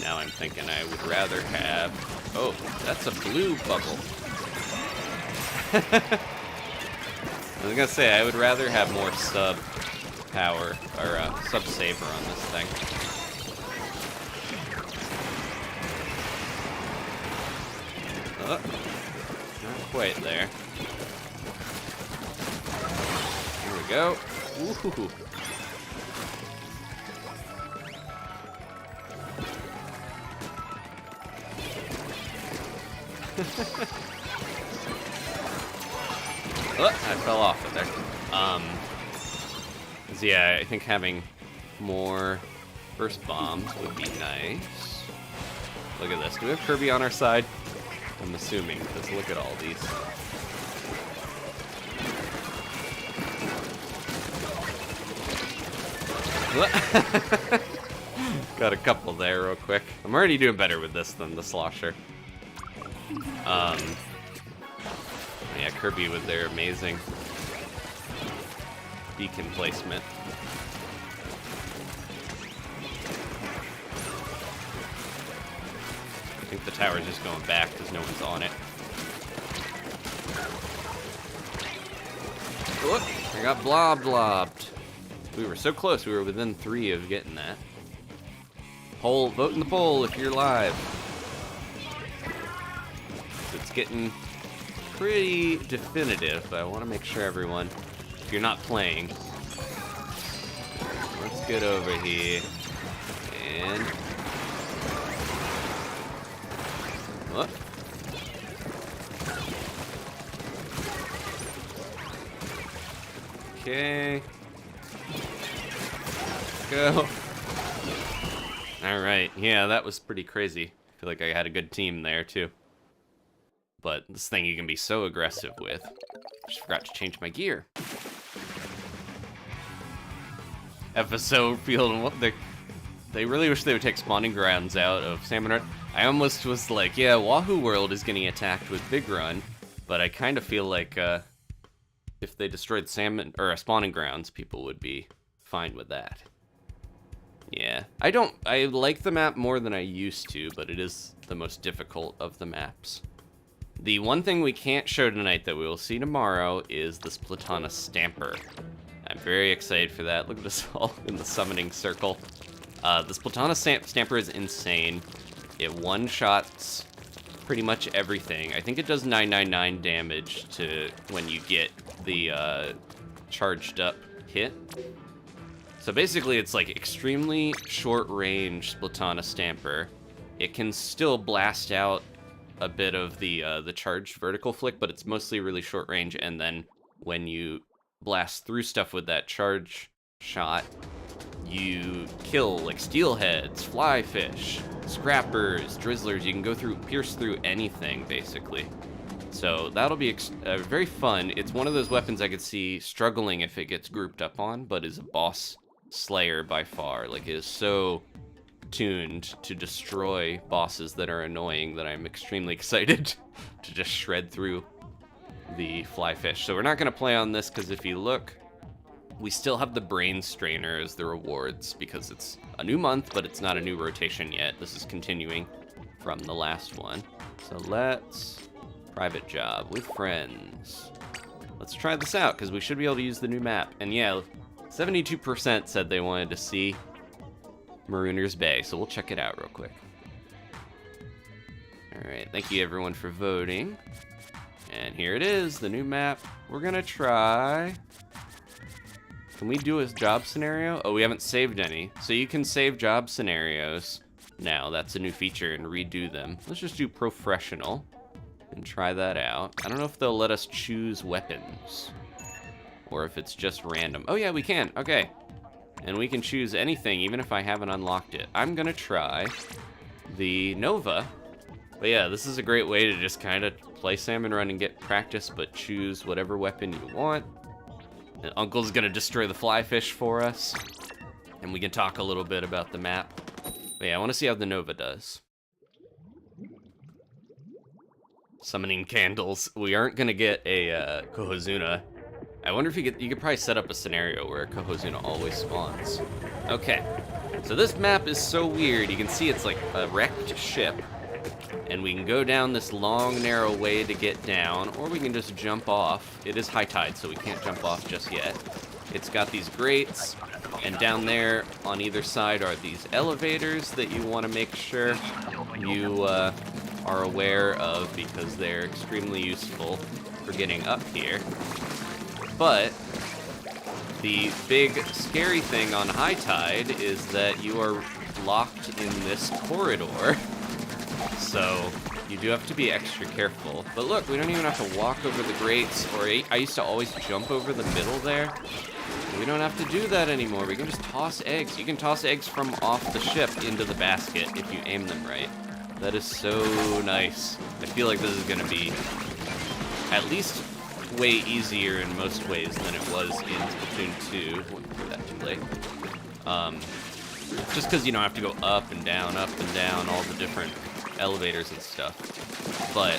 Now I'm thinking I would rather have... Oh, that's a blue bubble. I was gonna say, I would rather have more sub power, or sub saver on this thing. Oh, not quite there. Here we go. Ooh. Oh, I fell off of there. So yeah, I think having more burst bombs would be nice. Look at this. Do we have Kirby on our side? I'm assuming, because look at all these. Got a couple there real quick. I'm already doing better with this than the Slosher. Yeah, Kirby with their amazing beacon placement. I think the tower's just going back because no one's on it. Look, I got blobbed. We were so close, we were within 3 of getting that. Poll, vote in the poll if you're live. It's getting pretty definitive, but I want to make sure everyone, if you're not playing, let's get over here and what? Okay, go. All right, yeah, that was pretty crazy. I feel like I had a good team there too. But this thing you can be so aggressive with. Just forgot to change my gear. Episode field, they really wish they would take spawning grounds out of Salmon Run. I almost was like, yeah, Wahoo World is getting attacked with Big Run, but I kind of feel like if they destroyed spawning grounds, people would be fine with that. Yeah, I like the map more than I used to, but it is the most difficult of the maps. The one thing we can't show tonight that we will see tomorrow is the Splatana Stamper. I'm very excited for that. Look at us all in the summoning circle. The Splatana Stamper is insane. It one-shots pretty much everything. I think it does 999 damage to when you get the charged up hit. So basically it's like extremely short-range Splatana Stamper. It can still blast out a bit of the charged vertical flick, but it's mostly really short range, and then when you blast through stuff with that charge shot, you kill like steelheads, flyfish, scrappers, drizzlers. You can go through, pierce through anything basically. So that'll be very fun. It's one of those weapons I could see struggling if it gets grouped up on, but is a boss slayer by far. Like, it is so tuned to destroy bosses that are annoying that I'm extremely excited to just shred through the flyfish. So we're not going to play on this because if you look, we still have the brain strainer as the rewards because it's a new month, but it's not a new rotation yet. This is continuing from the last one. So let's private job with friends. Let's try this out because we should be able to use the new map. And yeah, 72% said they wanted to see Marooner's Bay, so we'll check it out real quick. Alright, thank you everyone for voting. And here it is, the new map. We're gonna try... Can we do a job scenario? Oh, we haven't saved any. So you can save job scenarios now. That's a new feature, and redo them. Let's just do professional and try that out. I don't know if they'll let us choose weapons or if it's just random. Oh yeah, we can. Okay. And we can choose anything, even if I haven't unlocked it. I'm gonna try the Nova. But yeah, this is a great way to just kind of play Salmon Run and get practice, but choose whatever weapon you want. And Uncle's gonna destroy the flyfish for us. And we can talk a little bit about the map. But yeah, I want to see how the Nova does. Summoning candles. We aren't gonna get a Kohozuna. I wonder if you could probably set up a scenario where a Kohozuna always spawns. Okay, So this map is so weird. You can see it's like a wrecked ship. And we can go down this long, narrow way to get down, or we can just jump off. It is high tide, so we can't jump off just yet. It's got these grates, and down there on either side are these elevators that you want to make sure you are aware of because they're extremely useful for getting up here. But the big scary thing on high tide is that you are locked in this corridor. So you do have to be extra careful. But look, we don't even have to walk over the grates, or I used to always jump over the middle there. We don't have to do that anymore. We can just toss eggs. You can toss eggs from off the ship into the basket if you aim them right. That is so nice. I feel like this is going to be at least way easier in most ways than it was in Splatoon 2. Wouldn't do that too late. Just because you don't have to go up and down, all the different elevators and stuff. But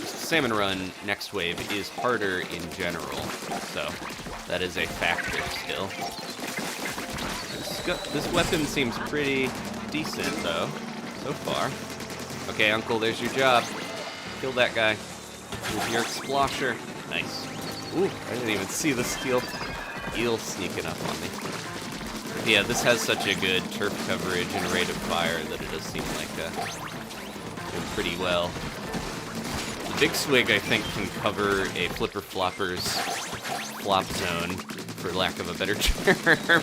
Salmon Run next wave is harder in general, so that is a factor still. This weapon seems pretty decent though, so far. Okay, Uncle, there's your job. Kill that guy with your splosher. Nice. Ooh, I didn't even see the steel eel sneaking up on me. Yeah, this has such a good turf coverage and rate of fire that it does seem like doing pretty well. The big Swig, I think, can cover a Flipper Flopper's flop zone, for lack of a better term,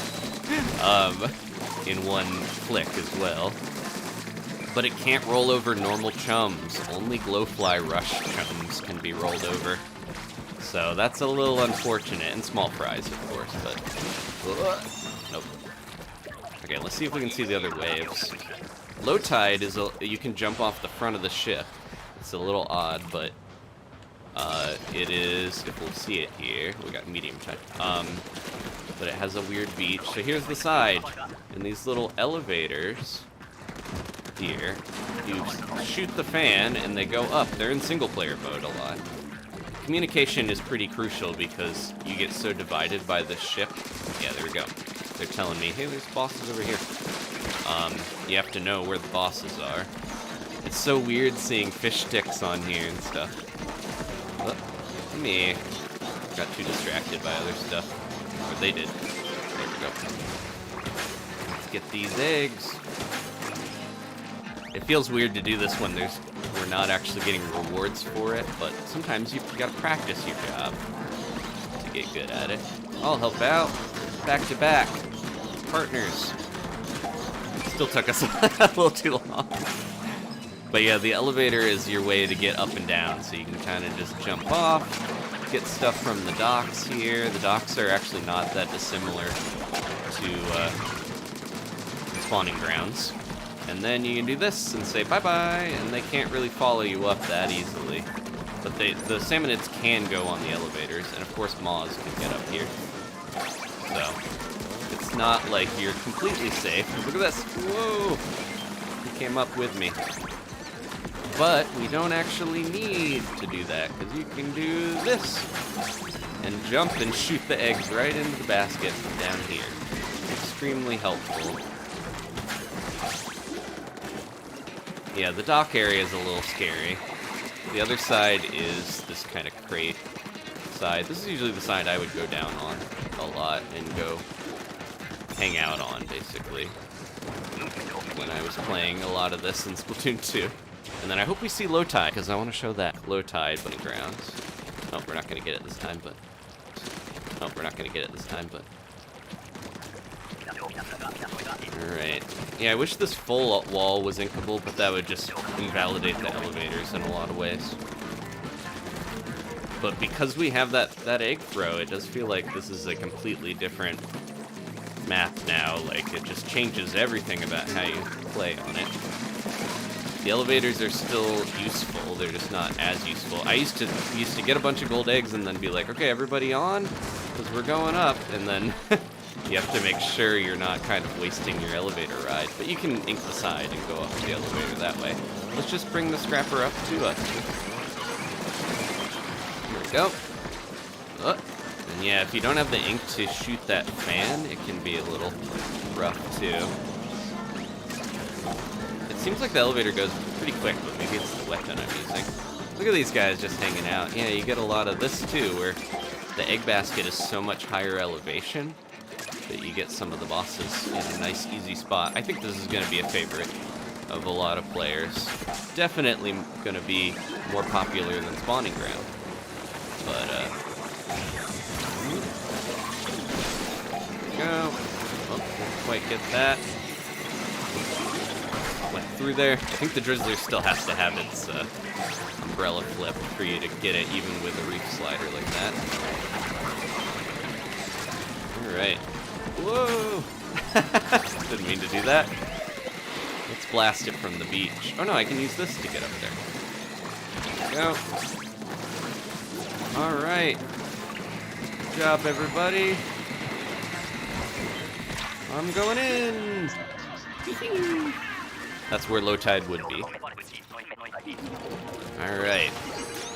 in one flick as well. But it can't roll over normal chums. Only Glowfly Rush chums can be rolled over. So that's a little unfortunate, and small fries, of course, but nope. Okay, let's see if we can see the other waves. Low tide is you can jump off the front of the ship. It's a little odd, but it is, if we'll see it here, we got medium tide. But it has a weird beach. So here's the side, and these little elevators here, you shoot the fan and they go up. They're in single player mode a lot. Communication is pretty crucial because you get so divided by the ship. Yeah, there we go. They're telling me, hey, there's bosses over here. You have to know where the bosses are. It's so weird seeing fish sticks on here and stuff. Me. Got too distracted by other stuff. Or they did. There we go. Let's get these eggs. It feels weird to do this when we're not actually getting rewards for it, but sometimes you gotta practice your job to get good at it. I'll help out. Back to back. Partners. Still took us a little too long. But yeah, the elevator is your way to get up and down, so you can kind of just jump off, get stuff from the docks here. The docks are actually not that dissimilar to spawning grounds. And then you can do this and say bye-bye, and they can't really follow you up that easily. But the salmonids can go on the elevators, and of course moths can get up here. So, it's not like you're completely safe. Look at this! Whoa! He came up with me. But we don't actually need to do that, because you can do this. And jump and shoot the eggs right into the basket down here. Extremely helpful. Yeah, the dock area is a little scary. The other side is this kind of crate side. This is usually the side I would go down on a lot and go hang out on, basically, when I was playing a lot of this in Splatoon 2. And then I hope we see low tide, because I want to show that low tide bunny grounds. Oh, we're not going to get it this time, but... Oh, we're not going to get it this time, but... Alright. Yeah, I wish this full wall was inkable, but that would just invalidate the elevators in a lot of ways. But because we have that egg throw, it does feel like this is a completely different map now. Like, it just changes everything about how you play on it. The elevators are still useful, they're just not as useful. I used to get a bunch of gold eggs and then be like, okay, everybody on? Because we're going up, and then you have to make sure you're not kind of wasting your elevator ride. But you can ink the side and go up the elevator that way. Let's just bring the scrapper up to us. Here we go. And yeah, if you don't have the ink to shoot that fan, it can be a little rough too. It seems like the elevator goes pretty quick, but maybe it's the weapon I'm using. Look at these guys just hanging out. Yeah, you get a lot of this too, where the egg basket is so much higher elevation that you get some of the bosses in a nice, easy spot. I think this is going to be a favorite of a lot of players. Definitely going to be more popular than Spawning Ground. But, go. Oh, didn't quite get that. Went through there. I think the Drizzler still has to have its umbrella flip for you to get it, even with a reef slider like that. Alright. Whoa! Didn't mean to do that. Let's blast it from the beach. Oh no, I can use this to get up there. Go. Alright. Good job, everybody. I'm going in! That's where low tide would be. Alright.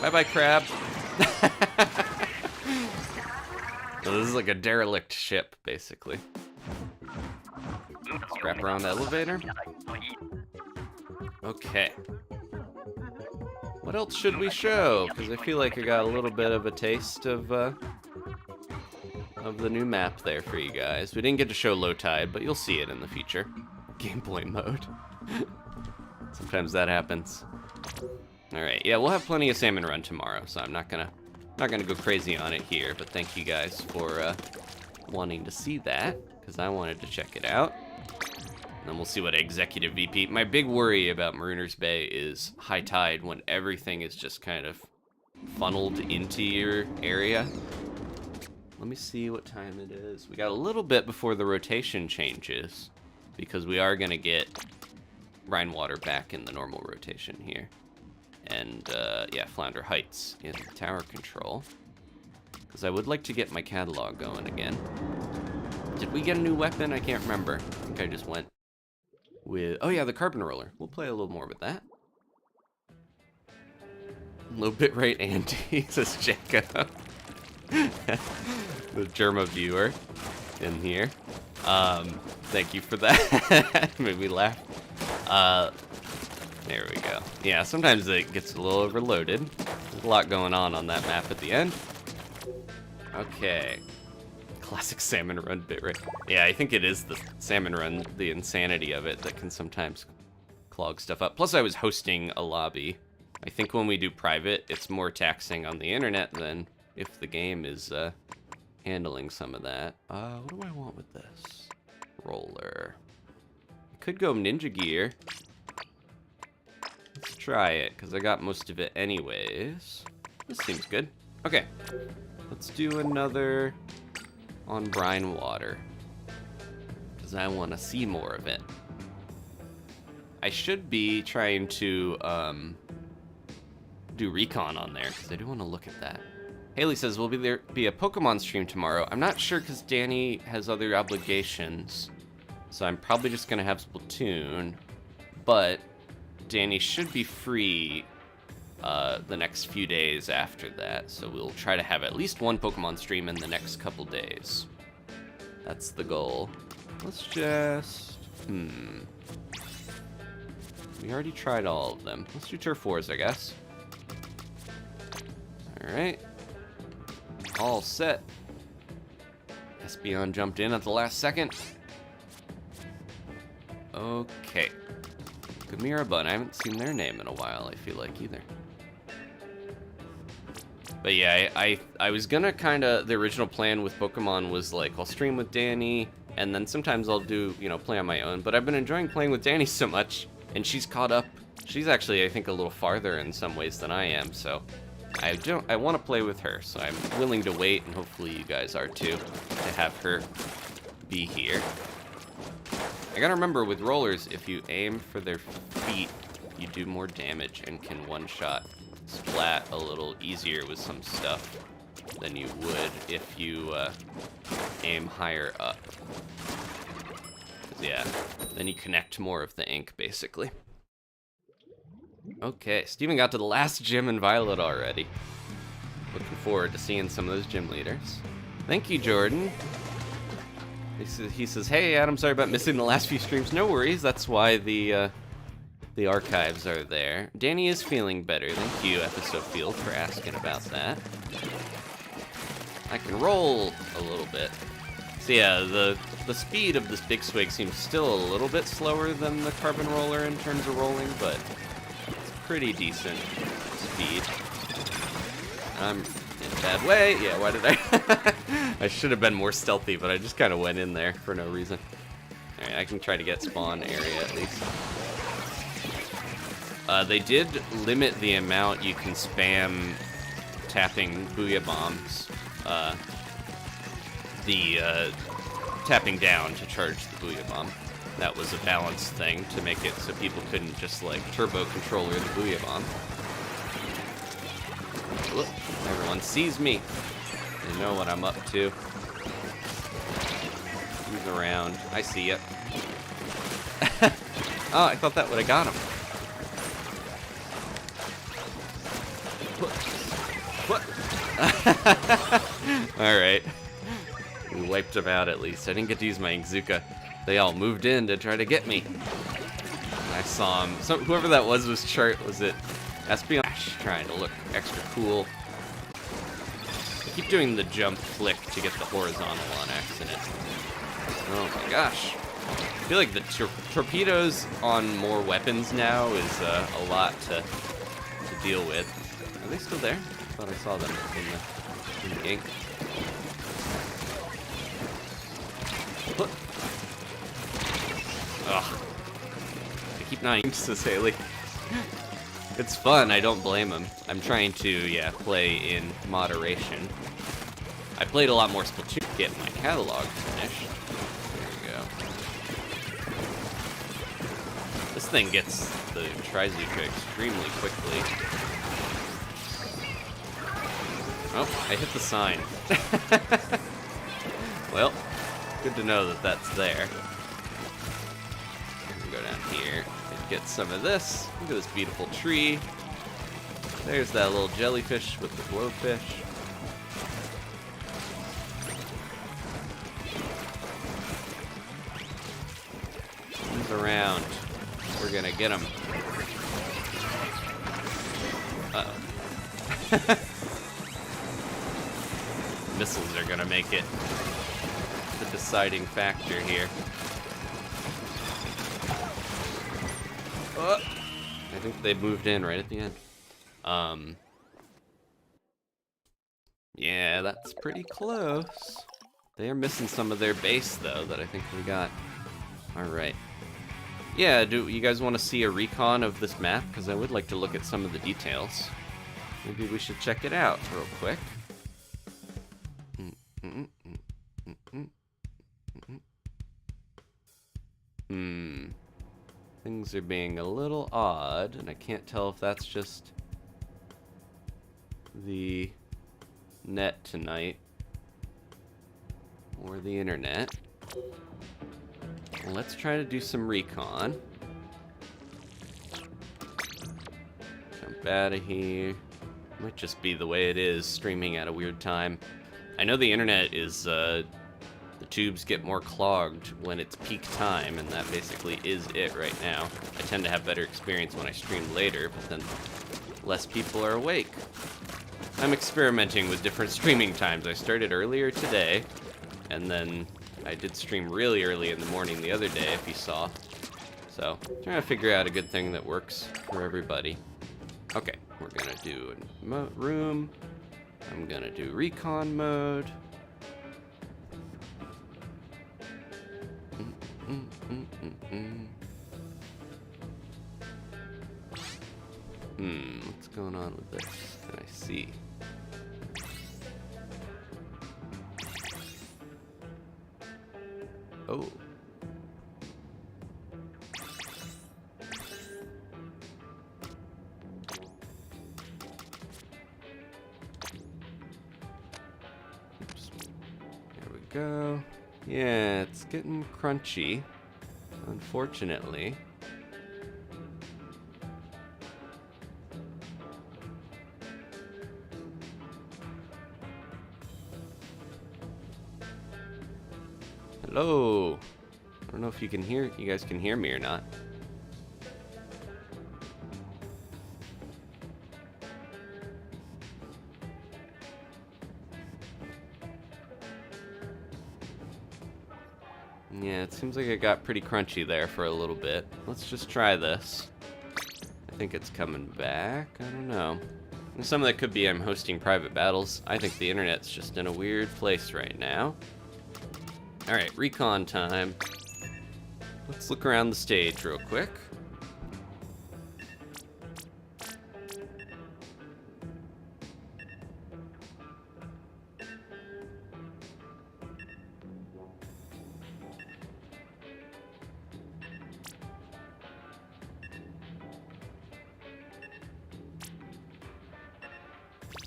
Bye-bye, crab. So this is like a derelict ship, basically. Let's wrap around the elevator. Okay. What else should we show? Because I feel like I got a little bit of a taste of the new map there for you guys. We didn't get to show low tide, but you'll see it in the future. Gameplay mode. Sometimes that happens. Alright, yeah, we'll have plenty of Salmon Run tomorrow, so I'm not gonna go crazy on it here, but thank you guys for wanting to see that, because I wanted to check it out. And then we'll see what Executive VP... My big worry about Marooner's Bay is high tide, when everything is just kind of funneled into your area. Let me see what time it is. We got a little bit before the rotation changes, because we are going to get Brinewater back in the normal rotation here. And, yeah, Flounder Heights in tower control. Because I would like to get my catalog going again. Did we get a new weapon? I can't remember. I think I just went with... Oh, yeah, the carbon roller. We'll play a little more with that. Low bitrate Andy, says Jacob. The Germa viewer in here. Thank you for that. Made me laugh. There we go. Yeah, sometimes it gets a little overloaded. There's a lot going on that map at the end. Okay. Classic Salmon Run bitrate. Yeah, I think it is the Salmon Run, the insanity of it, that can sometimes clog stuff up. Plus, I was hosting a lobby. I think when we do private, it's more taxing on the internet than if the game is handling some of that. What do I want with this? Roller. I could go Ninja Gear. Let's try it, because I got most of it anyways. This seems good. Okay. Let's do another on Brinewater, because I want to see more of it. I should be trying to do recon on there, because I do want to look at that. Haley says, will there be a Pokemon stream tomorrow? I'm not sure, because Danny has other obligations, so I'm probably just going to have Splatoon, but Danny should be free the next few days after that, so we'll try to have at least one Pokemon stream in the next couple days. That's the goal. Let's just... We already tried all of them. Let's do Turf Wars, I guess. Alright. All set. Espeon jumped in at the last second. Okay. Gamirabun, I haven't seen their name in a while, I feel like, either. But yeah, I was gonna kinda... The original plan with Pokemon was like, I'll stream with Danny, and then sometimes I'll do, you know, play on my own. But I've been enjoying playing with Danny so much, and she's caught up. She's actually, I think, a little farther in some ways than I am, so... I want to play with her, so I'm willing to wait, and hopefully you guys are too, to have her be here. I gotta remember, with rollers, if you aim for their feet, you do more damage and can one-shot Splat a little easier with some stuff than you would if you aim higher up. 'Cause, yeah, then you connect more of the ink, basically. Okay, Steven got to the last gym in Violet already. Looking forward to seeing some of those gym leaders. Thank you, Jordan. He says, hey, Adam, sorry about missing the last few streams. No worries, that's why the archives are there. Danny is feeling better. Thank you, Episofield, for asking about that. I can roll a little bit. So yeah, the speed of this big swig seems still a little bit slower than the carbon roller in terms of rolling, but it's pretty decent speed. I'm in a bad way. Yeah, why did I? I should have been more stealthy, but I just kind of went in there for no reason. Alright, I can try to get spawn area at least. They did limit the amount you can spam tapping Booyah Bombs. Tapping down to charge the Booyah Bomb. That was a balanced thing to make it so people couldn't just like turbo controller the Booyah Bomb. Look, everyone sees me. They know what I'm up to. Move around. I see ya. Oh, I thought that would have got him. Alright. We wiped them out at least. I didn't get to use my Ingzuka. They all moved in to try to get me. I saw him. So whoever that was was it Espionage trying to look extra cool. I keep doing the jump flick to get the horizontal on accident. Oh my gosh. I feel like the torpedoes on more weapons now is a lot to deal with. Are they still there? I thought I saw them in the ink. Ugh. I keep not used to Haley. It's fun, I don't blame him. I'm trying to, yeah, play in moderation. I played a lot more Splatoon to get my catalog finished. There we go. This thing gets the Trizuka extremely quickly. Oh, I hit the sign. Well, good to know that that's there. Go down here and get some of this. Look at this beautiful tree. There's that little jellyfish with the blowfish. Move around. We're gonna get him. Uh-oh. Missiles are gonna make it the deciding factor here. I think they moved in right at the end. Yeah, that's pretty close. They are missing some of their base, though, that I think we got. Alright. Yeah, do you guys want to see a recon of this map? Because I would like to look at some of the details. Maybe we should check it out real quick. Things are being a little odd, and I can't tell if that's just the net tonight or the internet. Well, let's try to do some recon. Jump out of here. Might just be the way it is, streaming at a weird time. I know the internet is, the tubes get more clogged when it's peak time, and that basically is it right now. I tend to have better experience when I stream later, but then less people are awake. I'm experimenting with different streaming times. I started earlier today, and then I did stream really early in the morning the other day, if you saw. So, trying to figure out a good thing that works for everybody. Okay, we're gonna do a room. I'm gonna do recon mode. What's going on with this? Can I see? Oh. Oops. There we go. Yeah, it's getting crunchy, unfortunately. Hello. I don't know if you guys can hear me or not. Yeah, it seems like it got pretty crunchy there for a little bit. Let's just try this. I think it's coming back. I don't know. And some of that could be I'm hosting private battles. I think the internet's just in a weird place right now. Alright, recon time. Let's look around the stage real quick.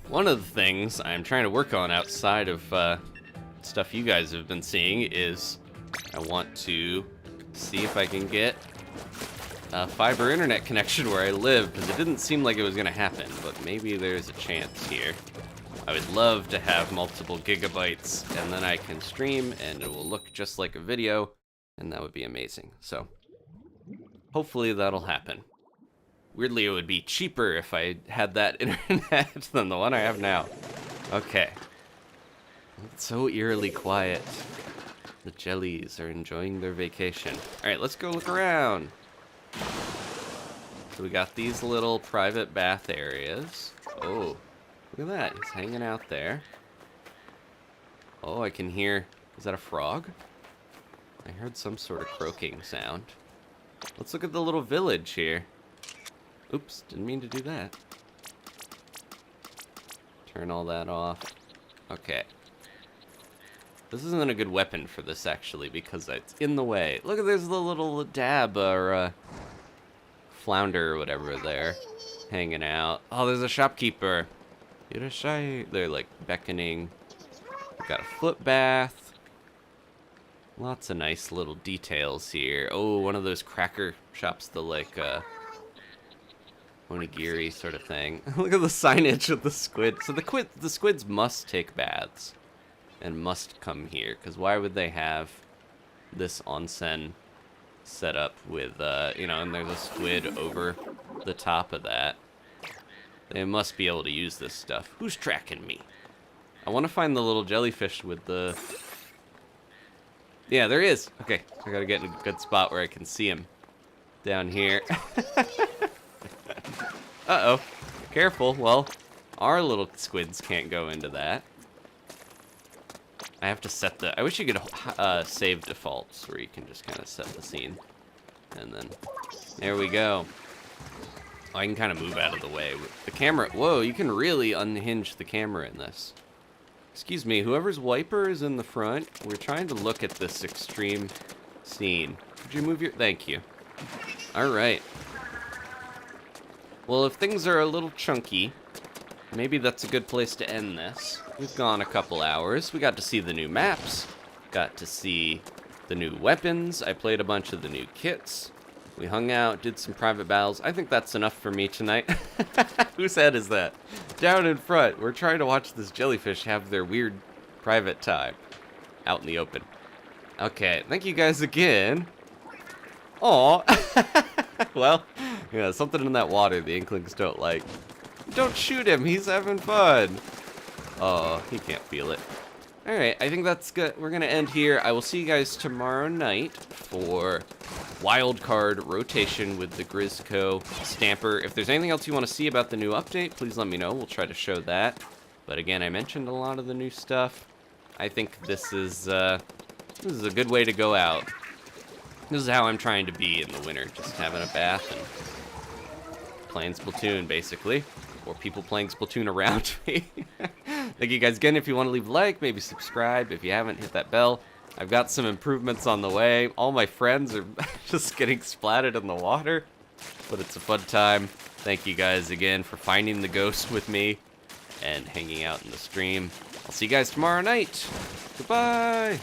One of the things I'm trying to work on outside of stuff you guys have been seeing is I want to see if I can get a fiber internet connection where I live, because it didn't seem like it was going to happen, but maybe there's a chance here. I would love to have multiple gigabytes, and then I can stream, and it will look just like a video, and that would be amazing. So, hopefully that'll happen. Weirdly, it would be cheaper if I had that internet than the one I have now. Okay. It's so eerily quiet. The jellies are enjoying their vacation. Alright, let's go look around. So we got these little private bath areas. Oh, look at that. He's hanging out there. Oh, I can hear... Is that a frog? I heard some sort of croaking sound. Let's look at the little village here. Oops, didn't mean to do that. Turn all that off. Okay. This isn't a good weapon for this, actually, because it's in the way. Look at there's the little dab, or flounder, or whatever there, hanging out. Oh, there's a shopkeeper. They're, like, beckoning. We've got a foot bath. Lots of nice little details here. Oh, one of those cracker shops, the, like, onigiri sort of thing. Look at the signage of the squid. So the squids must take baths and must come here, because why would they have this onsen set up with, you know, and there's a squid over the top of that. They must be able to use this stuff. Who's tracking me? I want to find the little jellyfish with the... Yeah, there he is. Okay, I gotta get in a good spot where I can see him. Down here. Uh-oh. Careful. Well, our little squids can't go into that. I have to set the... I wish you could save defaults where you can just kind of set the scene. And then... There we go. Oh, I can kind of move out of the way. The camera... Whoa, you can really unhinge the camera in this. Excuse me, whoever's wiper is in the front. We're trying to look at this extreme scene. Could you move your... Thank you. Alright. Well, if things are a little chunky, maybe that's a good place to end this. We've gone a couple hours. We got to see the new maps. Got to see the new weapons. I played a bunch of the new kits. We hung out, did some private battles. I think that's enough for me tonight. Whose head is that? Down in front. We're trying to watch this jellyfish have their weird private time out in the open. Okay, thank you guys again. Aw. Well, yeah, something in that water the Inklings don't like. Don't shoot him, he's having fun. Oh, he can't feel it. Alright, I think that's good. We're gonna end here. I will see you guys tomorrow night for wildcard rotation with the Grizzco Stamper. If there's anything else you want to see about the new update, please let me know. We'll try to show that. But again, I mentioned a lot of the new stuff. I think this is a good way to go out. This is how I'm trying to be in the winter, just having a bath and playing Splatoon, basically. Or people playing Splatoon around me. Thank you guys again. If you want to leave a like, maybe subscribe. If you haven't, hit that bell. I've got some improvements on the way. All my friends are just getting splatted in the water. But it's a fun time. Thank you guys again for finding the ghost with me and hanging out in the stream. I'll see you guys tomorrow night. Goodbye.